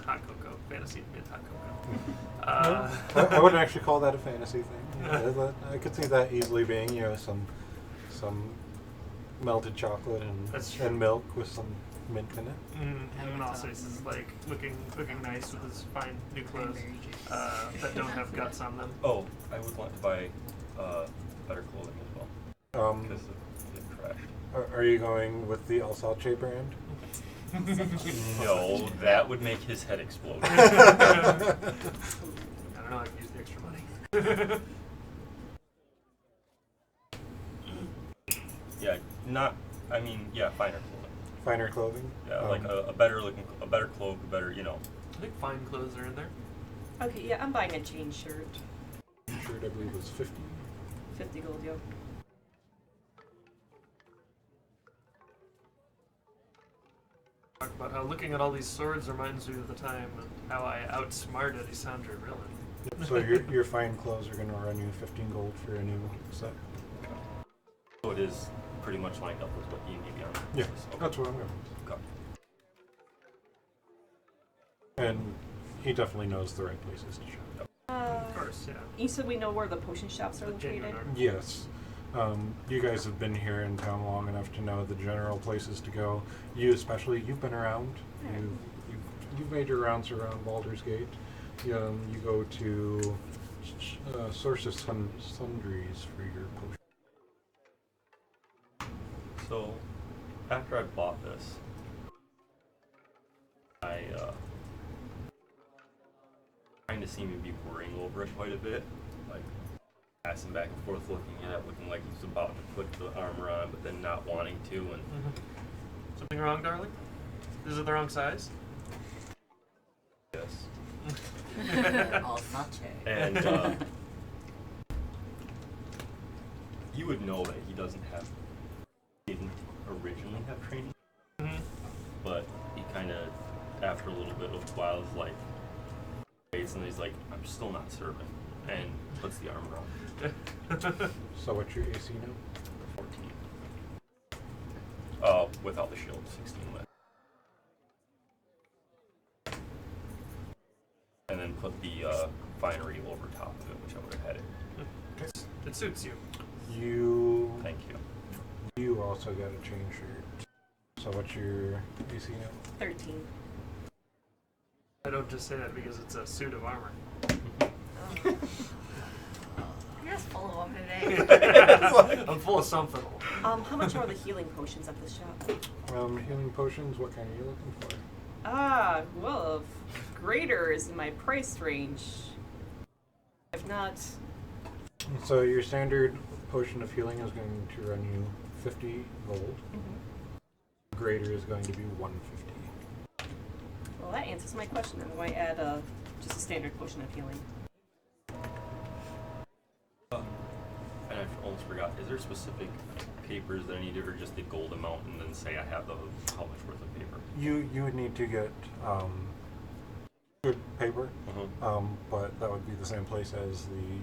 hot cocoa, fantasy mint hot cocoa. I wouldn't actually call that a fantasy thing. I could see that easily being, some melted chocolate That's true. and milk with some mint in it. And also he's just, like looking nice with his fine new clothes Cranberry juice. that don't have guts on them. Oh, I would want to buy better clothing as well because it crashed. Are you going with the Alsace brand? No, that would make his head explode. I don't know. I can use the extra money. Yeah, not. I mean, yeah, finer clothing. Finer clothing? Yeah, like a better looking, a better cloak, a better, I think fine clothes are in there. Okay, yeah, I'm buying a chain shirt. shirt, I believe, was 50. 50 gold, yo. Talk about how looking at all these swords reminds me of the time and how I outsmarted Isandra Rillen. So your fine clothes are going to run you 15 gold for a new set? So it is pretty much lined up with what you need on. Yeah, Okay. that's what I'm going. Okay. And he definitely knows the right places to shop. Of course, yeah. You said we know where the potion shops are The located? genuine art. Yes. You guys have been here in town long enough to know the general places to go. You especially, you've been around. Yeah. You've made your rounds around Baldur's Gate. You go to Source of Sundries for your potion. So, after I bought this, I kind of seem to be worrying over it quite a bit, like passing back and forth, looking at it, looking like he's about to put the armor on, but then not wanting to, and Something wrong, darling? Is it the wrong size? yes. Alsace. And you would know that he didn't originally have training, but he kind of, after a little bit of a while, is like, waits and he's like, I'm still not serving, and puts the armor on. So what's your AC now? 14. Without the shield, 16 with. finery over top of it, which I would have had it. Okay. It suits you. You Thank you. you also got to change your. So what's your AC now? 13. I don't just say that because it's a suit of armor. You're just full of them today. I'm full of something. How much are the healing potions at this shop? Healing potions. What kind are you looking for? Well, if greater is in my price range. If not, So your standard potion of healing is going to run you 50 gold. Greater is going to be 150. well, that answers my question. Then why add just a standard potion of healing? And I almost forgot. Is there specific papers that I need, or just the gold amount, and then say I have the how much worth of paper? You would need to get good paper, but that would be the same place as the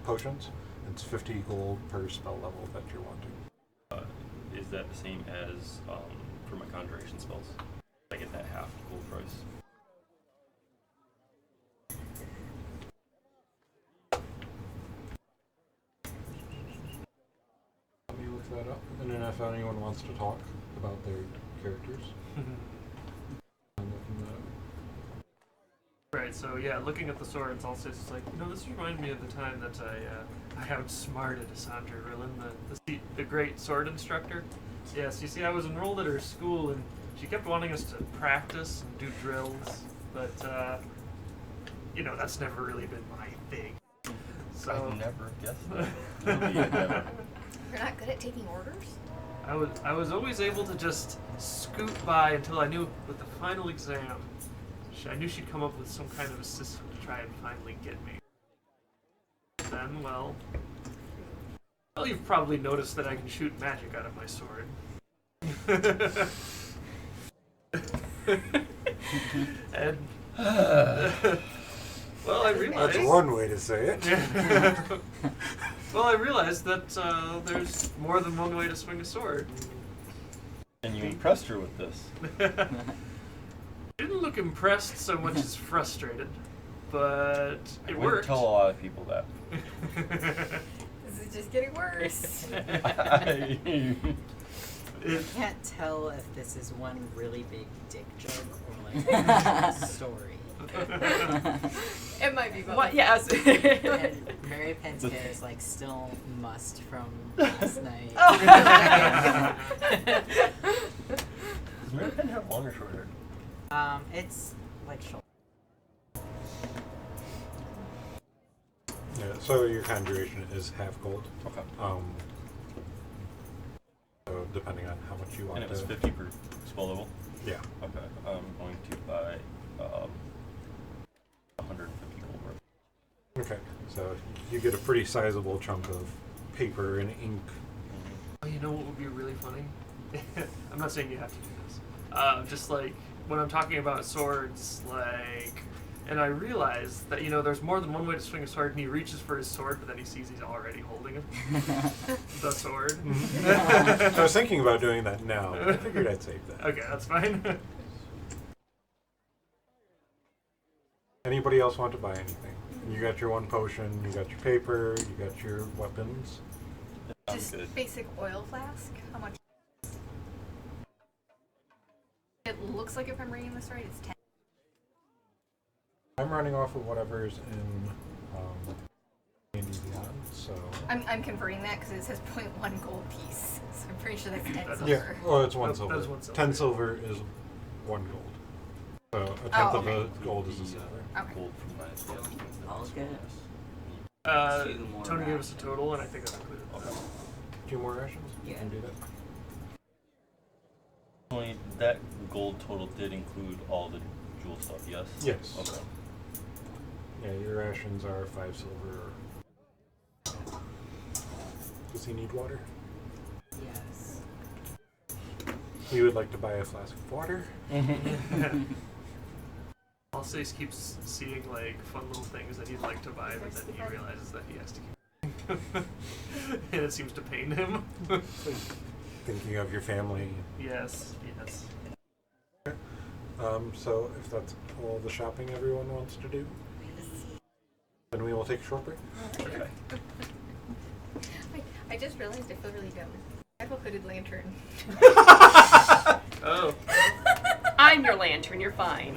potions. It's 50 gold per spell level that you're wanting. Is that the same as for my conjuration spells? I get that half gold price. Let me look that up. And then if anyone wants to talk about their characters, I'm looking that up. Right, so yeah, looking at the swords, also it's like, this reminds me of the time that I outsmarted Sandra Rillin, the great sword instructor. Yes, you see, I was enrolled at her school, and she kept wanting us to practice and do drills, but, that's never really been my thing. So I never guessed that. You're not good at taking orders? I was always able to just scoot by until I knew with the final exam, I knew she'd come up with some kind of a system to try and finally get me. Then, well, you've probably noticed that I can shoot magic out of my sword. And, well, I realized... That's one way to say it. Well, I realized that there's more than one way to swing a sword. And you impressed her with this. Didn't look impressed so much as frustrated, but it I worked. wouldn't tell a lot of people that. This is just getting worse. I can't tell if this is one really big dick joke or like a story. It might be both. What? Yes. And Mary Penske is like still must from last night. Does Mary Penn have long or short hair? It's like short. Yeah, so your conjuration is half gold. Okay. So depending on how much you want And it was to... 50 per spell level? Yeah. Okay. I'm going to buy 150 gold worth. Okay, so you get a pretty sizable chunk of paper and ink. Oh, you know what would be really funny? I'm not saying you have to do this. Just like when I'm talking about swords, and I realize that there's more than one way to swing a sword, and he reaches for his sword, but then he sees he's already holding it. The sword. I was thinking about doing that now. I figured I'd save that. Okay, that's fine. Anybody else want to buy anything? You got your one potion, you got your paper, you got your weapons. I'm Just good. basic oil flask. How much? It looks like if I'm reading this right, it's 10. I'm running off of whatever's in D&D Beyond, so... I'm converting that because it says 0.1 gold piece. So I'm pretty sure that's 10 silver. Yeah, well, it's one That silver. is 1 silver. 10 silver is 1 gold. So a tenth of okay. a gold is a silver. Okay. Gold from my All's good. Two more Tony gave us a rations. total, and I think that included that. 2 more rations? You Yeah. can do that. Only that gold total did include all the jewel stuff, yes? Yes. Okay. Yeah, your rations are 5 silver. Does he need water? Yes. You would like to buy a flask of water? Alsace keeps seeing fun little things that he'd like to buy, but then he realizes that he has to keep and it seems to pain him. Thinking of your family. Yes. So if that's all the shopping everyone wants to do, Then we will take a short break. Okay. I just realized I feel really dumb. I have a hooded lantern. Oh. I'm your lantern, you're fine.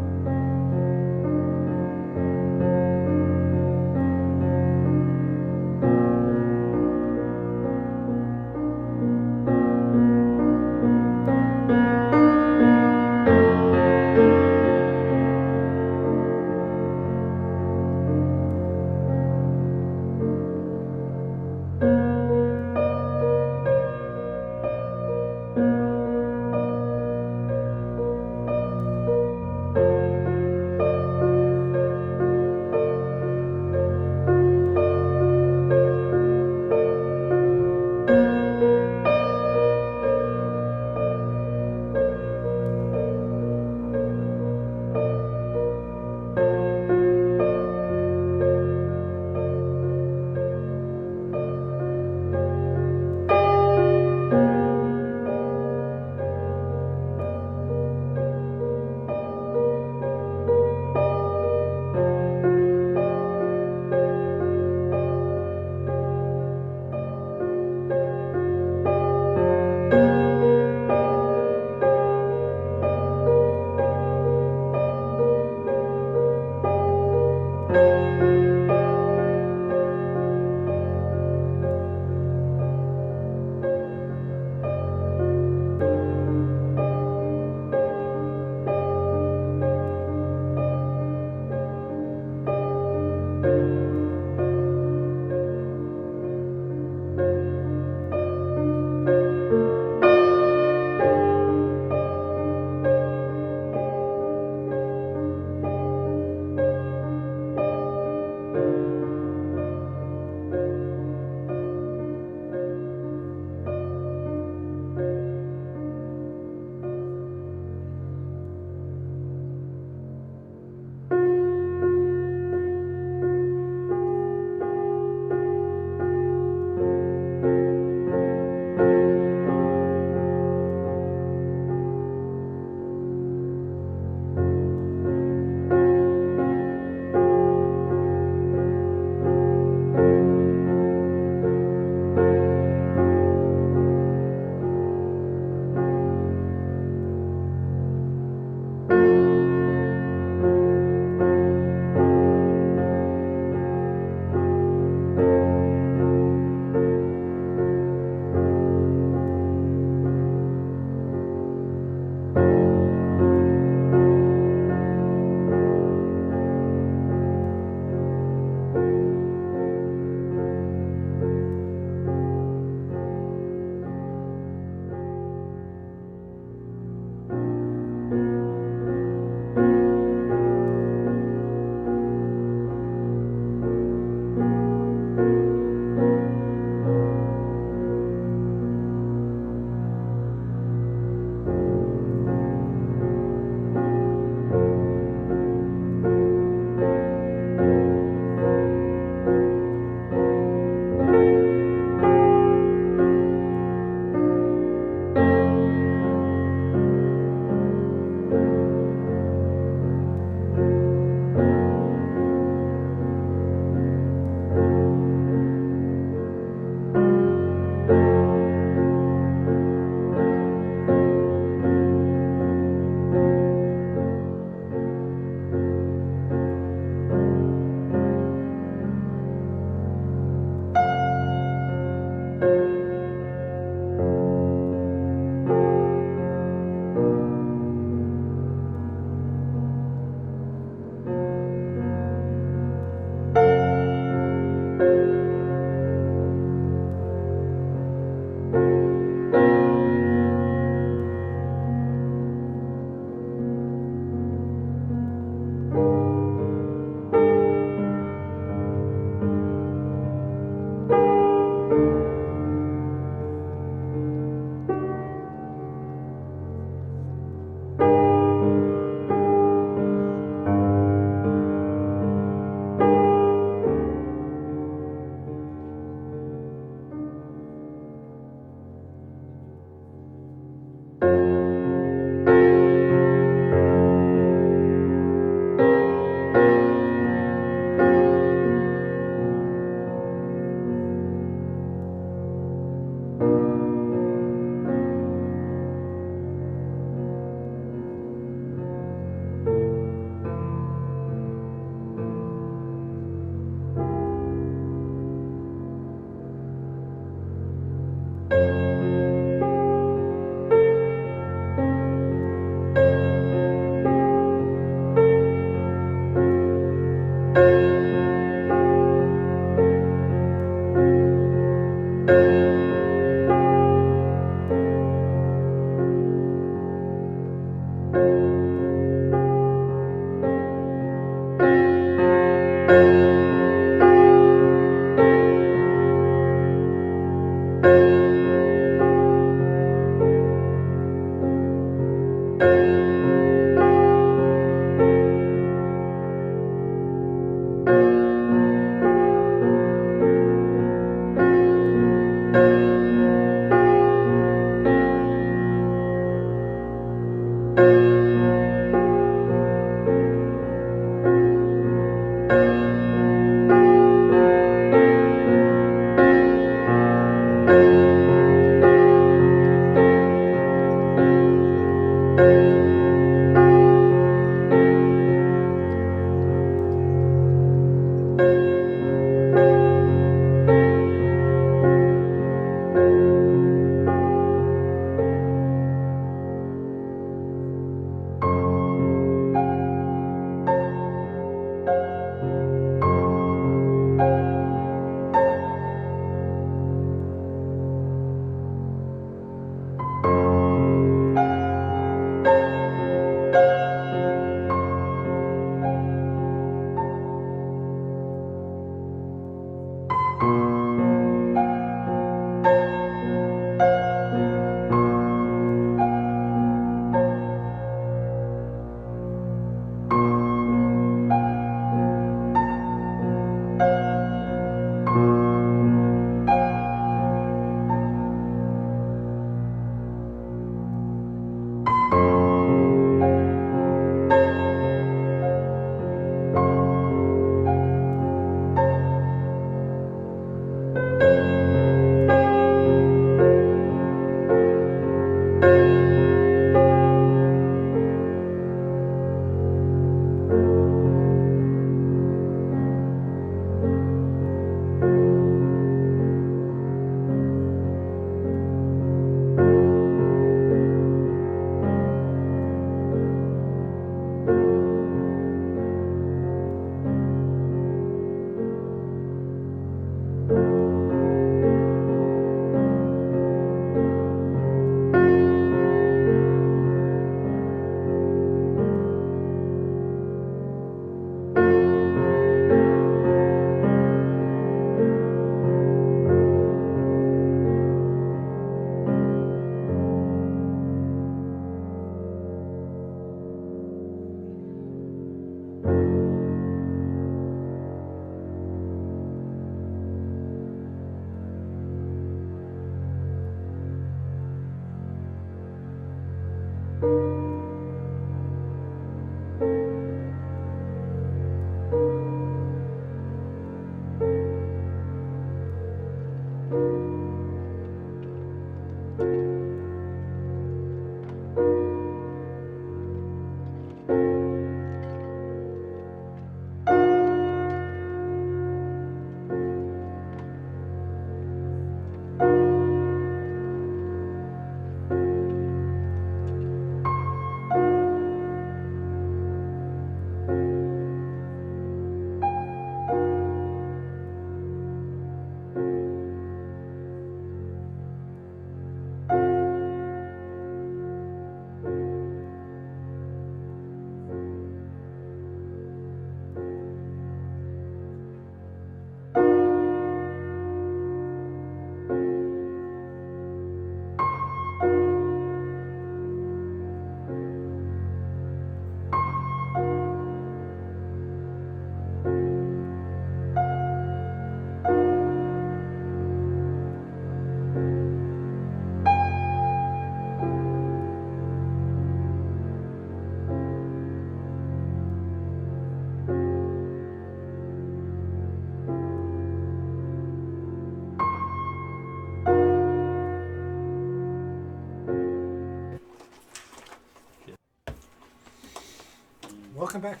welcome back.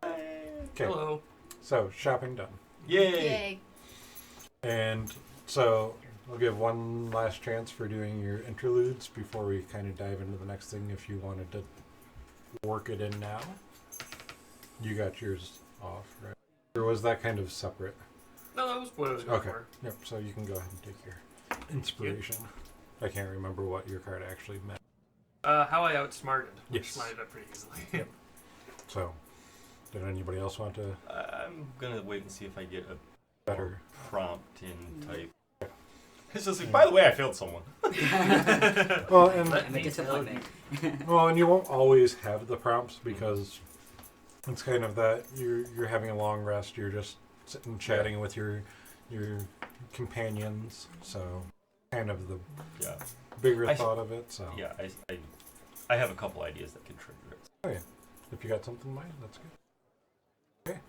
Okay, Hello. so shopping done. Yay! And so we'll give one last chance for doing your interludes before we kind of dive into the next thing if you wanted to work it in now. You got yours off, right? Or was that kind of separate? No, that was what I was going Okay. for. Yep, so you can go ahead and take your inspiration. I can't remember what your card actually meant. How I outsmarted. Yes. Which lined up pretty easily. Yep. So, did anybody else want to I'm gonna wait and see if I get a better? prompt in type. It's just like, by the way, I failed someone. Well, and I'm a disappointment. well, and you won't always have the prompts because it's kind of that you're having a long rest. You're just sitting chatting with your companions. So, kind of the Yeah. bigger I- thought of it. So, Yeah, I have a couple ideas that can trigger it. oh yeah, if you got something in mind, that's good. Okay,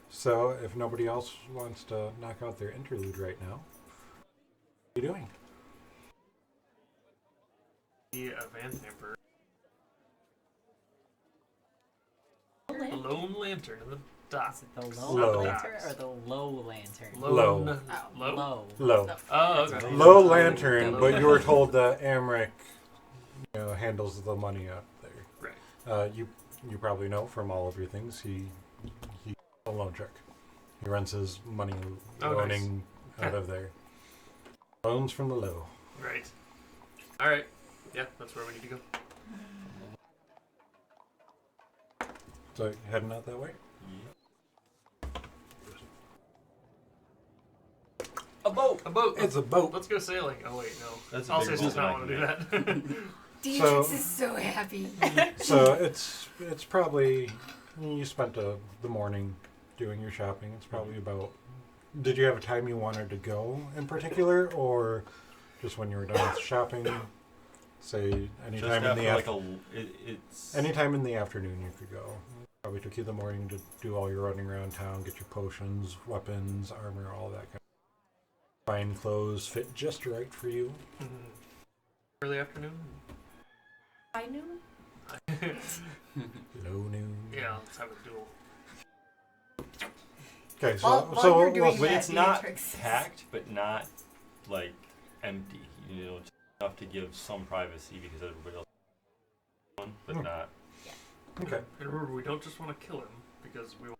so if nobody else wants to knock out their interlude right now, what are you doing? The Van Tamper. The Lone Lantern in the dock. Is it the low, Low. lantern or the low lantern? Low. Low? Low. Low. Oh, okay. Low lantern, but you were told that Amric, handles the money up there. Right. You probably know from all of your things. He's a loan shark. He runs his money loaning out of there. Loans from the low. Right. Alright. Yeah, that's where we need to go. So heading out that way. A boat. A boat. It's a boat. Let's go sailing. Oh wait, no. That's a I'll big say does boat not that want to do that. Dietrich So- is so happy. So it's probably you spent the morning doing your shopping. It's probably about. Did you have a time you wanted to go in particular, or just when you were done with shopping? Say anytime in the anytime in the afternoon you could go. Probably took you the morning to do all your running around town, get your potions, weapons, armor, all that kind of. Fine clothes fit just right for you. Early afternoon? I knew. Low noon. Yeah, let's have a duel. Okay, so While you're doing But that, it's not Dietrich- packed, but not like empty. Just enough to give some privacy because everybody else one, but not. okay. And remember, we don't just want to kill him because we want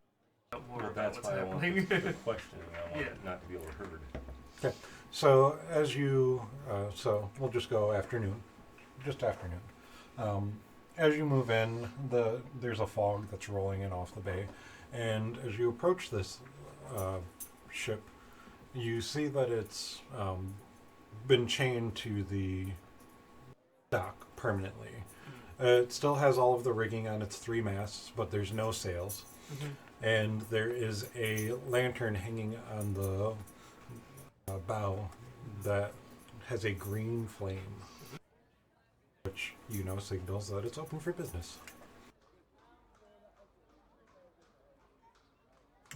to find out more Well, about that's what's why I want happening. the question. I want it not to be overheard. So as you, so we'll just go afternoon, just afternoon. As you move in, there's a fog that's rolling in off the bay, and as you approach this ship, you see that it's been chained to the dock permanently. It still has all of the rigging on its 3 masts, but there's no sails, and there is a lantern hanging on the bow that has a green flame, which signals that it's open for business.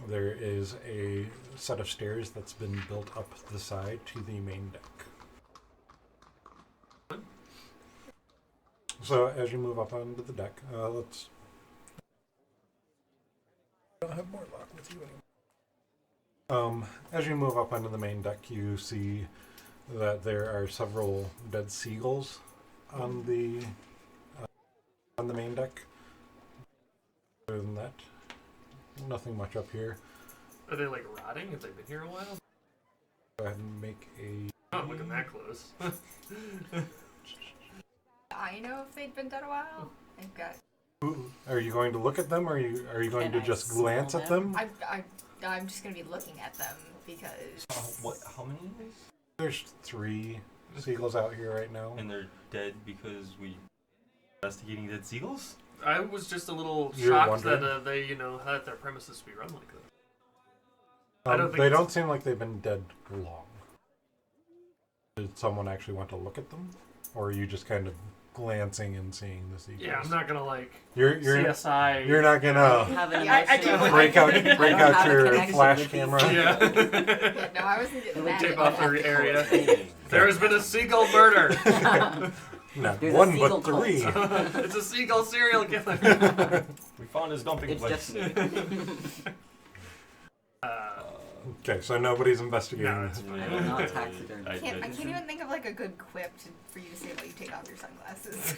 There is a set of stairs that's been built up the side to the main deck. So as you move up onto the deck, let's. I don't have more luck with you anymore. As you move up onto the main deck, you see that there are several dead seagulls on the main deck. Other than that, nothing much up here. Are they like rotting? Have they been here a while? Go ahead and make a. Not looking that close. I know if they'd been dead a while. I've got. Are you going to look at them, or are you going Can to I just smell glance at them? I'm just gonna be looking at them because. How many? There's 3 seagulls out here right now. And they're dead because we investigating dead seagulls? I was just a little You're shocked that wondering? they, had their premises be run like that. I don't think They it's- don't seem like they've been dead long. Did someone actually want to look at them, or are you just kind of glancing and seeing the seagulls? Yeah, I'm not gonna You're CSI. you're not gonna Have an Yeah, I do. emotional- break out I don't have a your connection flash with these camera. Yeah. Yeah, no, I wasn't getting It would that. take Tape at off all. the area. There has been a seagull murder. Not There's a one seagull but 3. It's a seagull serial killer. We Fawn is dumping It's place. just me. Okay, so nobody's investigating. No, it's this. fine. I will not taxidermy. I can't did. even think of like a good quip for you to say while you take off your sunglasses.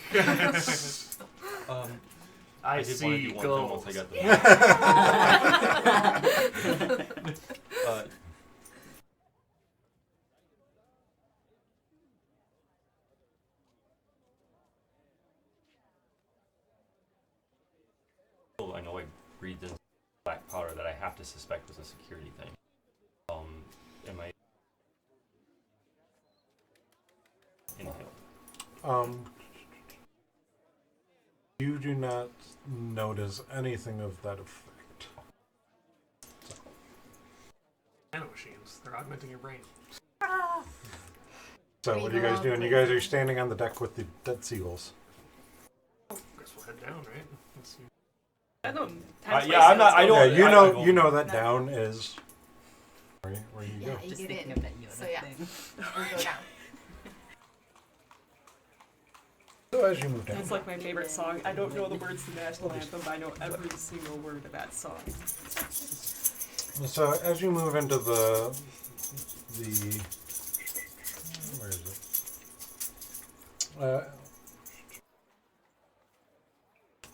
I did wanna see do one thing goals. once I got the I know I breathed in black powder that I have to suspect was a security thing. Am I inhaled? You do not notice anything of that effect. Nanomachines. They're augmenting your brain. So what are you guys doing? You guys are standing on the deck with the dead seagulls. Guess we'll head down, right? Let's see. I don't. Yeah, I'm not. I don't. Yeah, I don't- you know that down is where you Yeah, go. you Just get thinking in. of that Yoda So yeah, thing. we go down. So as you move down, It's like my favorite song. I don't know the words to the national anthem, but I know every single word of that song. so as you move into the where is it?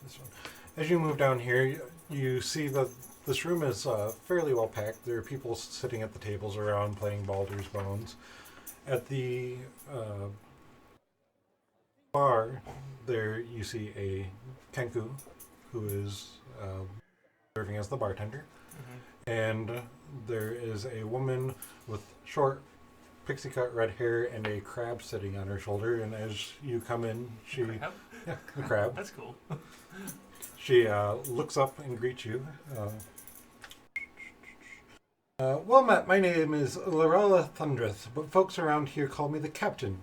This one. As you move down here, you see that this room is fairly well packed. There are people sitting at the tables around playing Baldur's Bones. At the bar, there you see a Kenku, who is serving as the bartender. And there is a woman with short, pixie cut red hair and a crab sitting on her shoulder. And as you come in, she Crab? yeah, the crab. That's cool. She looks up and greets you. Well met, my name is Lorella Thundreth, but folks around here call me the Captain.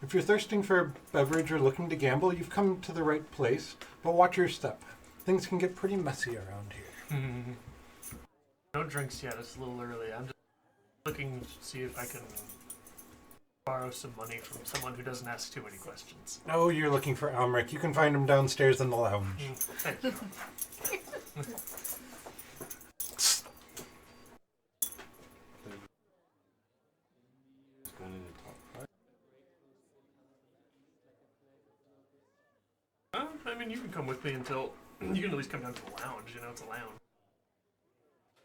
If you're thirsting for a beverage or looking to gamble, you've come to the right place, but watch your step. Things can get pretty messy around here. No drinks yet. It's a little early. I'm just looking to see if I can borrow some money from someone who doesn't ask too many questions. Oh, you're looking for Almeric. You can find him downstairs in the lounge. Thank you. Going in the top right. I mean, you can come with me until you can at least come down to the lounge. You know, it's a lounge.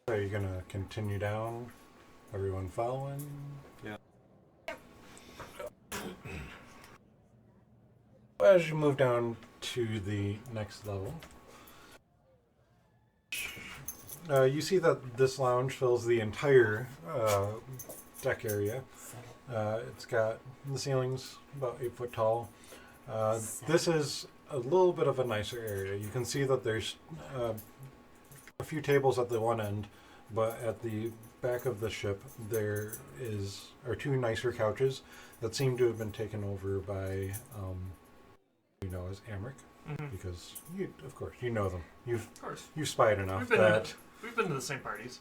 Are you gonna continue down? Everyone following? Yeah. As you move down to the next level, you see that this lounge fills the entire deck area. It's got the ceiling's about 8 foot tall. This is a little bit of a nicer area. You can see that there's a few tables at the one end, but at the back of the ship there are two nicer couches that seem to have been taken over by as Amric, because you, of course, you know them. Of course. You've spied enough We've been, that. we've been to the same parties.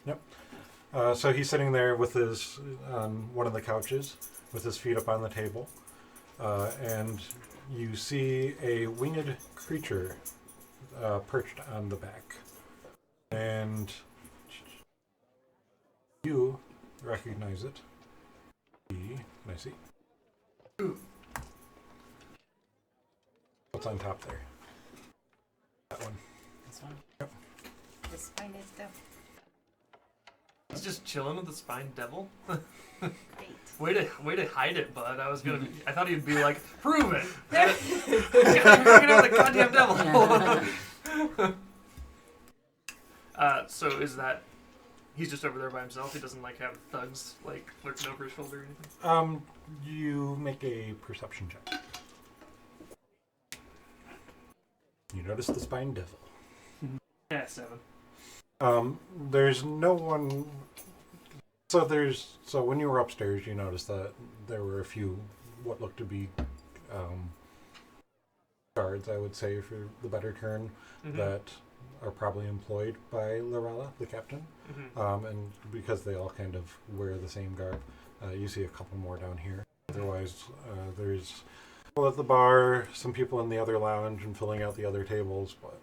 So he's sitting there with his on one of the couches with his feet up on the table, and you see a winged creature perched on the back, and you recognize it. Can I see? What's on top there? That one. This one? The spine is still He's just chilling with the spine devil. great. Way to hide it, bud. I thought he'd be like, prove it. You're hanging out with the goddamn devil. So is that he's just over there by himself? He doesn't like have thugs like lurking over his shoulder or anything? You make a perception check. You notice the spine devil. Yeah, 7. There's no one. So when you were upstairs, you noticed that there were a few what looked to be guards, I would say, for the better term, that are probably employed by Lorella, the captain. And because they all kind of wear the same garb, you see a couple more down here. Otherwise, there's people at the bar, some people in the other lounge, and filling out the other tables, but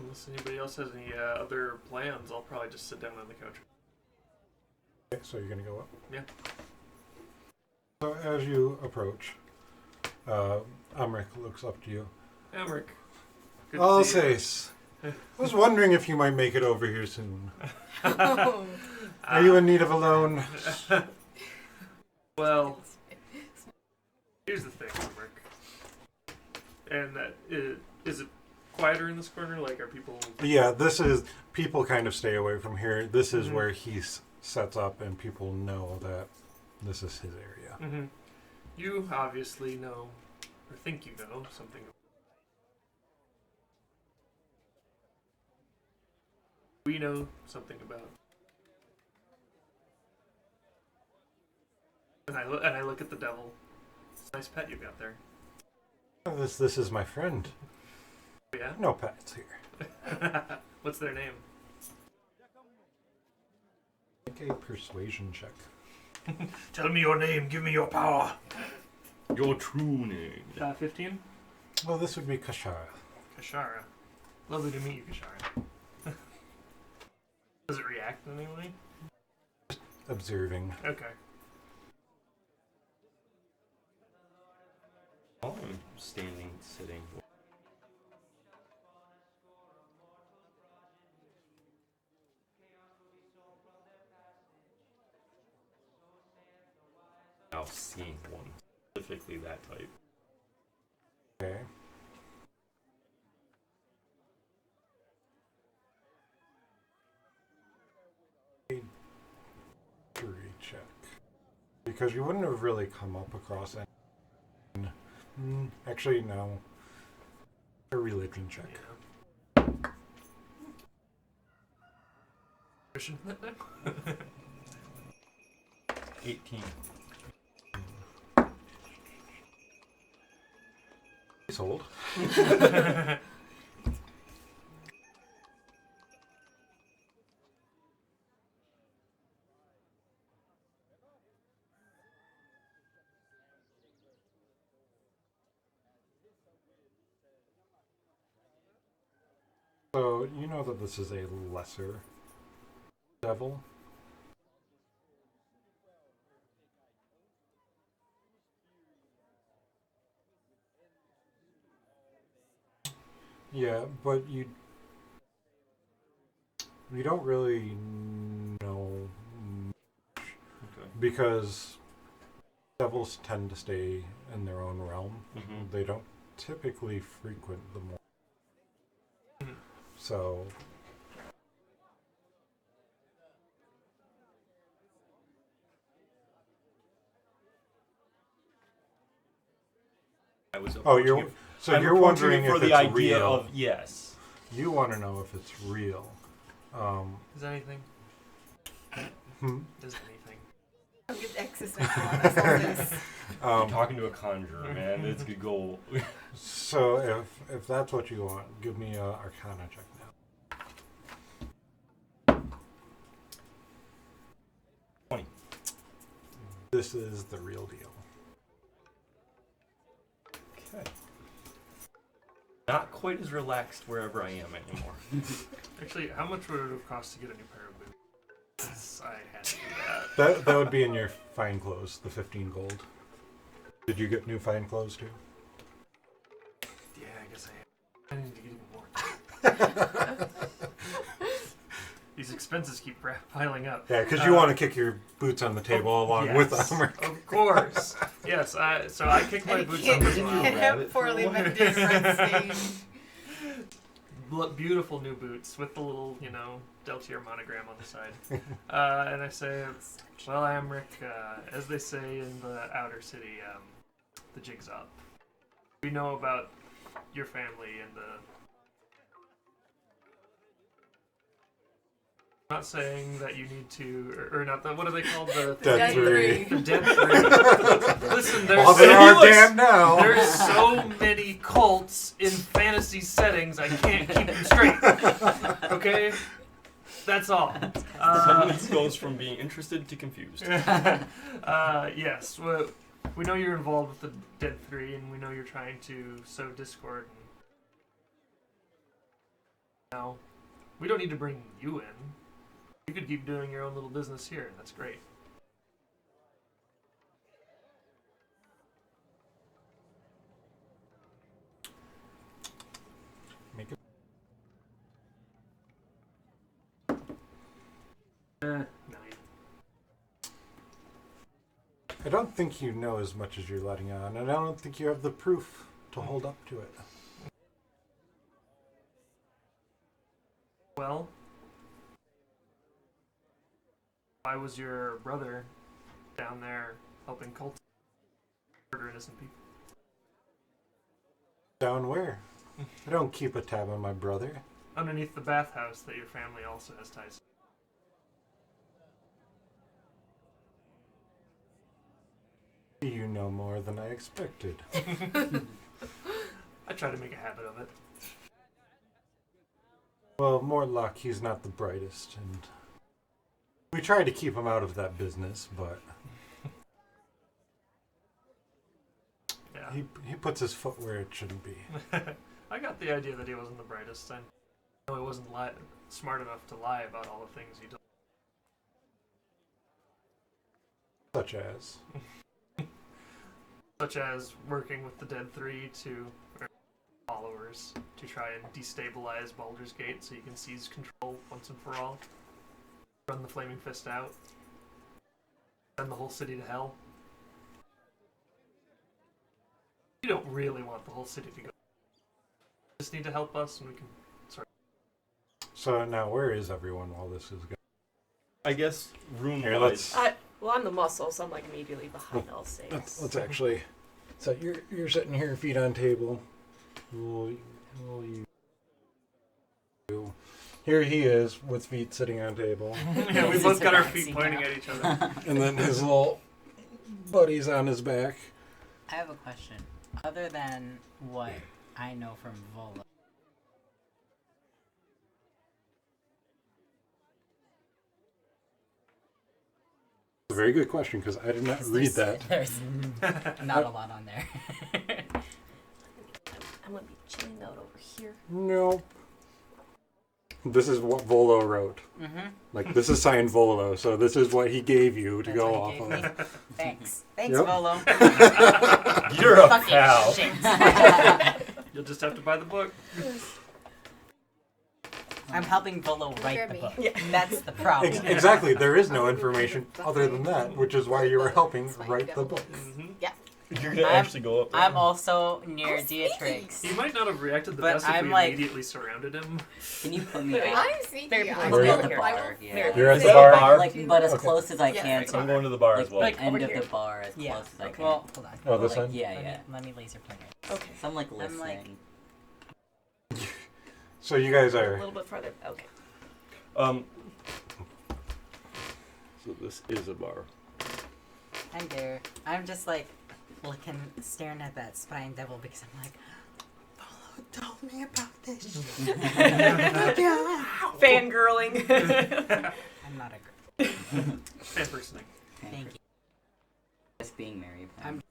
unless anybody else has any other plans, I'll probably just sit down on the couch. Okay, so you're gonna go up? Yeah. So as you approach, Amric looks up to you. Amric. Good I'll to see you. say, I was wondering if you might make it over here soon. Oh. Are you in need of a loan? Well, here's the thing, Amric. And is it quieter in this corner? Like, are people... Yeah, this is... People kind of stay away from here. This is Mhm. where he sets up and people know that this is his area. Mm-hmm. You obviously know, or think you know, something. We know something about. And I look at the devil. It's a nice pet you got there. This is my friend. Yeah? No pets here. What's their name? Make a persuasion check. Tell me your name, give me your power. Your true name. 15? Well, this would be Kashara. Kashara. Lovely to meet you, Kashara. Does it react in any way? Observing. Okay. Oh, I'm standing, sitting. Now seeing one. Specifically that type. Okay. History check. Because you wouldn't have really come up across any. Actually, no. A religion check. Yeah. Christian? 18. He's old. So, you know that this is a lesser devil. Yeah, but you don't really know Okay. because devils tend to stay in their own realm. Mm-hmm. They don't typically frequent the more. Mhm. So I was oh, approaching it- I'm you're approaching wondering it for if the it's idea real. of yes. You want to know if it's real. Is anything? Hmm? Is anything? Don't get existential on us all this. I'm talking to a conjurer, man. It's a good goal. So if that's what you want, give me a Arcana check now. 20. This is the real deal. Okay. Not quite as relaxed wherever I am anymore. Actually, how much would it have cost to get a new pair of boots? I had to do that. That would be in your fine clothes, the 15 gold. Did you get new fine clothes too? Yeah, I guess I need to get even more. These expenses keep piling up. Yeah, because you want to kick your boots on the table along with Yes, them. of course. Yes, so I kick my And boots he on the can't, table. can't have poorly mended front stage. Beautiful new boots with the little, Deltier monogram on the side. And I say, well, Amric, as they say in the outer city, the jig's up. We know about your family and the... I'm not saying that you need to, or not the, what are they called? The Dead three. The dead three. Listen, Well, they are so, dead now. there's so many cults in fantasy settings, I can't keep them straight. Okay? That's all. Sentence goes from being interested to confused. Yes, we know you're involved with the Dead Three, and we know you're trying to sow discord. Now, we don't need to bring you in. You could keep doing your own little business here, and that's great. Make it. 9. I don't think you know as much as you're letting on, and I don't think you have the proof to hold up to it. Well, why was your brother down there helping cultists murder innocent people? Down where? I don't keep a tab on my brother. Underneath the bathhouse that your family also has ties to. You know more than I expected. I try to make a habit of it. Well, more luck, he's not the brightest, and we try to keep him out of that business, but Yeah. he puts his foot where it shouldn't be. I got the idea that he wasn't the brightest. I know he wasn't smart enough to lie about all the things he did. Such as working with the Dead Three or followers to try and destabilize Baldur's Gate so you can seize control once and for all. Run the Flaming Fist out. Send the whole city to hell. You don't really want the whole city to go. You just need to help us and we can sort. So now, where is everyone while this is going? I guess room Here, wise. Well, I'm the muscle, so I'm like immediately behind all six. Let's actually. So you're sitting here, feet on table. Here he is with feet sitting on table, Yeah, we both got our feet pointing at each other. and then his little buddy's on his back. I have a question. Other than what I know from Volo, A very good question, because I did not read that. There's not a lot on there. I'm gonna be chilling out over here. No. This is what Volo wrote. Mm-hmm. Like, this is signed Volo, so this is what he gave you to That's go what off he of. gave me. Thanks. Thanks, Yep. Volo. You're a Fucking pal. shit. You'll just have to buy the book. I'm helping Volo write the me. book. Yeah. That's the problem. Exactly, there is no information other than that, which is why you were helping write the book. Mm-hmm. You're gonna I'm- actually go up there. I'm also near Oh, sneaky. Dietrix. He might not have reacted the But best if I'm we like- immediately surrounded him. Can you put me Yeah. out? I'm sneaky. There are people I'm Where still you- at the bar. Yeah. You're at Is the that bar? a bar? Like, but as Okay. close as I Yeah, can it's to I'm going to the bar as well. like, end over of here. the bar as Yeah. close as I can. Well, hold on. Oh, this Like, one? yeah, yeah. Let me laser pointer. Okay. So I'm like I'm listening. like- So you guys A are. little bit farther. Okay. So this is a bar. I'm there. I'm just like looking, staring at that spine devil because I'm like, Volo told me about this. Fangirling. I'm not a girl. Fan personing. Thank you. Just being married. I'm-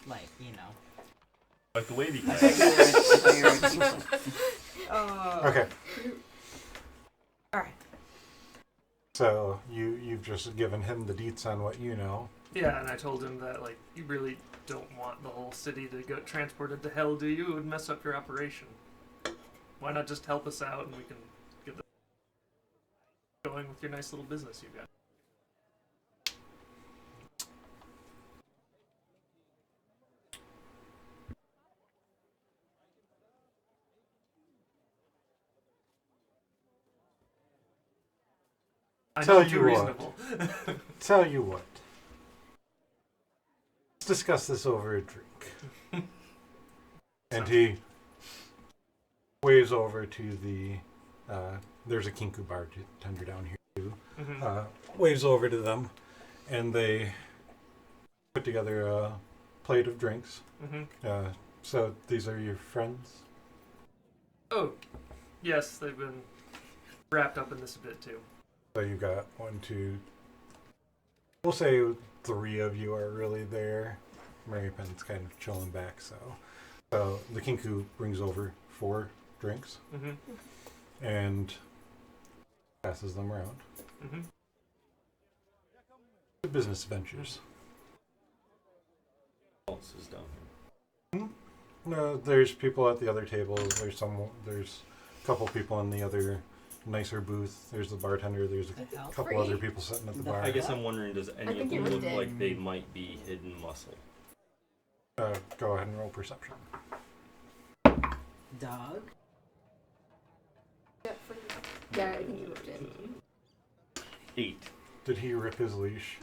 Like, you know. Like the wavy I guy. thought you were- Okay, Alright. so you've just given him the deets on what you know. Yeah, and I told him that, like, you really don't want the whole city to get transported to hell, do you? It would mess up your operation. Why not just help us out and we can get going with your nice little business you've got? I know Tell I'm too you what. reasonable. Tell you what. Let's discuss this over a drink. And he waves over to the. There's a Kinku bartender down here too. Mhm. Waves over to them, and they put together a plate of drinks. Mhm. So these are your friends? Oh, yes, they've been wrapped up in this a bit too. So you got 1, 2. We'll say 3 of you are really there. Mary Penn's kind of chilling back, so the Kinku brings over 4 drinks. Mm-hmm. and passes them around. Mm-hmm. The business ventures. Who else is down here? No, there's people at the other tables. There's a couple people in the other nicer booth. There's the bartender. There's The hell? couple other people sitting at the bar. I guess I'm wondering, does any of think them you look did. like they might be hidden muscle? Go ahead and roll perception. Dog. Yeah, I think you moved it. 8. Did he rip his leash?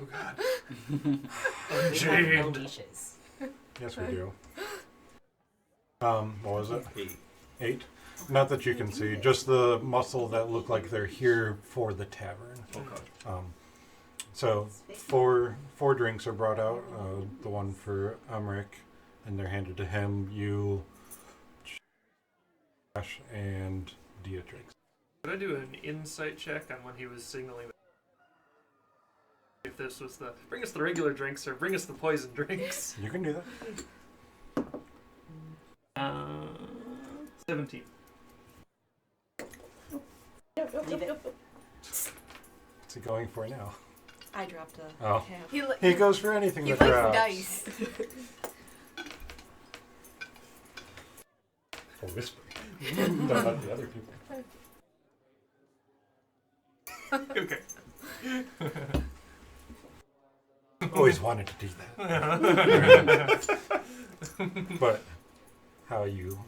Oh God. We have no Unchained. leashes. Yes, we do. What was it? 8. 8? Not that you can see, just the muscle that look like they're here for the tavern. Okay. So four drinks are brought out. The one for Amric, and they're handed to him. You, Josh, and Dietrich. Could I do an insight check on when he was signaling that if this was the bring us the regular drinks or bring us the poison drinks? You can do that. 17. Leave it. What's he going for now? I dropped a Oh. half. He goes for anything He that likes drops. dice. Or whisper. Don't let the other people. Okay. Always wanted to do that. But how you?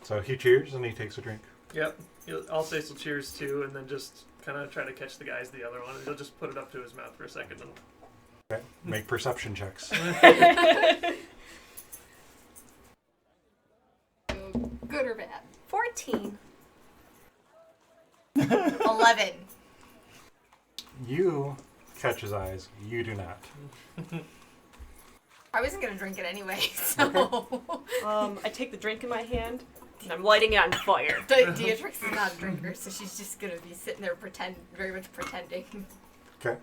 So he cheers and he takes a drink. Yep. I'll say some cheers too, and then just kind of try to catch the guy's the other one, and he'll just put it up to his mouth for a second. And Okay. Make perception checks. Good or bad? 14. 11. You catch his eyes. You do not. I wasn't gonna drink it anyway, so. I take the drink in my hand and I'm lighting it on fire. Dietrich is not a drinker, so she's just gonna be sitting there very much pretending. Okay.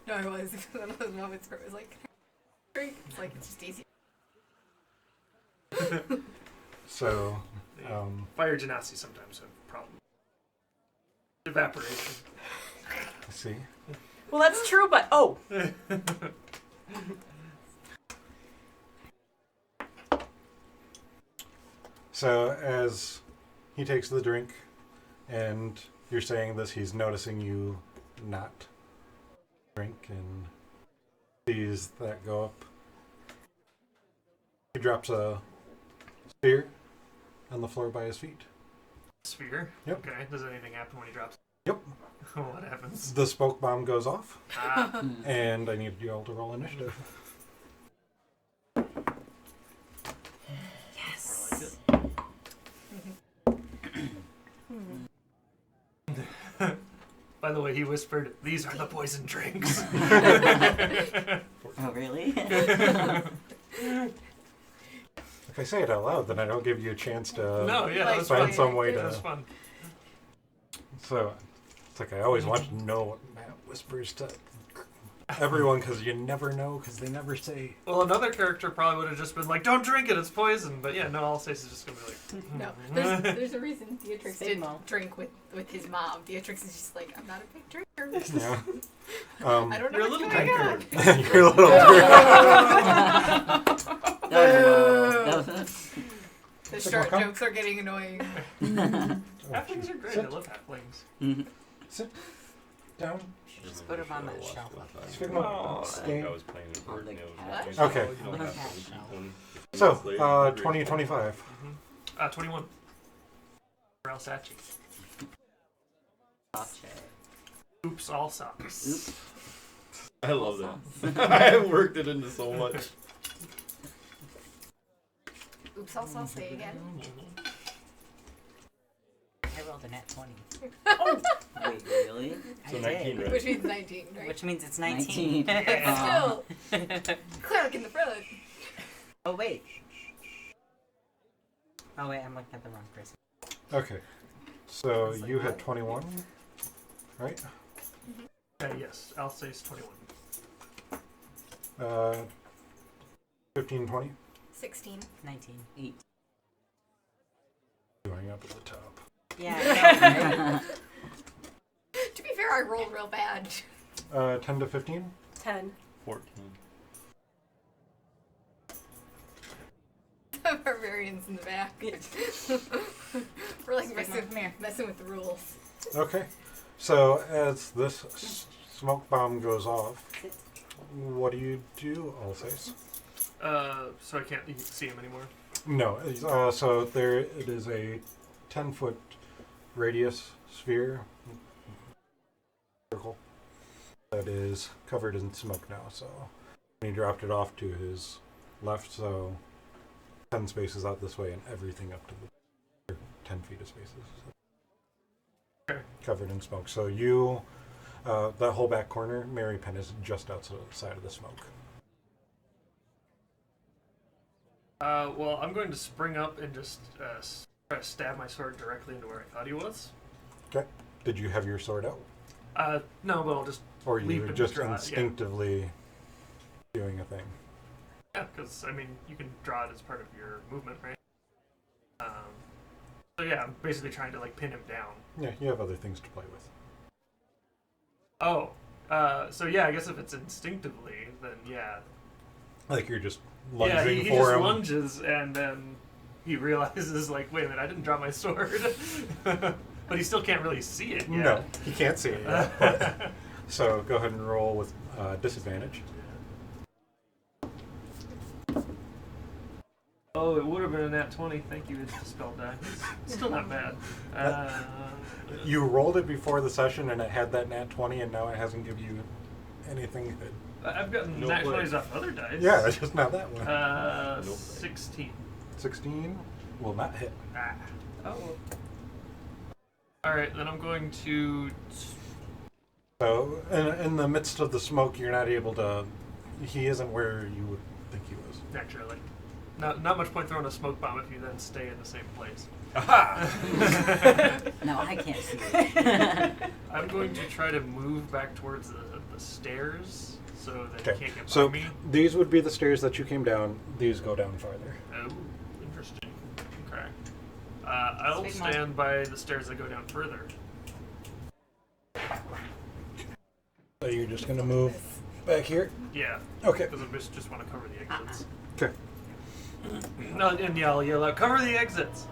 No, I was. It was one of those moments where it was like, drink. It's like, it's just easy. So, fire genasi sometimes have problems. Evaporation. let's see. Well, that's true, but oh, So as he takes the drink, and you're saying this, he's noticing you not drink and sees that go up. He drops a spear on the floor by his feet. Sphere. Yep. Okay. Does anything happen when he drops? Yep. What happens? The smoke bomb goes off, Ah. and I need you all to roll initiative. Yes. I By the way, he whispered, "These are the poison drinks." Oh, really? If I say it out loud, then I don't give you a chance to No, yeah, that Like, was find fun. some way That was to. fun. So it's like I always want to know what Matt whispers to everyone because you never know because they never say. Well, another character probably would have just been like, "Don't drink it, it's poison." But yeah, no, Alsace is just gonna be like, No, there's a reason Dietrich Same didn't mom. drink with his mom. Dietrich is just like, I'm not a big drinker. Yeah. I don't know You're a what's little going on. drinker. You're a little. The It's like, short "Come." jokes are getting annoying. Halflings are great. I love halflings. Sit down. Just put him on that shelf. Speak I up. think I was playing with On word the nails. cat. Okay. You don't On the have cat to shelf. keep one. So, Later, you'll be 2025. 21. For Alsace. Oops, all socks. Oops. I love that. I worked it into so much. Oops, I'll say again. I rolled a nat 20. Wait, really? So I 19, did. right? Which means 19, right? Which means it's 19. 19. Still, cleric in the front. Oh, wait. Oh, wait, I'm looking at the wrong person. Okay. So you had 21, right? Yes, Alsace 21. 15, 20. 16. 19. 8. Going up at the top. Yeah. I know, right? To be fair, I rolled real bad. 10 to 15? 10. 14. Barbarians in the back. We're like Big one, come here. messing with the rules. Okay. So as this smoke bomb goes off, what do you do, Alsace? So I can't see him anymore. No. So there it is a 10-foot radius sphere circle that is covered in smoke now. So he dropped it off to his left, so 10 spaces out this way and everything up to the 10 feet of spaces. Okay. Covered in smoke. So you, that whole back corner, Mary Penn is just outside of the smoke. Well, I'm going to spring up and just try to stab my sword directly into where I thought he was. Okay. Did you have your sword out? No, but I'll just Or leap you were and just draw it, yeah. instinctively doing a thing? Yeah, because, I mean, you can draw it as part of your movement, right? So yeah, I'm basically trying to, like, pin him down. Yeah, you have other things to play with. Oh, so yeah, I guess if it's instinctively, then yeah. Like you're just Yeah, lunging he for just him. lunges, and then he realizes, like, wait a minute, I didn't draw my sword. But he still can't really see it yet. No, he can't see it yet. But, so go ahead and roll with disadvantage. Oh, it would have been a nat 20. Thank you, it's spell die. Still not bad. You rolled it before the session and it had that nat 20 and now it hasn't given you anything good. I've gotten No nat way. 20s off other dice. Yeah, it's just not that one. Nope. 16. 16 will not hit. Ah. Oh. Alright, then I'm going to... So in the midst of the smoke, you're not able to... He isn't where you would think he was. Naturally. Not much point throwing a smoke bomb if you then stay in the same place. Aha! No, I can't see it. I'm going to try to move back towards the stairs so that Okay. he can't get by So me. these would be the stairs that you came down. These go down farther. Oh, interesting. Okay. I'll Big one. stand by the stairs that go down further. So you're just going to move back here? Yeah, Okay. because I just want to cover the exits. Okay. No, and yell out, cover the exits!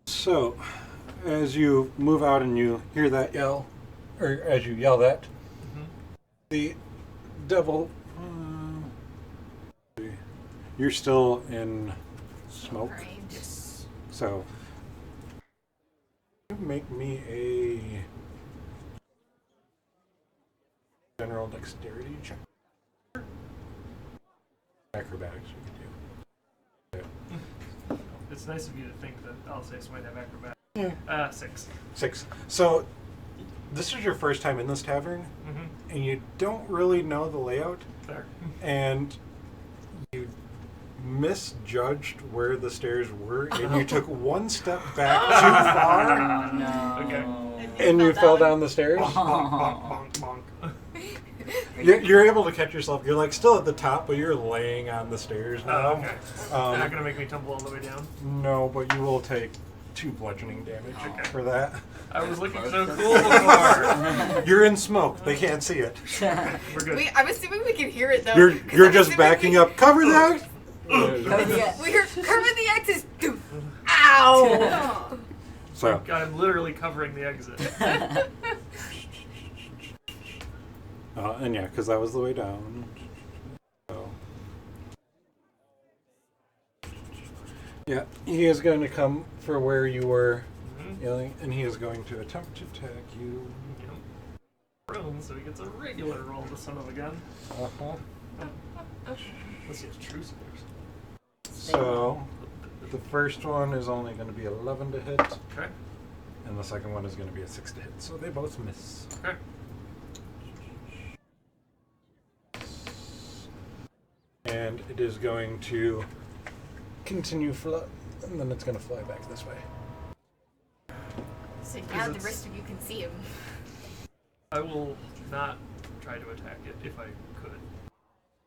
So, as you move out and you hear that yell, or as you yell that, the devil, you're still in smoke. Range. Yes. So, make me a general dexterity check. Acrobatics you can do. It's nice of you to think that Alsace might have acrobatics. 6. 6. So, this is your first time in this tavern, Mm-hmm. and you don't really know the layout, There. and you misjudged where the stairs were, and you took one step back too far, Oh, no. Okay. and you fell down the stairs. Bonk, bonk, bonk, bonk. You're able to catch yourself. You're like still at the top, but you're laying on the stairs now. Oh, okay. They're not going to make me tumble all the way down. No, but you will take 2 bludgeoning damage Okay. for that. I was looking so cool before. You're in smoke. They can't see it. We're good. I'm assuming we can hear it though. You're 'cause you're I'm just assuming backing up. Cover that. We hear cover the exits. Doof. Ow! So I'm literally covering the exit. and yeah, because that was the way down. So yeah, he is going to come for where you were Mhm. yelling, and he is going to attempt to attack you. You know, prone, so he gets a regular roll, the son of a gun. Uh-huh. Unless he has true spears. So the first one is only going to be 11 to hit, Okay. and the second one is going to be a 6 to hit. So they both miss. Okay. And it is going to continue and then it's going to fly back this way. So now the rest of you can see him. I will not try to attack it if I could.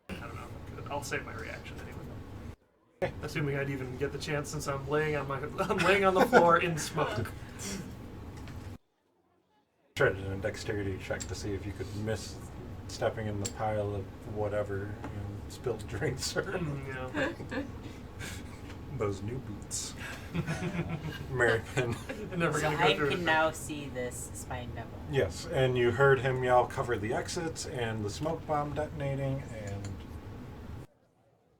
I don't know if I could. I'll save my reaction anyway. Assuming I'd even get the chance since I'm laying on the floor in smoke. Try to do a dexterity check to see if you could miss stepping in the pile of whatever, spilled drinks or Yeah. those new boots. American. Never So gonna go I through can it. now see this spine devil. Yes, and you heard him yell, "Cover the exits," and the smoke bomb detonating, and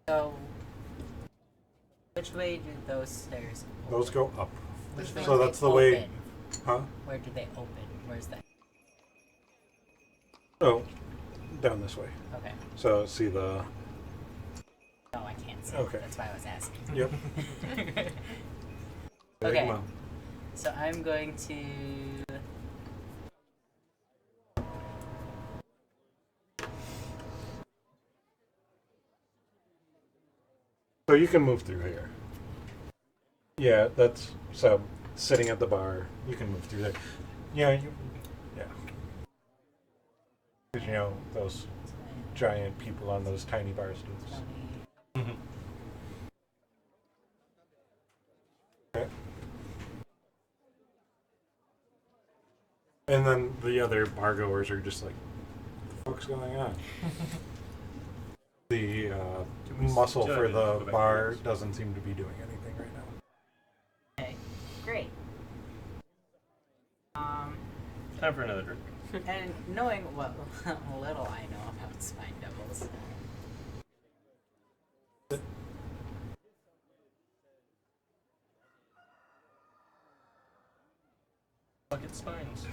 So, which way do those stairs open? those go up. Which way So do that's they the way. open? Huh? Where do they open? Where's that? Oh, down this way. Okay. So see the. No, I can't see. Okay. That's why I was asking. Yep. Okay. Come on. So I'm going to. So you can move through here. Yeah, that's so. Sitting at the bar, you can move through there. Yeah, yeah. 'Cause, those giant people on those tiny bar stools. Mm-hmm. Okay. And then the other bar goers are just like, what the fuck's going on? The muscle Should I for go the back to bar yours? doesn't seem to be doing anything right now. Okay. Great. Time for another drink. And knowing what little I know about spine devils. Bucket spines.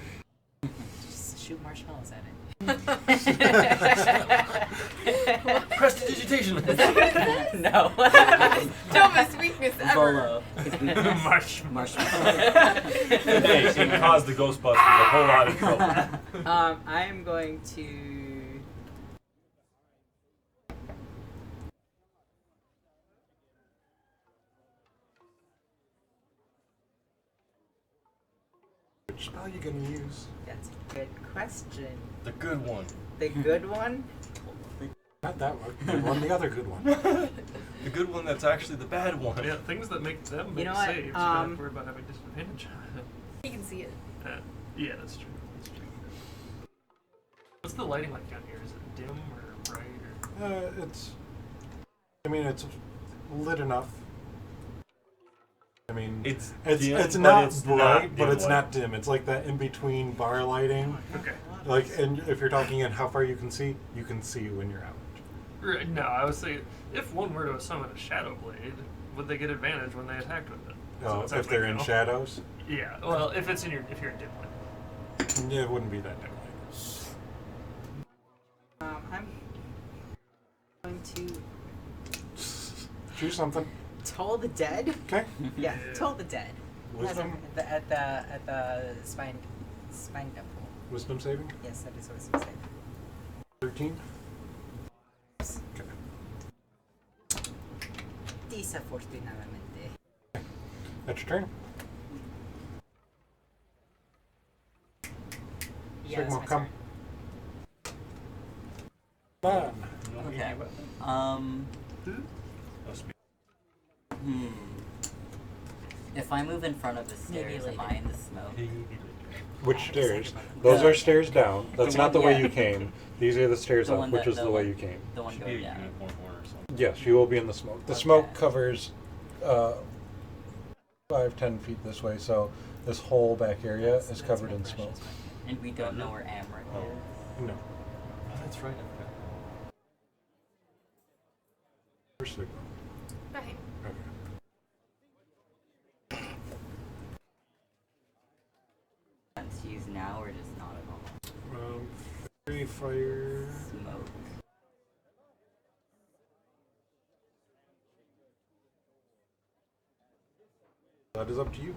Just shoot marshmallows at it. Prestidigitation. No. Dumbest weakness ever. Bolo. His weakness. Marshmallow. Hey, it caused the Ghostbusters a whole lot of trouble. I'm going to. Which spell are you gonna use? That's a good question. The good one. The good one? Not that one. Good one. The other good one. The good one that's actually the bad one. Yeah, things that make them make know what, saves. You don't have to worry about having disadvantage. You can see it. Yeah, that's true. That's true. What's the lighting like down here? Is it dim or bright or? It's. I mean, it's lit enough. I mean, It's it's dim, it's but not it's bright, not but dim it's light. not dim. It's like that in between bar lighting. Okay. Like, and if you're talking in how far you can see when you're out. Right, no, I was saying, if one were to summon a Shadow Blade, would they get advantage when they attacked with it? Oh, it's if they're in no. shadows, Yeah, well, if you're in dim light. yeah, it wouldn't be that dim. I'm going to Choose something. toll the dead. Okay. Yeah, Yeah. toll the dead. Wisdom. At the spine devil. Wisdom saving. Yes, that is wisdom saving. 13. Okay. Desafortunadamente. That's your turn. Yeah, that's Sigma, my come. turn. Done. Okay. If I move in front of the Maybe stairs, am later. I in the smoke? Which stairs? about Those that. are stairs down. That's The not the one- way yeah. you came. These are the stairs The up, one which that- is the the way one- you came. The one Should be a going down. unicorn horn or something. Yes, you will be in the smoke. The Okay. smoke covers 5-10 feet this way, so this whole back area That's- is that's covered my in precious smoke. one. And we don't know where Amrit Oh. is. No. Oh, that's right. Okay. For Sigma. Right. Okay. To use now or just not at all? Fairy fire. Smoke. That is up to you.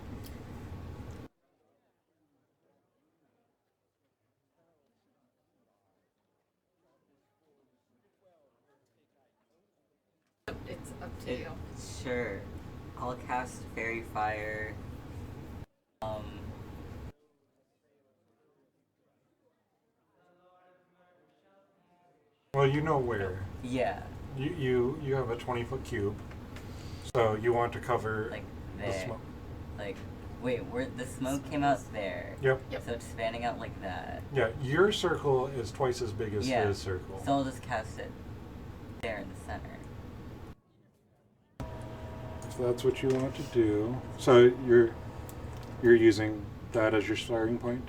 It's up to It- you. Sure. I'll cast Fairy Fire. Well, you know where. Yeah, You have a 20-foot cube, so you want to cover like the there. smoke. Like, wait, where the smoke came out there. Yep. So it's fanning out like that. Yeah, your circle is twice as big as Yeah. his circle. So I'll just cast it there in the center. If that's what you want to do. So you're using that as your starting point?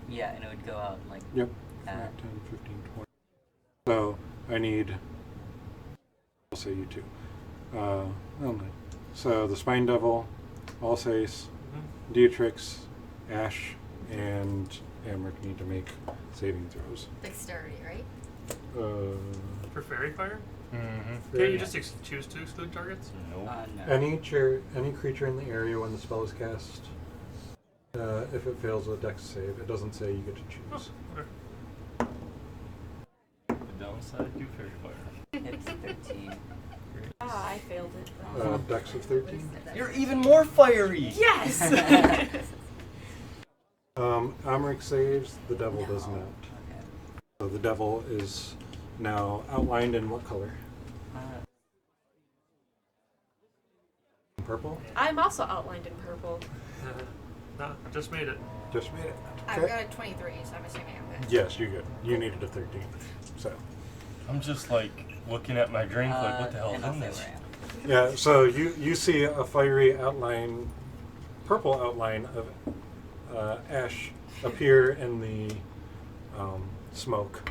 Yeah, and it would go out like Yep. that. 5, 10, 15, 20. So I need, I'll say you two. Only. So the Spine Devil, Alsace, Dietrix, Ash, and Amric need to make saving throws. Dexterity, right? For fairy fire? Mm-hmm. Can't you just choose to exclude targets? Nope. No. Any creature in the area when the spell is cast, if it fails a dex save, it doesn't say you get to choose. Okay. The downside, do fairy fire. It's 13. Ah, I failed it. Dex of 13. You're even more fiery! Yes! Amric saves, the devil does not. Okay. So the devil is now outlined in what color? Purple? I'm also outlined in purple. No, just made it. Just made it. I've got a 23, so I'm assuming I'm good. Yes, you're good. You needed a 13. So. I'm just like looking at my drink like, what the hell is and I'll in say this? where I am. Yeah, so you see a fiery outline, purple outline of ash appear in the smoke.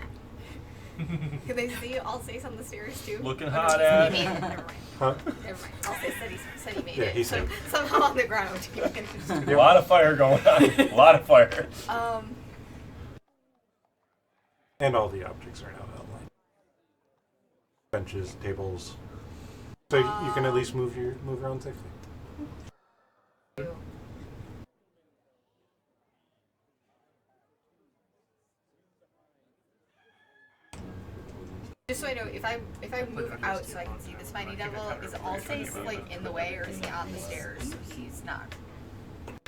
Can they see Alsace on the stairs too? Looking Oh, no, hot, he Ash. made it. Never mind. Huh? Never mind. Alsace said he made Yeah, it. he So- said. somehow on the ground. A lot of fire going on. A lot of fire. And all the objects are now outlined. Benches, tables. So you can at least move around safely. Just so I know, if I move out so I can see the spiny devil, is Alsace like in the way or is he on the stairs? So he's not.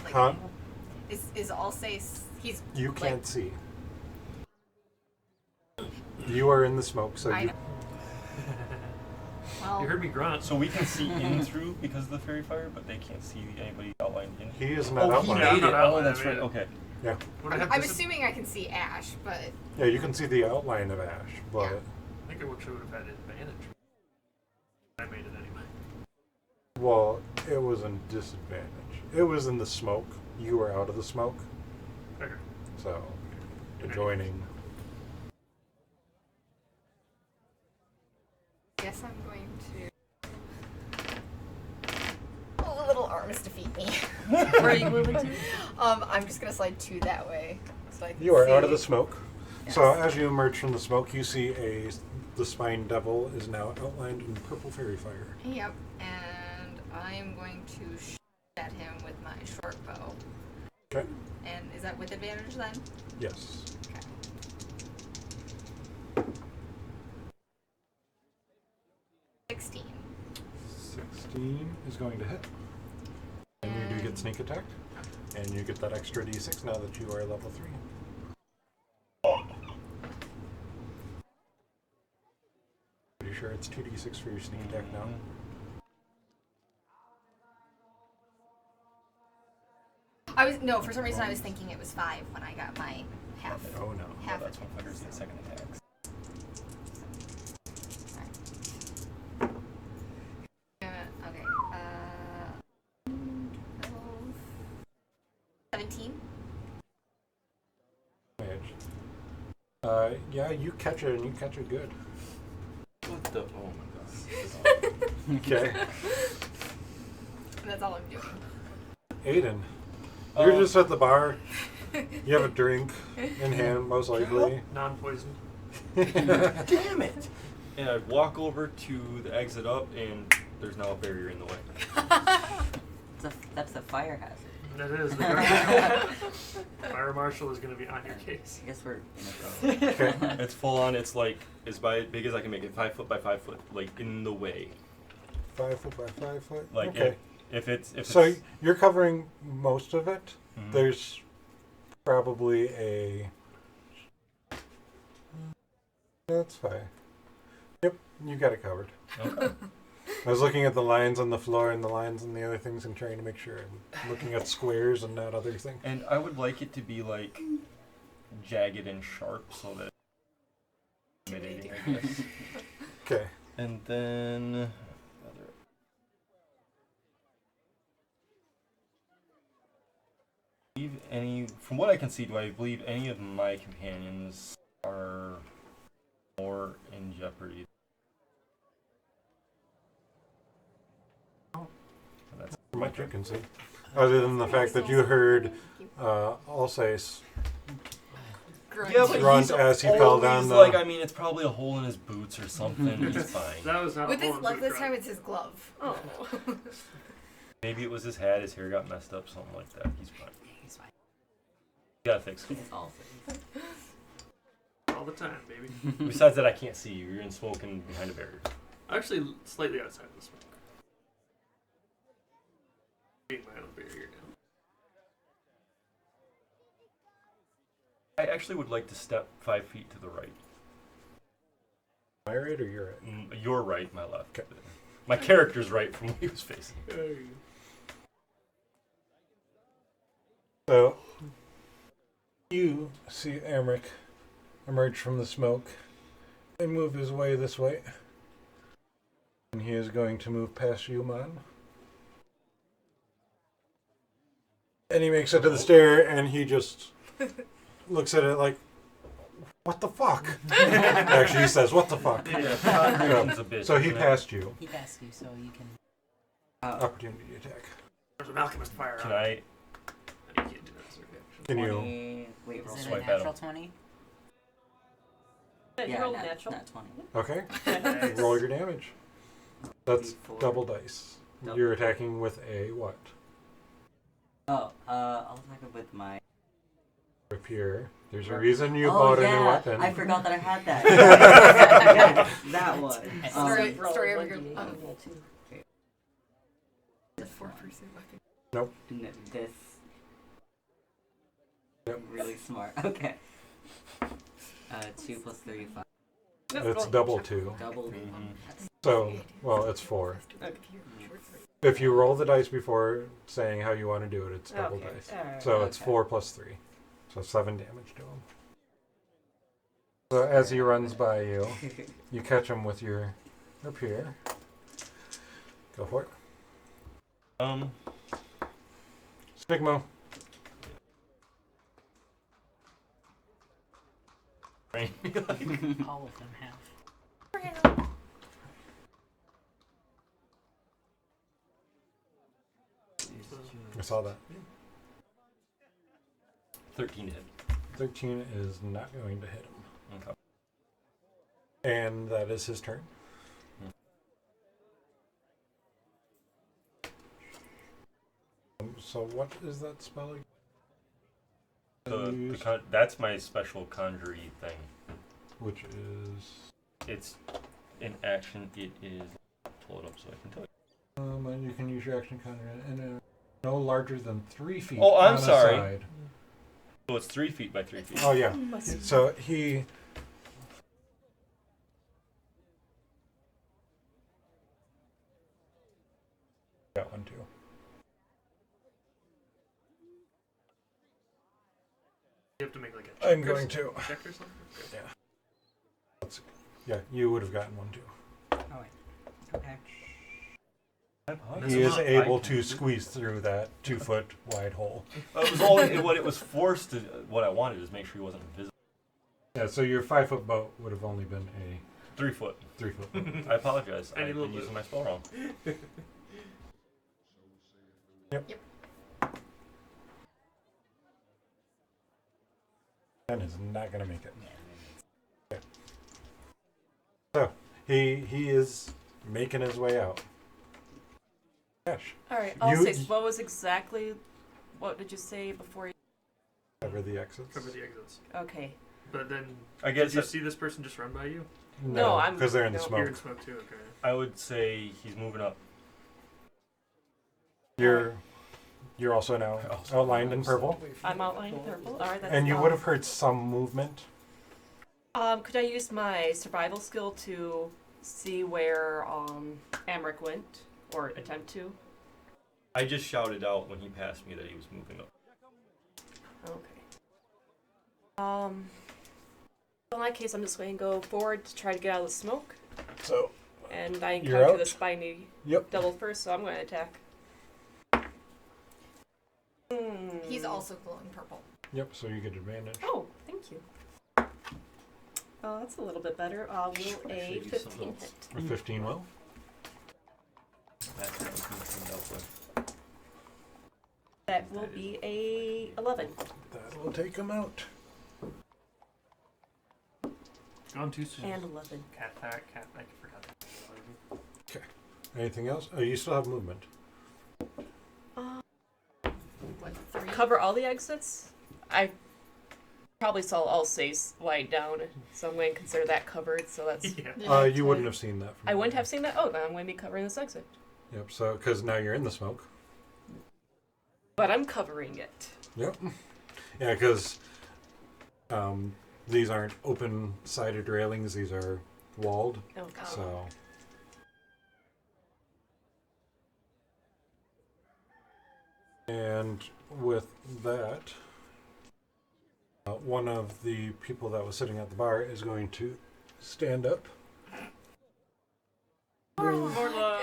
Like, Huh? Is Alsace he's You like, can't see. You are in the smoke, so I you know. Well, You heard me grunt. So we can see in through because of the fairy fire, but they can't see anybody outlined in. he is not Oh, he outlined. made it. Not Oh, outlined, that's I made right. it. Okay. Yeah. Would I have I'm dis- assuming I can see Ash, but Yeah, you can see the outline of Ash, but Yeah. I think I would have had advantage. I made it anyway. well, it was a disadvantage. It was in the smoke. You were out of the smoke, Okay. so adjoining. I guess I'm going to. Oh, little arms defeat me. Where are you moving to? I'm just gonna slide 2 that way, so I can You are see. out of the smoke. So Yes. as you emerge from the smoke, you see the spine devil is now outlined in purple fairy fire. Yep, and I'm going to shoot at him with my short bow. Okay. And is that with advantage then? Yes. Okay. 16. 16 is going to hit. And you do get sneak attack. And you get that extra d6 now that you are level 3. Pretty sure it's 2d6 for your sneak attack now. For some reason I was thinking it was 5 when I got my half. Oh no. Half That's when fighters get second attacks. Okay. 12, 17. Yeah, you catch it and you catch it good. What the? Oh my god. Okay. And that's all I'm doing. Aiden, you're Oh. just at the bar. You have a drink in hand, most likely. Non-poisoned. Damn it! And I walk over to the exit up, and there's now a barrier in the way. That's the fire hazard. That is. The guard- Fire marshal is going to be on your case. I guess we're in a row. Okay. It's full on. It's like as big as I can make it, 5 foot by 5 foot, like in the way. 5 foot by 5 foot. Like okay. if it's So you're covering most of it. Mhm. There's probably a That's fine. Yep, you got it covered. Okay. I was looking at the lines on the floor and the lines and the other things and trying to make sure I'm looking at squares and not other things. And I would like it to be like jagged and sharp so that intimidating, I guess. Okay. And then from what I can see, do I believe any of my companions are more in jeopardy? That's From what you can see. Other than the fact that you heard Alsace yeah, but grunt he's as he fell down always the... like, I mean, it's probably a hole in his boots or something. He's fine. That was not With a his full luck boot this drop. time, it's his glove. Oh. Maybe it was his hat, his hair got messed up, something like that. He's fine. He's fine. You gotta fix it. He's also. All the time, baby. Besides that, I can't see you. You're in smoke and behind a barrier. Actually, slightly outside of the smoke. Being my own barrier now. I actually would like to step 5 feet to the right. Am I right or you're right? Your right, my left. Okay. My character's right from where he was facing. So, you see Amric emerge from the smoke and move his way this way. And he is going to move past you, Man. And he makes it to the stair and he just looks at it like, what the fuck? Actually, he says, what the fuck? Yeah, conjuring's a bit. So he isn't it? passed you. He passed you, so you can. Opportunity attack. There's an alchemist fire Can on. I? You can't do that as a reaction. Can you? 20... Wait, roll. Is it a Swipe at natural him. 20? Yeah, you rolled natural. Not 20. Okay. Nice. Roll your damage. That's D4. double dice. Double. You're attacking with a what? Oh, I'll attack it with my... Rapier. There's a reason you oh, bought yeah. a new weapon. I forgot that I had that. That one. Story, roll story of one your D8. the 4-person weapon. This. Yep. Really smart. Okay. 2 plus 3, 5. It's double 2. Double. Mhm. So, well, it's 4. Okay. If you roll the dice before saying how you want to do it, it's double Okay. dice. Alright. So it's 4 plus 3. So 7 damage to him. So as he runs by you, you catch him with your rapier. Go for it. Stigmo. All of them have. I saw that. 13 hit. 13 is not going to hit him. Okay. And that is his turn. So what is that spell again? That's my special conjury thing. Which is... It's in action. It is. Pull it up so I can tell you. and you can use your action counter and no larger than 3 feet. Oh, I'm on a sorry. side. So it's 3 feet by 3 feet. Oh yeah. So he. Got one too. You have to make like a check I'm or going something? to. Check or something? Okay. Yeah, you would have gotten one too. Oh, wait. Okay. He is able to squeeze through that 2 foot wide hole. It was all what it was forced to. What I wanted is make sure he wasn't invisible. Yeah, so your 5 foot boat would have only been a 3 foot. 3 foot boat. I apologize. Any I've little been bit. using my spell wrong. And is not going to make it. Okay. So he is making his way out. Gosh, Alright, You- I'll say, what was exactly. What did you say before you. cover the exits. Cover the exits. Okay. But then, I did guess you that- see this person just run by you? No, I'm- because they're in the no. You're in smoke. smoke too, okay. I would say he's moving up. You're also now outlined in purple, I'm outlined purple. Alright, that's and you fine. would have heard some movement Could I use my survival skill to see where Amric went, or attempt to? I just shouted out when he passed me that he was moving up. Okay. In that case, I'm just going to go forward to try to get out of the smoke. So, And I You're encounter out? the spiny yep. devil first, so I'm going to attack. He's also glowing purple. Yep, so you get advantage. Oh, thank you. Oh, that's a little bit better. I'll roll a Actually, do 15 something hit. A 15 well. That's what I was gonna find out with. That will be a 11. That'll take him out. Gone too soon. And 11. Cat pack, cat. I forgot. Anything else? Oh, you still have movement. What, 3? Cover all the exits? I probably saw Alsace lying down, so I'm going to consider that covered, so that's... Yeah. You wouldn't have seen that from I wouldn't there. have seen that? Oh, then I'm going to be covering this exit. Yep, so, because now you're in the smoke. But I'm covering it. Yep. Yeah, because these aren't open-sided railings, these are walled, Okay. so... And with that, one of the people that was sitting at the bar is going to stand up. More luck.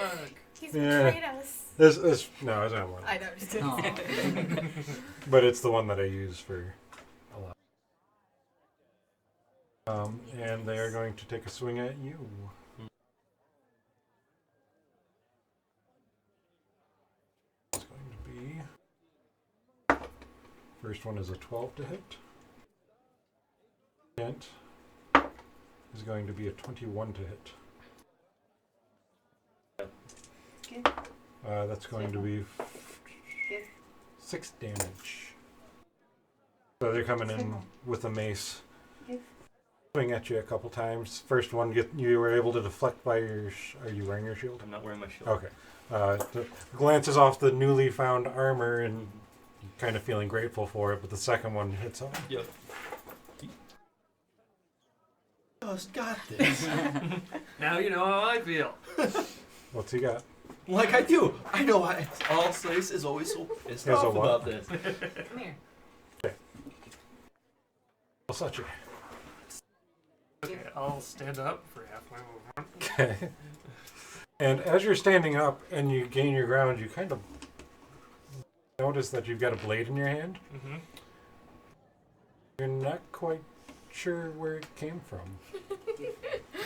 He's Yeah. betrayed us. This no, it's not one. I know. Just Aw. But it's the one that I use for a lot. And they are going to take a swing at you. It's going to be... First one is a 12 to hit. Second is going to be a 21 to hit. Okay. That's going to be 6 damage. So they're coming in with a mace. Swing at you a couple times. First one, you were able to deflect by your... Are you wearing your shield? I'm not wearing my shield. Okay. Glances off the newly found armor and kind of feeling grateful for it, but the second one hits home. Yep. Just got this. Now you know how I feel. What's he got? Like I do. I know why. All Slace is always so pissed He has a off what? about this. Come here. I'll set you. Okay, I'll stand up for half my movement. Okay. And as you're standing up and you gain your ground, you kind of notice that you've got a blade in your hand. Mm-hmm. You're not quite sure where it came from.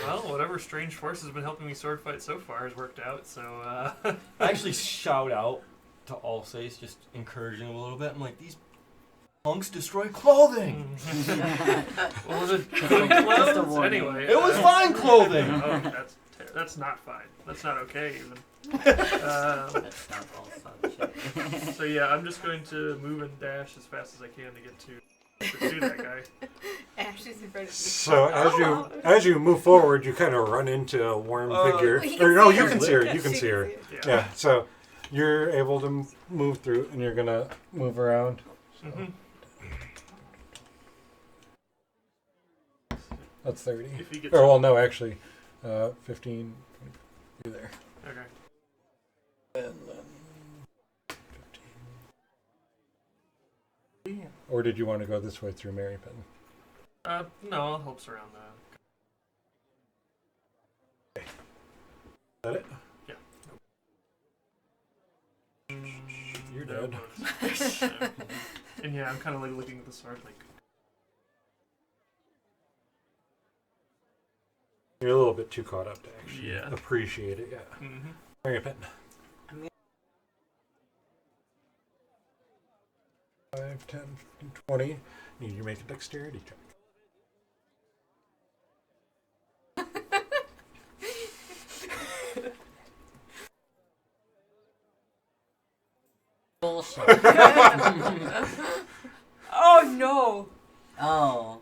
Well, whatever strange force has been helping me sword fight so far has worked out, so, I actually shout out to Alsace, just encouraging him a little bit. I'm like, these punks destroy clothing. What was it? Just a Clothes? warning. Anyway. It was fine clothing. Oh, that's not fine. That's not okay, even. That's not all sunshine. So yeah, I'm just going to move and dash as fast as I can to get to pursue that guy. Ash is in front of you. So as you move forward, you kind of run into a worm figure. Well, you can Or no, see you her. can see her. Yes, You can she see her. it. Yeah. Yeah. So you're able to move through, and you're gonna move around. So Mm-hmm. that's 30. If he gets Oh well, no, actually, 15. You're there. okay. And then 15. Or did you want to go this way through Marypin? No, I'll help surround the. Is that it? You're No, dead. And yeah, I'm kind of like looking at the sword, like. You're a little bit too caught up to actually Yeah. appreciate it. Yeah. Mm-hmm. Marypin. I'm gonna- 5, 10, 15, 20. Need you to make a dexterity check. Bullshit. Oh no! Oh.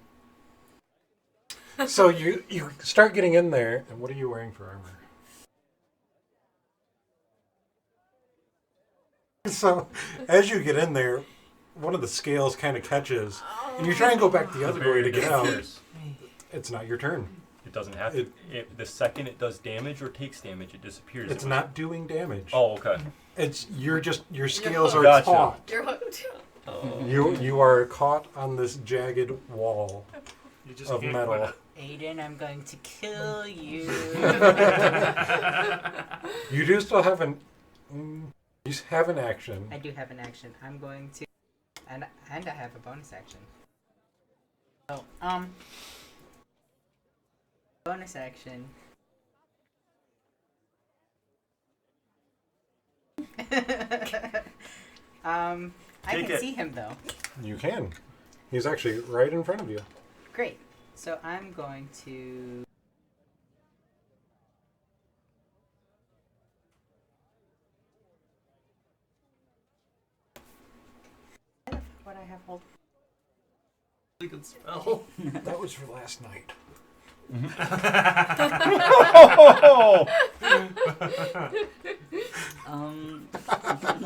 So you start getting in there, and what are you wearing for armor? So as you get in there, one of the scales kind of catches, and you try and go back the other way to get out, It's not your turn. It doesn't have to. The second it does damage or takes damage, it disappears. It's not doing damage. Oh, okay. It's your scales are Gotcha. caught. You're hooked. Oh. You are caught on this jagged wall You just of can't metal. quit Aiden, I'm going to kill you. You do still have an. You have an action. I do have an action. I'm going to, and I have a bonus action. So bonus action. I Take can it. see him though. You can. He's actually right in front of you. Great. So I'm going to. What I have hold. Really good spell. That was for last night.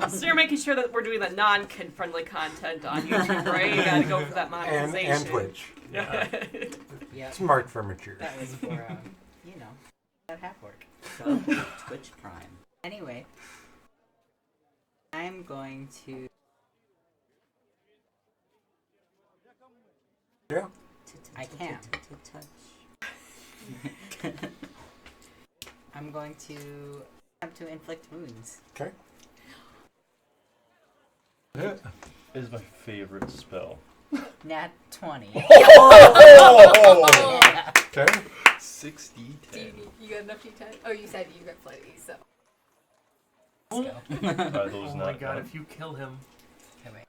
So you're making sure that we're doing the non-kid friendly content on YouTube, right? You gotta go for that monetization. And Twitch. Yeah. Yeah. It's marked for mature. That was for that half work. So, Twitch Prime. Anyway, I'm going to. Yeah. I can. I'm going to attempt to inflict wounds. Okay. It is my favorite spell. Nat 20. Okay. 60 Do you got enough D10? Oh, you said you got plenty, so. Let's go. Oh my god, if you kill him, Okay, wait.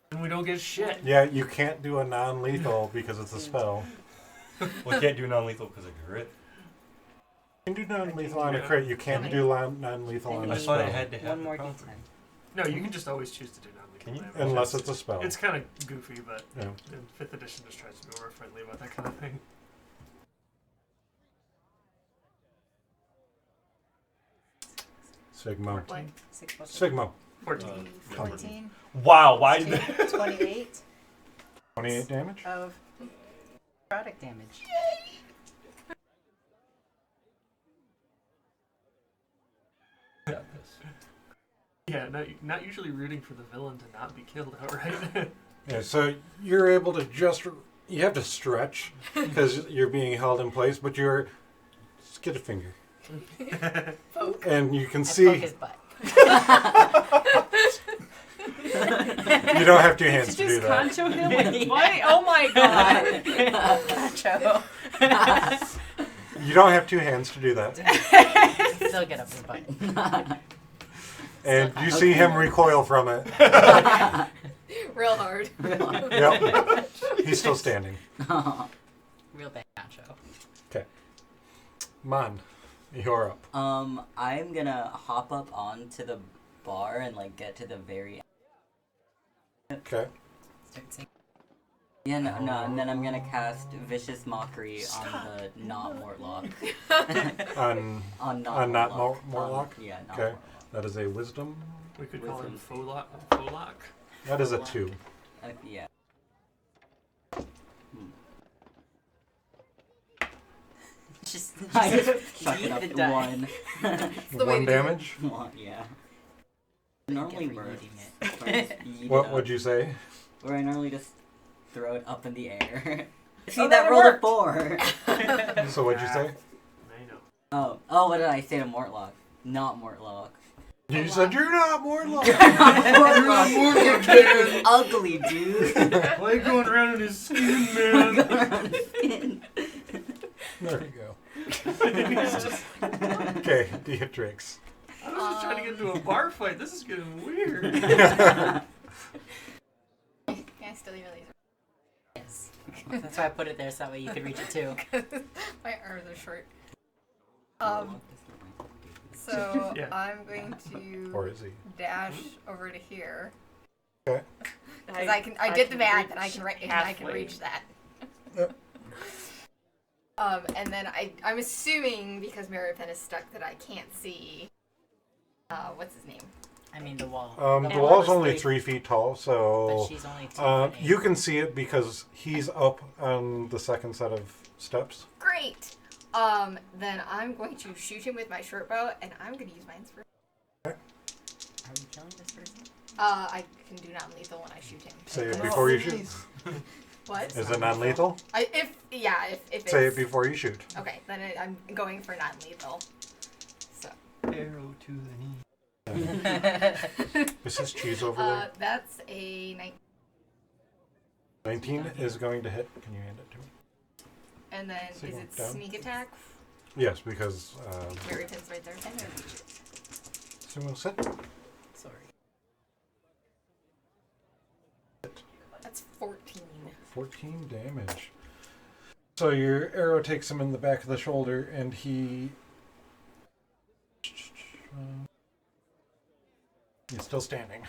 then we don't get shit. Yeah, you can't do a non-lethal because it's a spell. Well, you can't do non-lethal because of crit. You can do non-lethal on a crit. You can't do non-lethal on I a thought spell. it had to have One the more property. D10. No, you can just always choose to do non-lethal Can you? damage. Unless it's a spell. It's kind of goofy, but Yeah. 5th edition just tries to be more friendly about that kind of thing. Sigma. What? 6 plus Sigma. 14. 14. Wow, why did that? 28 28 damage. of product damage. Got this. Yeah, not usually rooting for the villain to not be killed outright. Yeah, so you're able to you have to stretch because you're being held in place, but just get a finger. Poke. And you can I see, poke his butt. you don't have two hands to do Just that. concho him? Like, what? Oh my god. Gotcha. You don't have two hands to do that. Still get up his butt. And you see him recoil from it. Real hard. Yep. He's still standing. Real bad nacho. Okay. Mon, you're up. I'm gonna hop up onto the bar and like get to the very Okay. Start singing. yeah, no, and then I'm gonna cast Vicious Mockery on the not Mortlock. On on On not Mortlock. Mortlock? Yeah, not Okay. Mortlock. That is a wisdom. We could call him Wisdom. Folak. That is a 2. Yeah. Just I just chuck eat it up the to die. 1. the way 1 to do it. damage. One, yeah. Normally Get for works. eating Or just yeet it What up. would you say? Or I normally just throw it up in the air. See, Oh, that that rolled worked. a 4. So what'd you say? I know. Oh, what did I say to Mortlock? Not Mortlock. You said you're not Mortlock. Mortlock, you're ugly, dude. Why are you going around in his skin, man? There you go. Okay, Beatrix. I was just trying to get into a bar fight. This is getting weird. Can I steal your laser? Yes. That's why I put it there so that way you could reach it too. My arms are short. So Yeah. I'm going to Or is he? dash over to here Okay. because I did the math and I reach can and I can halfway. reach that. Yep. And then I'm assuming because Mary Penn is stuck that I can't see. What's his name? I mean, the wall. The wall's is only 3 feet tall, But so she's only 2 feet. you can see it because he's up on the second set of steps. Great. Then I'm going to shoot him with my short bow, and I'm going to use my inspiration. Are we killing this person? I can do non-lethal when I shoot him. Say it Oh, before you shoot. What? Is it non-lethal? If it's... Say it before you shoot. Okay, then I'm going for non-lethal. So. Arrow to the knee. Is his cheese over there? That's a 19. 19 is going to hit. Can you hand it to me? And then, So is you it want down? sneak attack? Yes, because... Very pin's right there. And there's reach. so we'll sit. Sorry. That's 14. 14 damage. So your arrow takes him in the back of the shoulder, and he... he's still standing.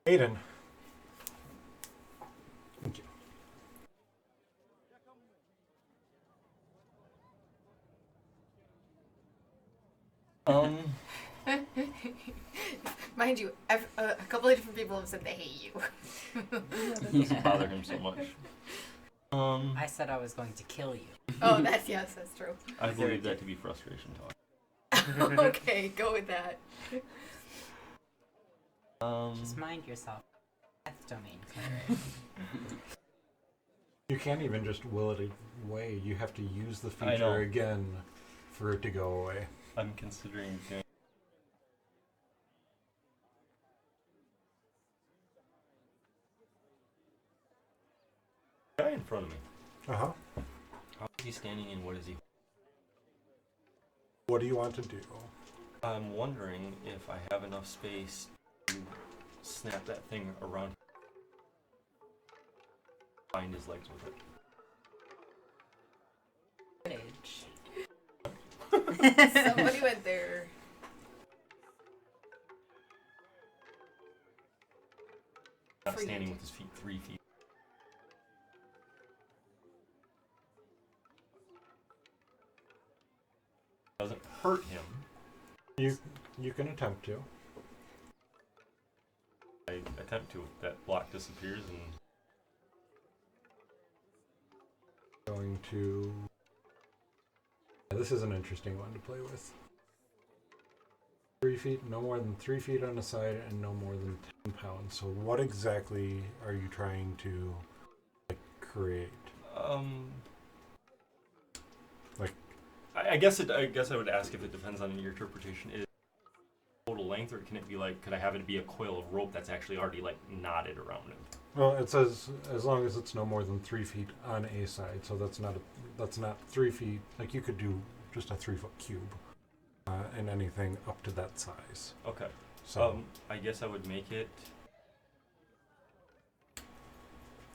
Aiden. Thank you. Mind you, a couple of different people have said they hate you. That doesn't bother him so much. I said I was going to kill you. Oh, that's true. I believe that to be frustration talk. Okay, go with that. Just mind yourself. Death domain cleric. You can't even just will it away. You have to use the I know. feature again for it to go away. I'm considering doing. Guy in front of me. Uh-huh. How is he standing and what is he? What do you want to do? I'm wondering if I have enough space to snap that thing around. Bind his legs with it. Footage. Somebody went there. Not Free. standing with his feet 3 feet. Doesn't hurt him. You can attempt to. I attempt to. That block disappears and Going to... This is an interesting one to play with. 3 feet, no more than 3 feet on a side, and no more than 10 pounds. So what exactly are you trying to create? Like, I guess I would ask if it depends on your interpretation. Is it total length, or can it be like? Could I have it be a coil of rope that's actually already knotted around him? well, it says as long as it's no more than 3 feet on a side. So that's not 3 feet. Like you could do just a 3-foot cube, and anything up to that size. Okay. So, I guess I would make it.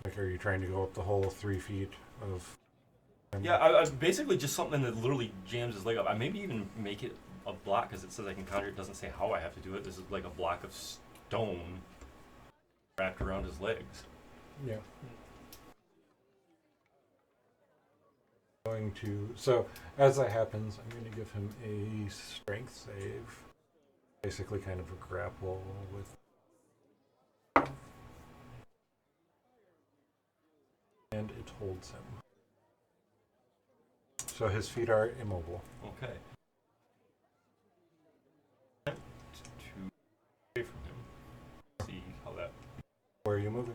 like, are you trying to go up the whole 3 feet of? Yeah, I basically just something that literally jams his leg up. I maybe even make it a block because it says I can counter. It doesn't say how I have to do it. This is like a block of stone wrapped around his legs. Yeah. Going to as that happens, I'm going to give him a strength save. Basically, kind of a grapple with, and it holds him. So his feet are immobile. Okay. To away from him. See how that. Where are you moving?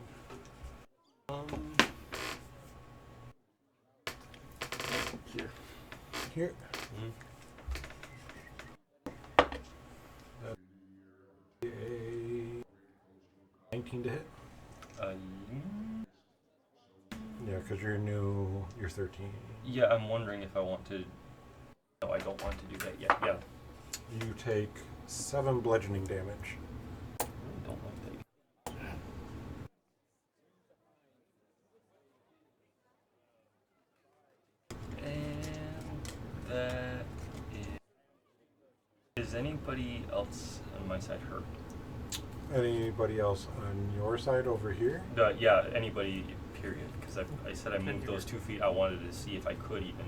Here. Here. A 19 to hit. Yeah, because you're new. You're 13. Yeah, I'm wondering if I want to. No, I don't want to do that yet. Yeah. You take 7 bludgeoning damage. I really don't like that. And that is anybody else on my side hurt? Anybody else on your side over here? Yeah, anybody. Period. Because I said I moved those 2 feet. I wanted to see if I could even.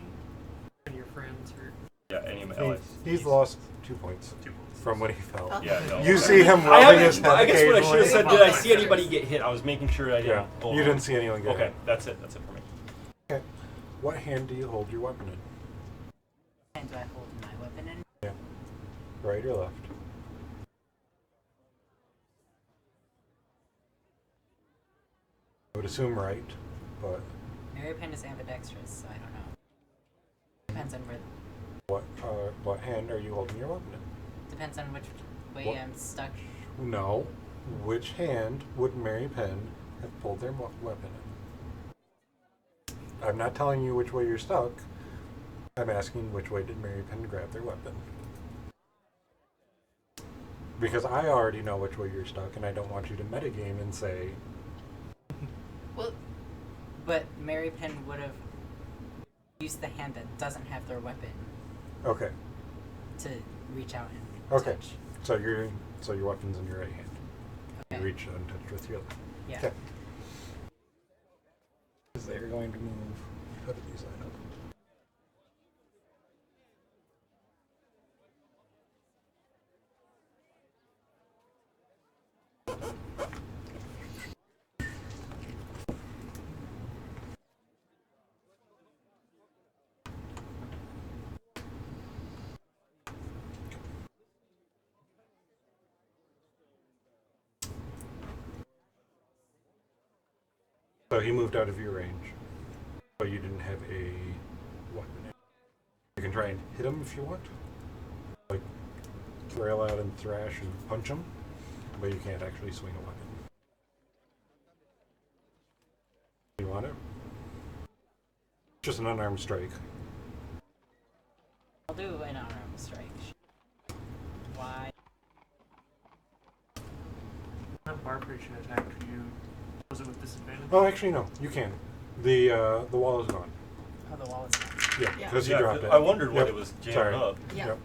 And your friends hurt. Yeah, any of my allies. He's lost 2 points 2 points. from what he felt. Yeah, no. You see him I rubbing his haven't. head I guess what I should have said. occasionally. Did I see anybody get hit? I was making sure I didn't. Yeah, Oh, you didn't see anyone get Okay, hit. that's it. That's it for me. Okay. What hand do you hold your weapon in? And do I hold my weapon in? Yeah. Right or left? I would assume right, but Mary Pen is ambidextrous, so I don't know. Depends on where. what hand are you holding your weapon in? Depends on which way What? I'm stuck. No. Which hand would Mary Penn have pulled their weapon in? I'm not telling you which way you're stuck. I'm asking which way did Mary Penn grab their weapon? Because I already know which way you're stuck, and I don't want you to metagame and say, Well, But Mary Pen would have used the hand that doesn't have their weapon okay, to reach out and okay. touch. So your weapon's in your right hand. Okay. You reach untouched with your left. Yeah. Okay. Because they're going to move out of these items. So he moved out of your range, but you didn't have a weapon. You can try and hit him if you want, like rail out and thrash and punch him, but you can't actually swing a weapon. You want it? Just an unarmed strike. I'll do an unarmed strike. Why? That barbarian attack you. Was it with disadvantage? Oh, actually no, you can. The wall is gone. Oh, the wall is gone. Yeah, Yeah. because you dropped it. I wondered what Yep. it was jammed Sorry. up. yeah. Yep.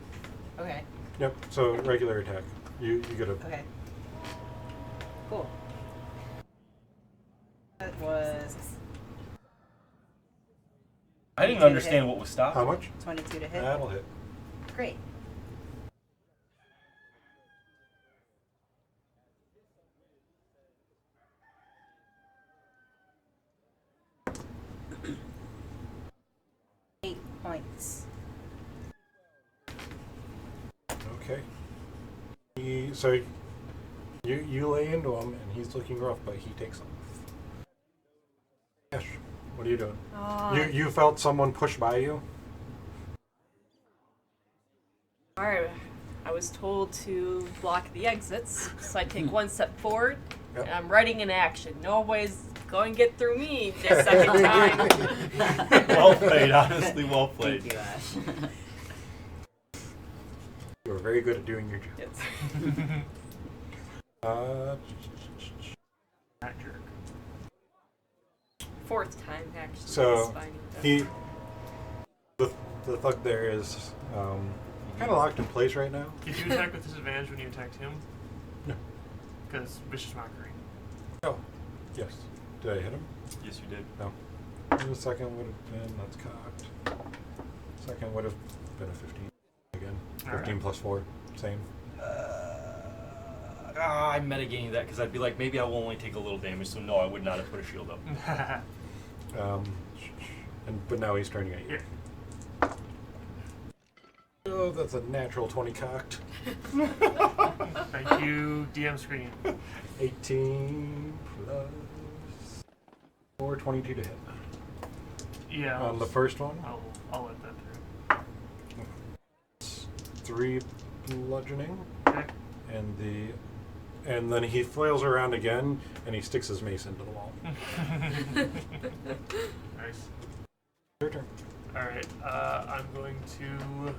Okay. Yep. So regular attack. You get a Okay. Cool. That was I didn't 22 to understand hit. what was stopping. how much? 22 to hit. That'll hit. Great. Eight points. Okay. You lay into him, and he's looking rough, but he takes off. Ash, what are you doing? You felt someone push by you? Alright, I was told to block the exits, so I take one step forward, Yep. and I'm ready in action. Nobody's going to get through me this second time. Well played, honestly, well played. Thank you, Ash. You were very good at doing your job. Yes. That jerk. Fourth time, actually. So, is finding that. the thug there is kind of locked in place right now. Did you attack with disadvantage when you attacked him? No. Because vicious mockery. Oh, yes. Did I hit him? Yes, you did. No. And the second would have been, that's cocked. Second would have been a 15 again. 15 Alright. plus 4, same. I'm metagaming that because I'd be like, maybe I will only take a little damage, so no, I would not have put a shield up. But now he's turning at you. Yeah. Oh, that's a natural 20 cocked. Thank you, DM screen. 18 plus 4, 22 to hit. Yeah. On the first one, I'll let that through. 3 bludgeoning, Okay. and then he flails around again, and he sticks his mace into the wall. Nice. Your turn. Alright, I'm going to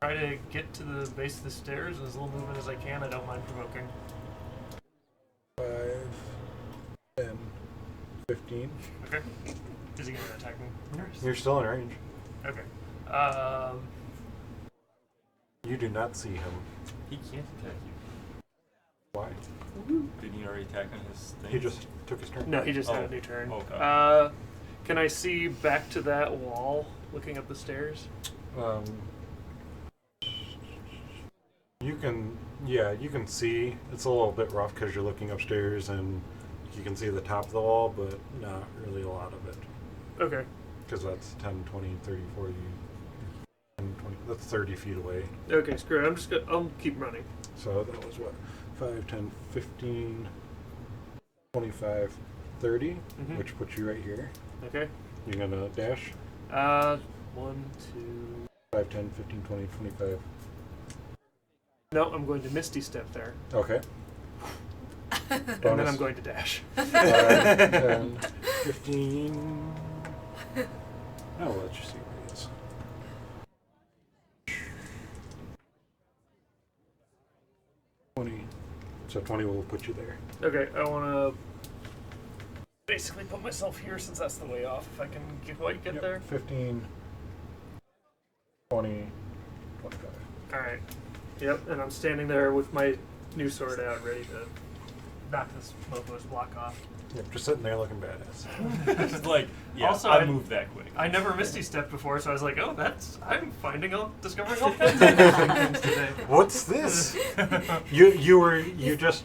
try to get to the base of the stairs as little movement as I can. I don't mind provoking. 5, 10, 15. Okay. Is he going to attack me first? You're still in range. Okay. You do not see him. He can't attack you. Why? Didn't he already attack on his thing? He just took his turn. No, he just had Oh. a new turn. Okay. Can I see back to that wall looking up the stairs? You can, you can see. It's a little bit rough because you're looking upstairs and you can see the top of the wall, but not really a lot of it. Okay. Because that's 10, 20, 30, 40, 10, 20, that's 30 feet away. Okay, screw it. I'll keep running. So that was what? 5, 10, 15, 25, 30, Mhm. which puts you right here. Okay. You're going to dash. 1, 2. 5, 10, 15, 20, 25. No, I'm going to Misty Step there. Okay. And then Bonus. I'm going to dash. 5, 10, 15. Now we'll let you see where it is. So 20 will put you there. Okay, I want to basically put myself here since that's the way off. If I can get there. 15, 20, 25. Alright. Yep, and I'm standing there with my new sword out, ready to knock this mofos block off. Yep, just sitting there looking badass. It's like, yeah, Also, I I- moved that quick. I never Misty Stepped before, so I was like, oh, I'm discovering all kinds of interesting things today. What's this? You just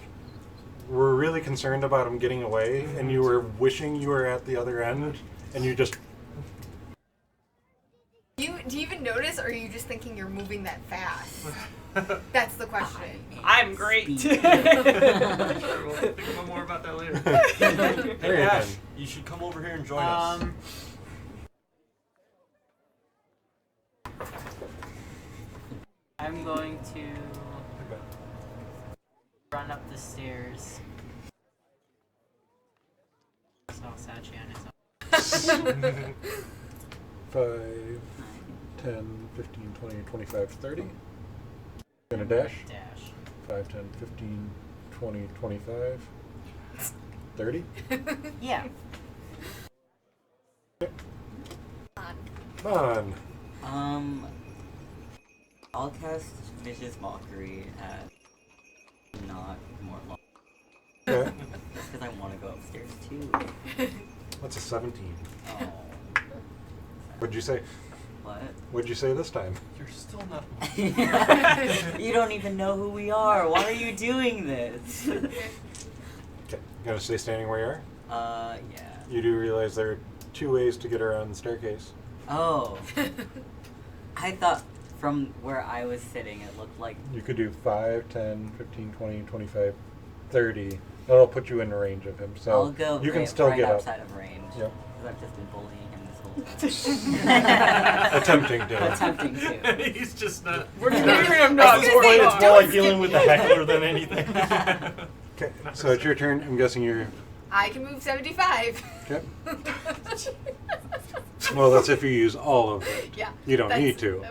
were really concerned about him getting away, and you were wishing you were at the other end, and you just Do you even notice, or are you just thinking you're moving that fast? That's the question. I'm great. Sure, we'll think about more about that later. Hey, Ash, you should come over here and join us. I'm going to run up the stairs. So Sachi on his own. 5, 10, 15, 20, 25, 30. Gonna dash. Dash. 5, 10, 15, 20, 25, 30. Yeah. Come on. I'll cast Vicious Mockery at not more long. Okay. Just because I want to go upstairs too. That's a 17. Oh. What'd you say? What? What'd you say this time? You're still not. You don't even know who we are. Why are you doing this? Okay. You gonna stay standing where you are? Yeah. You do realize there are 2 ways to get around the staircase. Oh. I thought from where I was sitting, it looked like. You could do 5, 10, 15, 20, 25, 30. That'll put you in range of him. So I'll go you can still right get up. outside of range. Yep. Because I've just been bullying him this whole time. Attempting to. Attempting to. He's just not. We're figuring him At not this point, it's far. more like dealing with a heckler than anything. Okay, so it's your turn. I'm guessing you're. I can move 75. Okay. Well, that's if you use all of it. Yeah. You don't that's- need to.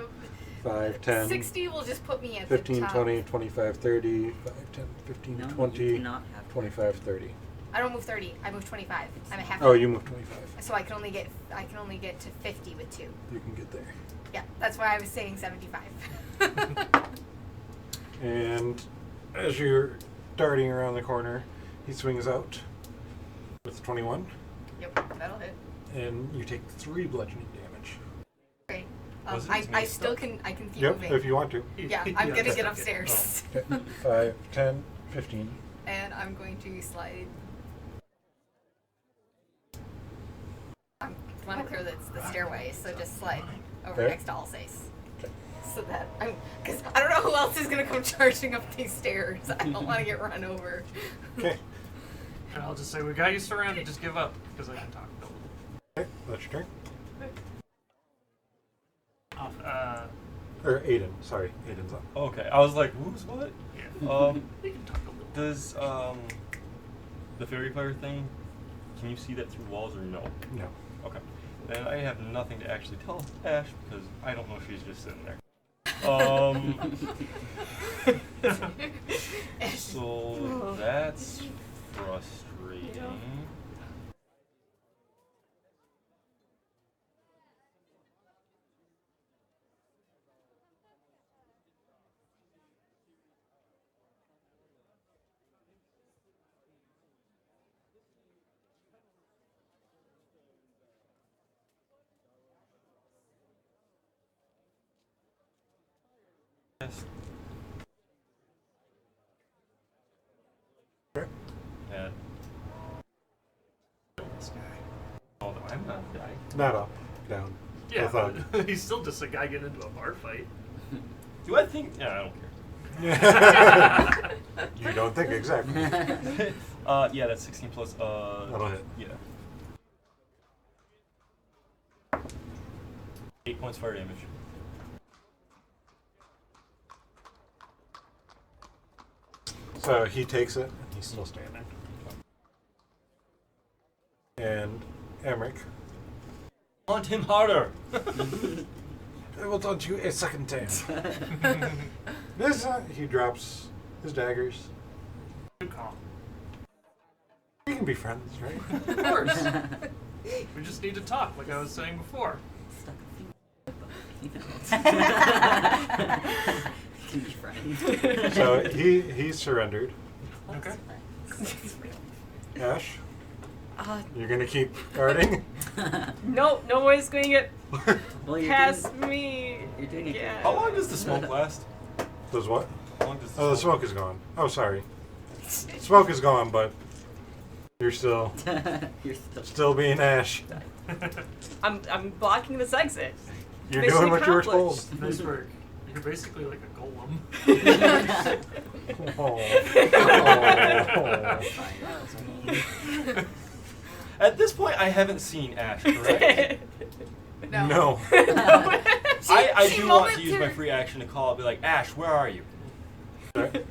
5, 10, 60 will just put me at 15, the top. 20, 25, 30, 5, 10, 15, No, you 20, cannot have 25, 30. I don't move 30. I move 25. I'm a half. Oh, you move 25. So I can only get to 50 with 2. You can get there. Yeah, that's why I was saying 75. And as you're darting around the corner, he swings out with 21, Yep, that'll hit. and you take 3 bludgeoning damage. Great. Was it I me still stuck? I can keep Yep, moving. if you want to. Yeah, I'm gonna that's get okay. upstairs. Okay. 5, 10, 15. And I'm going to slide. I want to clear the stairway, so just slide over Okay. next to Alsace. Okay. So that because I don't know who else is gonna come charging up these stairs. I don't want to get run over. Okay. And I'll just say, we got you surrounded, just give up, because I can talk. Okay, that's your turn. No. Or Aiden, sorry. Aiden's up. Okay, I was like, who's what? Yeah. We can talk a little. Does the fairy fire thing? Can you see that through walls or no? No. Okay. Then I have nothing to actually tell Ash because I don't know if she's just sitting there. So that's frustrating. Yes. Die. Not up, down. Yeah, With up. but he's still just a guy getting into a bar fight. Do I think? Yeah, I don't care. You don't think exactly. Yeah, that's 16 plus. That'll hit. Yeah. 8 points fire damage. So he takes it, and he's still standing. And Emmerich, Taunt him harder. I will taunt you a second time. This he drops his daggers. Good call. We can be friends, right? Of course. We just need to talk, like I was saying before. Can be friends. So he surrendered. Okay. Ash, Uh, you're gonna keep guarding. no one's going to get Well, you're past doing, me. you're doing a Yeah. How long does the smoke last? Does what? How long does the Oh, the smoke is gone. Oh, sorry. Smoke is gone, but you're still you're still. still being Ash. I'm blocking this exit. You're Mission doing what you were told. accomplished. Nice work. You're basically like a golem. Oh. Oh. At this point, I haven't seen Ash, correct? No. I She do want to use my momentarily- free action to call, be like, Ash, where are you? Okay.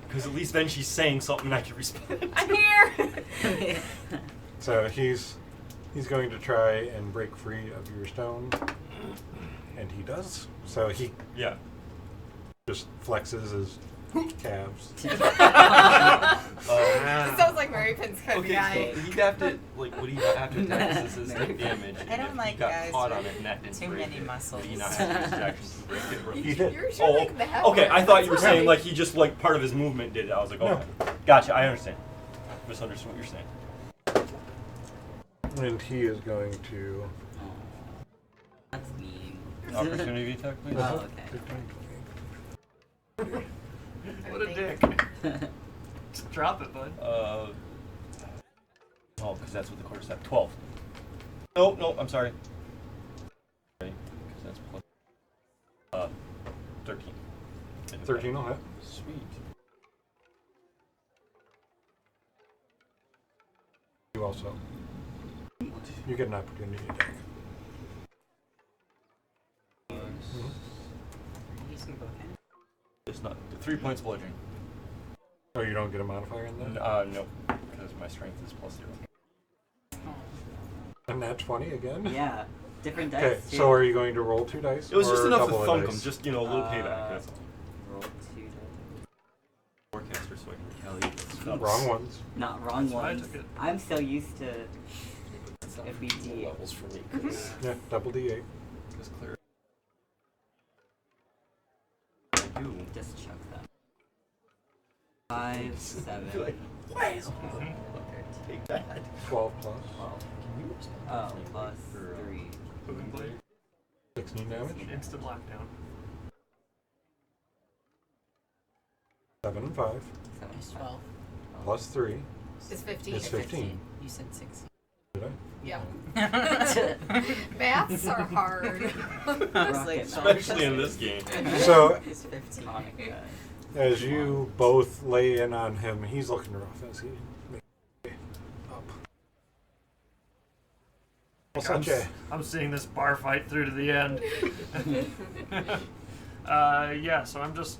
Because at least then she's saying something and I can respond. I'm here. So he's going to try and break free of your stone, and he does. So he Yeah. just flexes his calves. It sounds like Mary Pinn's kind of Okay, guy. so he'd have to, like, would he have to attack this as No. damage? I don't if like he got guys caught with on it and that didn't too break many it, muscles. Would he not have to use his action to break it? Or- He did. You're sure Oh, like the half okay. I thought you were That's saying right. like he just like part of his movement did it. I was like, No. okay, gotcha. I understand. Misunderstood what you're saying. And he is going to. That's mean. Opportunity attack, please. Oh, okay. What a dick. Just drop it, bud. Oh, because that's what the quarter step. 12. No, I'm sorry. Because that's plus. 13. 13 will hit. Sweet. You also. You get an opportunity attack. Using both hands. It's not 3 points bludgeoning. Oh, you don't get a modifier in that? No, because my strength is plus 0. And nat 20 again? Yeah. Different dice. Okay, too. so are you going to roll 2 dice? It was just or enough to double a thunk dice? him, just a little payback. That's all. Roll 2 dice. Forecaster, so I can retaliate. With Wrong ones. Not wrong That's why I ones. took it. I'm so used to FBT. levels for me. Because Yeah, double D8. clear. I do. Just chuck that. 5, 7, Like, why? Take that. 12 plus. 12. Can you Oh, plus for, 3. Booming blade. 16 damage. Instant lockdown. 7 and 5. 7, It's 12. Plus 3. It's 15. It's 15. You said 16. Did I? Yep. Maths are hard. Rocket Especially in this game. So, It's 15. Sonic guy. as you both lay in on him, he's looking rough as he makes his way up. What's I'm, up, Jay? I'm seeing this bar fight through to the end. Yeah, so I'm just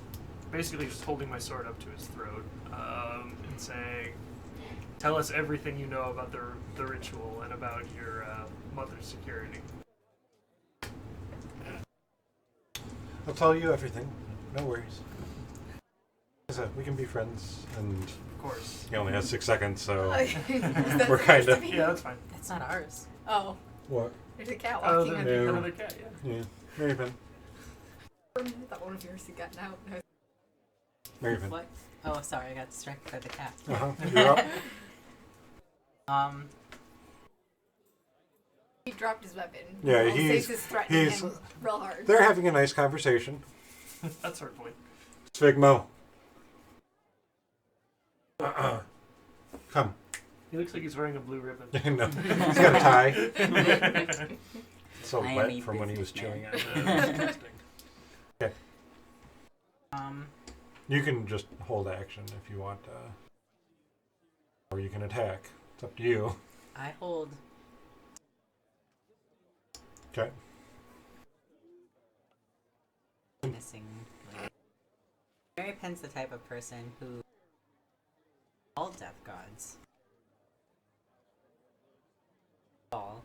basically just holding my sword up to his throat and saying, "Tell us everything you know about the ritual and about your mother's security." I'll tell you everything. No worries. As I said, we can be friends, and Of course. he only has 6 seconds, so Is that we're supposed to kinda- be? Yeah, that's fine. That's not ours. Oh, what? there's a cat Oh, walking the, under. Yeah. another cat, yeah. Yeah, Maryvin. I thought one of yours had gotten out. Maryvin. What? Oh, sorry, I got distracted by the cat. You're up. He dropped his weapon. Yeah, While he's- Stace is threatening he's- him real hard. They're having a nice conversation. That's her point. Svigmo. Come. He looks like he's wearing a blue ribbon. No, he's got a tie. So I am wet a from when he was chewing businessman. on it. Interesting. Okay. Um, You can just hold action if you want, or you can attack. It's up to you. I hold. Okay. Missing. Like, Mary Penn's the type of person who. All death gods. All.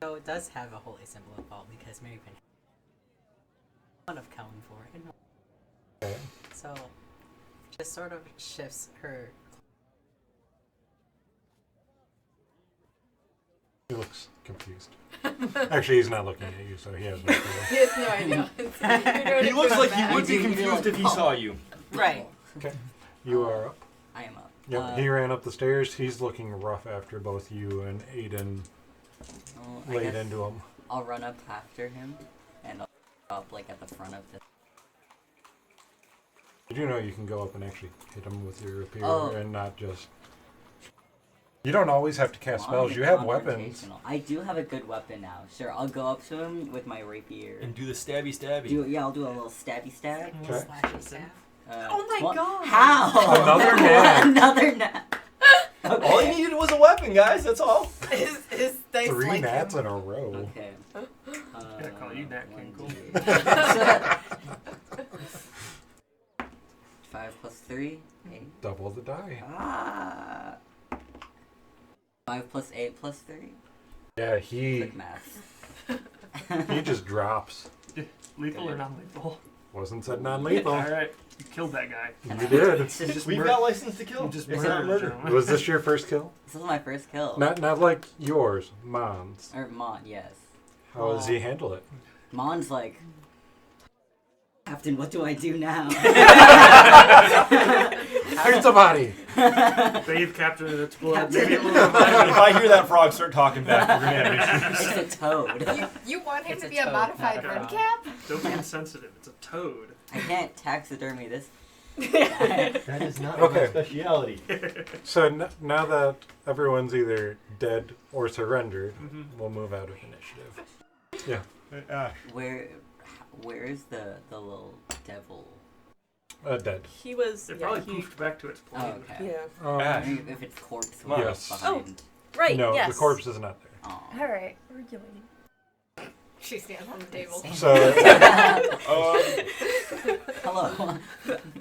So it does have a holy symbol of all because Mary Penn. One of Kellan for it. Okay. So, just sort of shifts her. He looks confused. Actually, he's not looking at you, so he has no clue. He has no idea. You're doing He it looks for like the he best. would be You do confused like, if he oh. saw you. Right. Okay. You are up. I am up. Yep. He ran up the stairs. He's looking rough after both you and Aiden Well, I laid guess into him. I'll run up after him, and I'll up like at the front of the. Did you know you can go up and actually hit him with your rapier Oh. and not just... You don't always have to cast spells. You have weapons. Confrontational. I do have a good weapon now. Sure, I'll go up to him with my rapier. And do the stabby stabby. Yeah, I'll do a little stabby stab. Okay. Slashy staff. Oh my god. How? Another nat. Another nat. All he needed was a weapon, guys. That's all. His dice 3 like nats him. in a row. Okay. Yeah, call you Nat King Cole. 5 plus 3, 8. Double the die. Ah. 5 plus 8 plus 3. Yeah, he Quick math. he just drops. Lethal or non-lethal? Wasn't said non-lethal. All right, you killed that guy. You did. This Just We've mur- got license to kill. You just It's not murdered murder. gentleman. Was this your first kill? is my first kill. Not like yours, Mon's. Or Mon, yes. How does he handle it? Mon's like, Captain, what do I do now? Hurt somebody. Bathe Captain in its blood. Captain. Maybe a little If I hear that frog start talking back, we're gonna have issues. It's a toad. You want him It's to a be a toad, modified not a red frog. cap? Don't be insensitive. It's a toad. I can't taxidermy this. That is not Okay. my speciality. So now that everyone's either dead or surrendered, Mhm. we'll move out of initiative. Yeah, Where's the little devil? dead. He was. It Yeah, probably he, poofed back to its plane. Oh, okay. yeah. Ash. Maybe if its corpse Come on. was Yes. behind. Right. No, yes. the corpse is not there. Oh. All right. We're doing. She stands on the table. So Hello.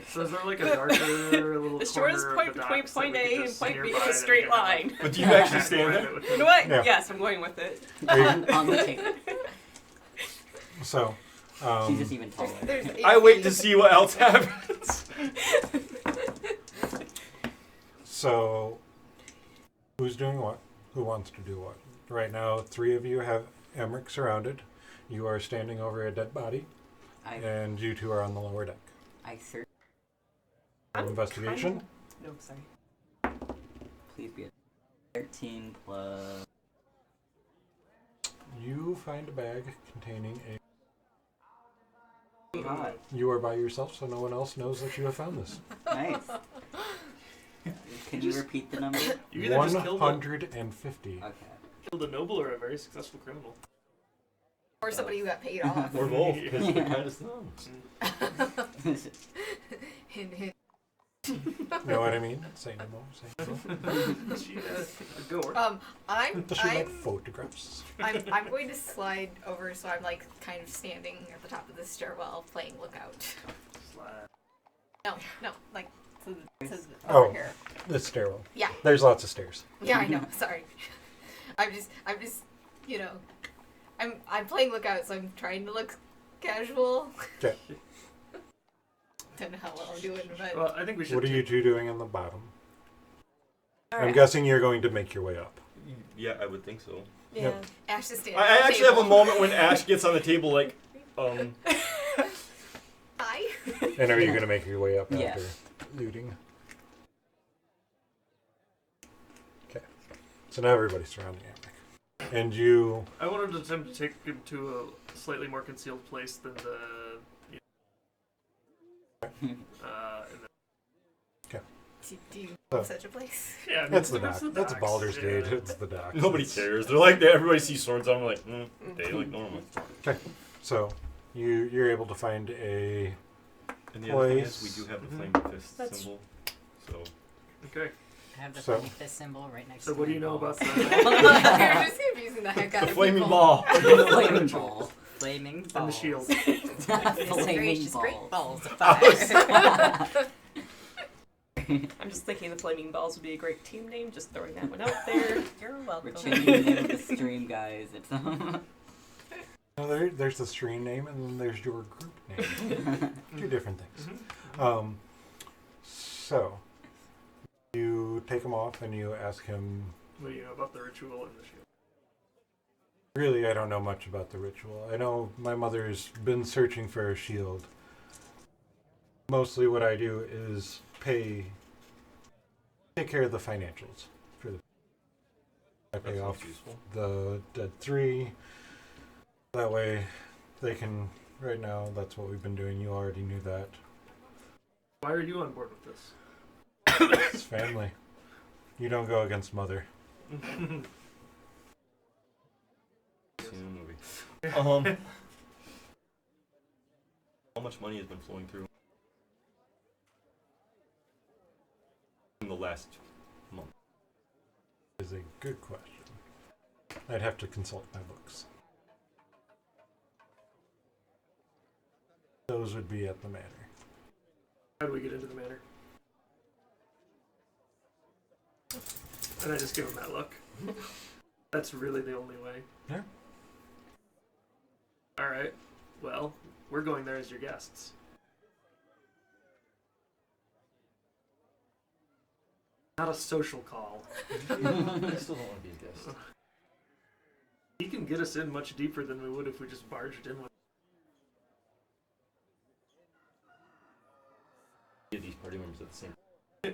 So is there like a darker little The corner shortest of point the between docks that point we could A and just point B nearby is a that straight we could have line. But do you actually stand there? private You know what? Yeah. Yes, I'm going with it. are you- On the table. so She's just even taller. There's I wait to see what else happens. so who's doing what? Who wants to do what? Right now, 3 of you have Emmerich surrounded. You are standing over a dead body, and you 2 are on the lower deck. I search. I'm Investigation. No, sorry. Please be a 13 plus. You find a bag containing a. God. You are by yourself, so no one else knows that you have found this. Nice. Can you repeat the number? You either just killed a, 150. Okay. killed a noble or a very successful criminal. Or somebody who got paid off. Or both, because they're kind of thumbs. Hint, hint. Know what I mean? Say no more. Say no more. She, go work. Does she like I'm photographs? I'm going to slide over, so I'm like kind of standing at the top of the stairwell playing lookout. Slide. No, like to the Oh. over here. The stairwell. Yeah. There's lots of stairs. Yeah, I know. Sorry. I'm just, you know, I'm playing lookout, so I'm trying to look casual. Okay. Don't know how well I'm doing, but Well, I think we should. What are you 2 doing on the bottom? All I'm right. guessing you're going to make your way up. Yeah, I would think so. Yeah. Yep. Ash is standing. I at the actually have a table. moment when Ash gets on the table like, Hi. And are you going to make your way up Yeah. after looting? Okay. So now everybody's surrounding Emmerich. And you... I wanted to attempt to take him to a slightly more concealed place than the. In the Do you Oh. know such a place? Yeah, I mean, That's the it's dock. That's docks, Baldur's yeah. Gate. It's the dock. Nobody cares. They're like, everybody sees swords on them, like, they look normal. Okay, so you're able to find a And the other thing is, Place. we do have the Mhm. flame fist That's- symbol. So, Okay. I have the So- flaming fist symbol right next So to what do my you know about balls. that? You're just confusing the heck out the of flaming people. ball. The flaming ball. Flaming balls. And the shield. Flaming gracious, balls. great balls of fire. I'm just thinking the Flaming Balls would be a great team name. Just throwing that one out there. You're We're welcome. changing the name of the stream, guys. It's no, there's the stream name and then there's your group name. Two different things. Mhm. So you take him off and you ask him. What do you know about the ritual and the shield? Really, I don't know much about the ritual. I know my mother's been searching for a shield. Mostly what I do is take care of the financials for the. I pay That off sounds useful. the dead 3. That way they can, right now, that's what we've been doing. You already knew that. Why are you on board with this? It's family. You don't go against mother. Seen a movie. How much money has been flowing through in the last month? Is a good question. I'd have to consult my books. Those would be at the manor. How do we get into the manor? And I just give him that look. That's really the only way. Yeah. Alright. Well, we're going there as your guests. Not a social call. I still don't want to be a guest. He can get us in much deeper than we would if we just barged in with. Get these party members at the same.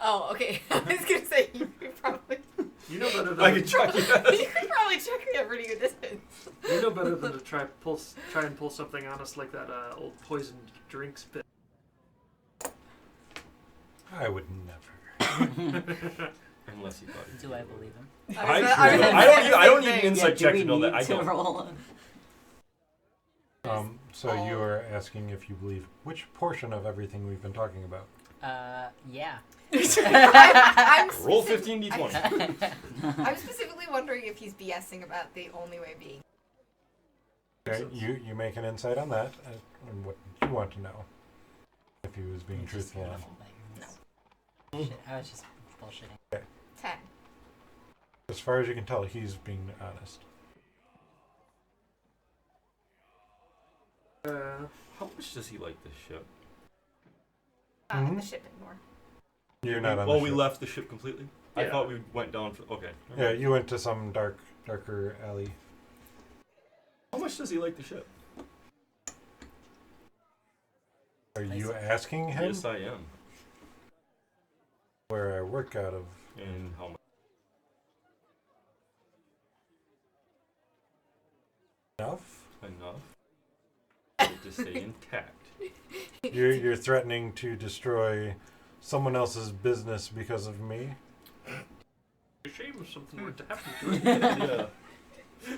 Oh, okay. I was gonna say you could probably You know better than I can check it. you could probably check me at pretty good distance. you know better than to try and pull something on us like that old poisoned drinks bit. I would never. Unless you thought it. Do I believe him? I don't need an Yeah, insight do check we to know that need I to don't. roll? So you are asking if you believe which portion of everything we've been talking about. Yeah. I'm Roll specific- 15d20. I'm specifically wondering if he's BSing about the only way being. Okay, you make an insight on that and what you want to know. If he was being Just truthful kind on. of Shit, I was just bullshitting. 10. As far as you can tell, he's being honest. How much does he like this ship? Not in Mhm. the ship anymore. You're not on Well, the we ship. left the ship completely. I Yeah. thought we went down. Okay. never Yeah, mind. you went to some darker alley. How much does he like the ship? Are you asking him Yes, I am. where I work out of? And how much? Enough? Enough. For it to stay intact. You're threatening to destroy someone else's business because of me? It's a shame if something were to happen to it. Yeah.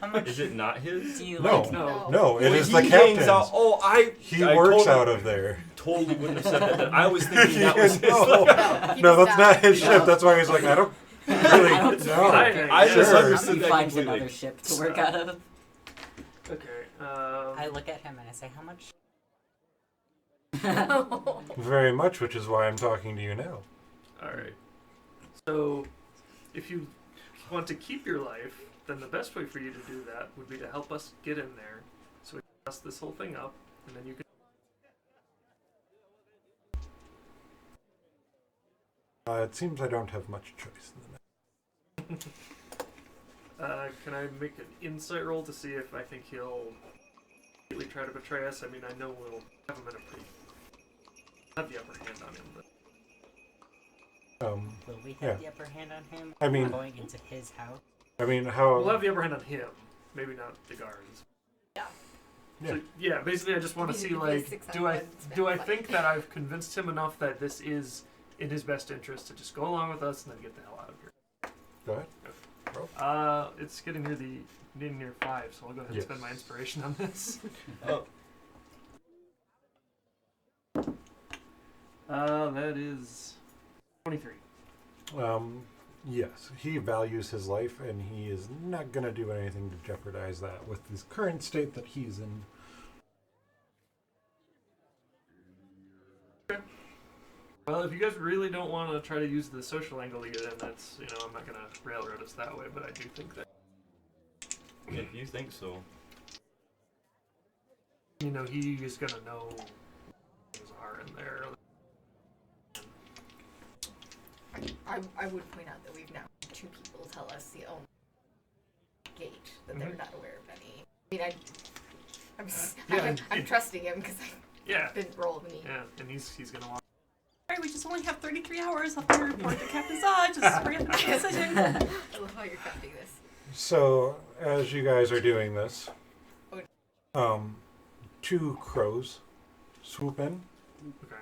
How much Is it not his? do you No. like? No. No, it When is he the hangs captain's. out- He I works totally, out of there. Totally wouldn't have said that. Then I was thinking that was his. No. He No, does that's not his No. ship. That's why he's like, I don't really I don't know. I Sure. misunderstood He that finds completely. another ship to work out of. Okay. I look at him and I say, how much? Very much, which is why I'm talking to you now. Alright. So, if you want to keep your life, then the best way for you to do that would be to help us get in there so we can mess this whole thing up, and then you can. It seems I don't have much choice in the matter. Can I make an insight roll to see if I think he'll really try to betray us? I mean, I know we'll have him in a pretty. Have the upper hand on him, but. Will we have Yeah. the upper hand on him? I mean- going into his house? How? We'll have the upper hand on him, maybe not the guards. Yeah. Yeah. So, yeah, basically, I just want to We see, need to like, basics do on I what spend do I money. think that I've convinced him enough that this is in his best interest to just go along with us and then get the hell out of here. Go ahead. It's getting near 5, so I'll go ahead and spend my inspiration on this. That is 23. Yes, he values his life, and he is not going to do anything to jeopardize that with his current state that he's in. Well, if you guys really don't want to try to use the social angle to get in, that's, I'm not going to railroad us that way, but I do think that, If you think so. he is going to know things are in there. I would point out that we've now had 2 people tell us the only gate that they're not aware of any. I mean, I'm trusting him because I didn't roll any. Yeah, and he's going to walk. Alright, we just only have 33 hours left to report to Captain Zod. Just hurry up and make a decision. I love how you're counting this. So, as you guys are doing this, 2 crows swoop in, Okay.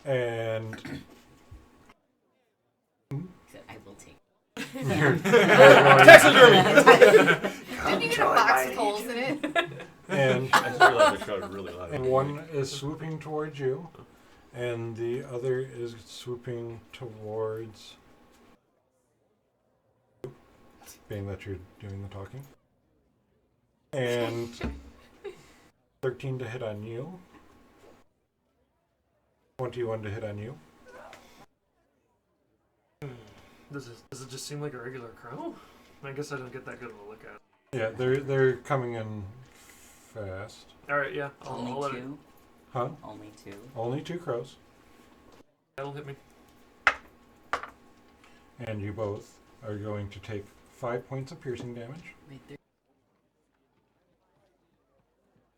and So I will take. Didn't you get a box with holes in it? and I just realized I shouted really loud. and one is swooping towards you, and the other is swooping towards you, being that you're doing the talking. And 13 to hit on you. 21 to hit on you. Does it just seem like a regular crow? I guess I don't get that good of a look at it. Yeah, they're coming in fast. Alright, yeah. I'll let Only it. 2. Huh? Only 2. Only 2 crows. That'll hit me. And you both are going to take 5 points of piercing damage. Wait,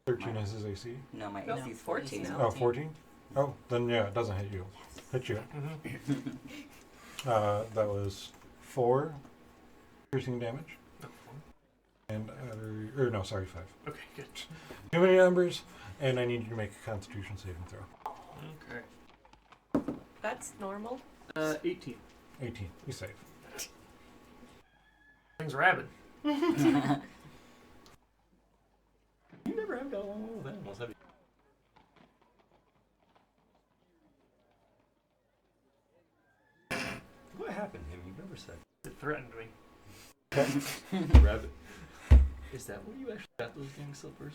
13 is his AC. no, my No, AC is 14 14. now. Oh, 14? Oh, then yeah, it doesn't hit you. Hit you. Mm-hmm. That was 4 piercing damage. Oh, And, no, sorry, 5. okay, good. Too many numbers, and I need you to make a constitution saving throw. Okay. That's normal. 18. 18. You save. Thing's rabid. You never have got along with animals, have you? What happened to him? You never said. It threatened me. Rabbit. Is that where you actually got those gang slippers?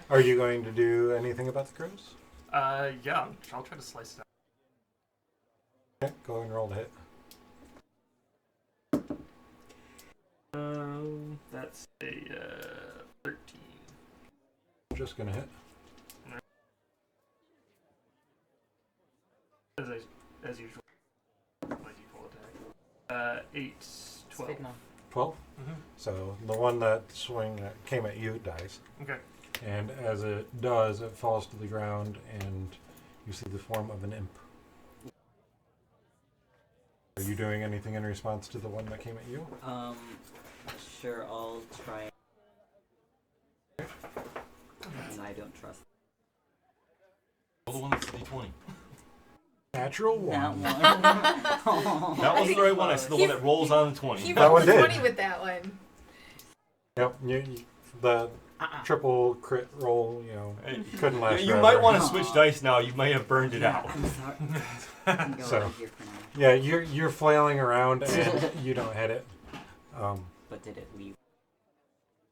Are you going to do anything about the crows? Yeah, I'll try to slice it out. Okay, go and roll to hit. That's a 13. Just gonna hit. As usual. My default attack. 8, 12. Signal. 12? Mm-hmm. So the one that came at you dies. Okay. And as it does, it falls to the ground, and you see the form of an imp. Are you doing anything in response to the one that came at you? Sure, I'll try. And I don't trust Oh, the one that's D20. Natural that one. one. That wasn't the right one. I said the one that rolls on the 20. He That rolled one a did. 20 with that one. Yep. The triple crit roll, Hey, couldn't last you forever. might want to switch dice now. You might have burned it out. I'm sorry. I'm going So- right here for now. Yeah, you're flailing around and you don't hit it. But did it leave?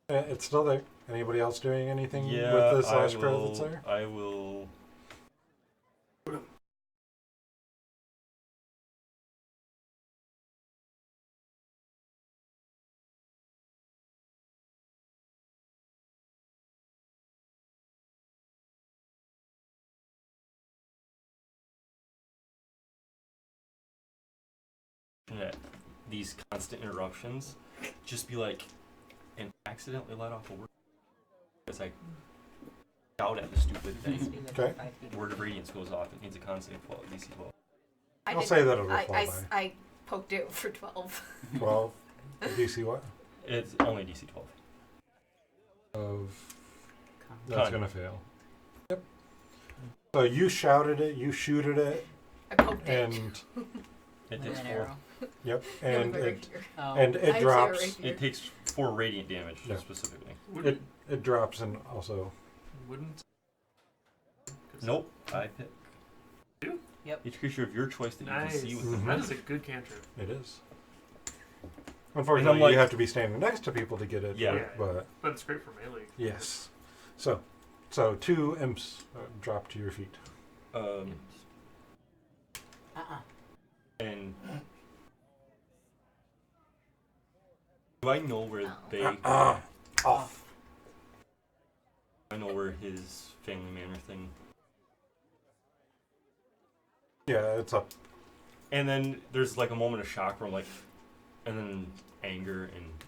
It's still there. Anybody else doing anything Yeah, with this I last crow will. that's there? I will. That these constant interruptions just be like and accidentally let off a word because I shout at the stupid thing. Okay. Word of radiance goes off. It needs a constant 12, DC 12. I'll say that it'll fall by. I poked it for 12. 12. DC what? It's only DC 12. That's Con. gonna fail. Yep. So you shouted it, you shooted it, I poked it. and It With takes an 4. arrow. yep, No, and with my it rapier. Oh. and I it have zero drops. rapier. It takes 4 radiant damage Yeah. specifically. Wouldn't. It drops and also Wouldn't. Nope. I pick. You? Yep. Each creature of your choice that you Nice. can see with Mhm. That is a good cantrip. it is. Unfortunately, like- you have to be standing next to people to get it. Yeah. But But it's great for melee. yes. So 2 imps drop to your feet. And do I know where they? Off. I know where his family manor thing. Yeah, it's up. And then there's like a moment of shock where I'm like, and then anger and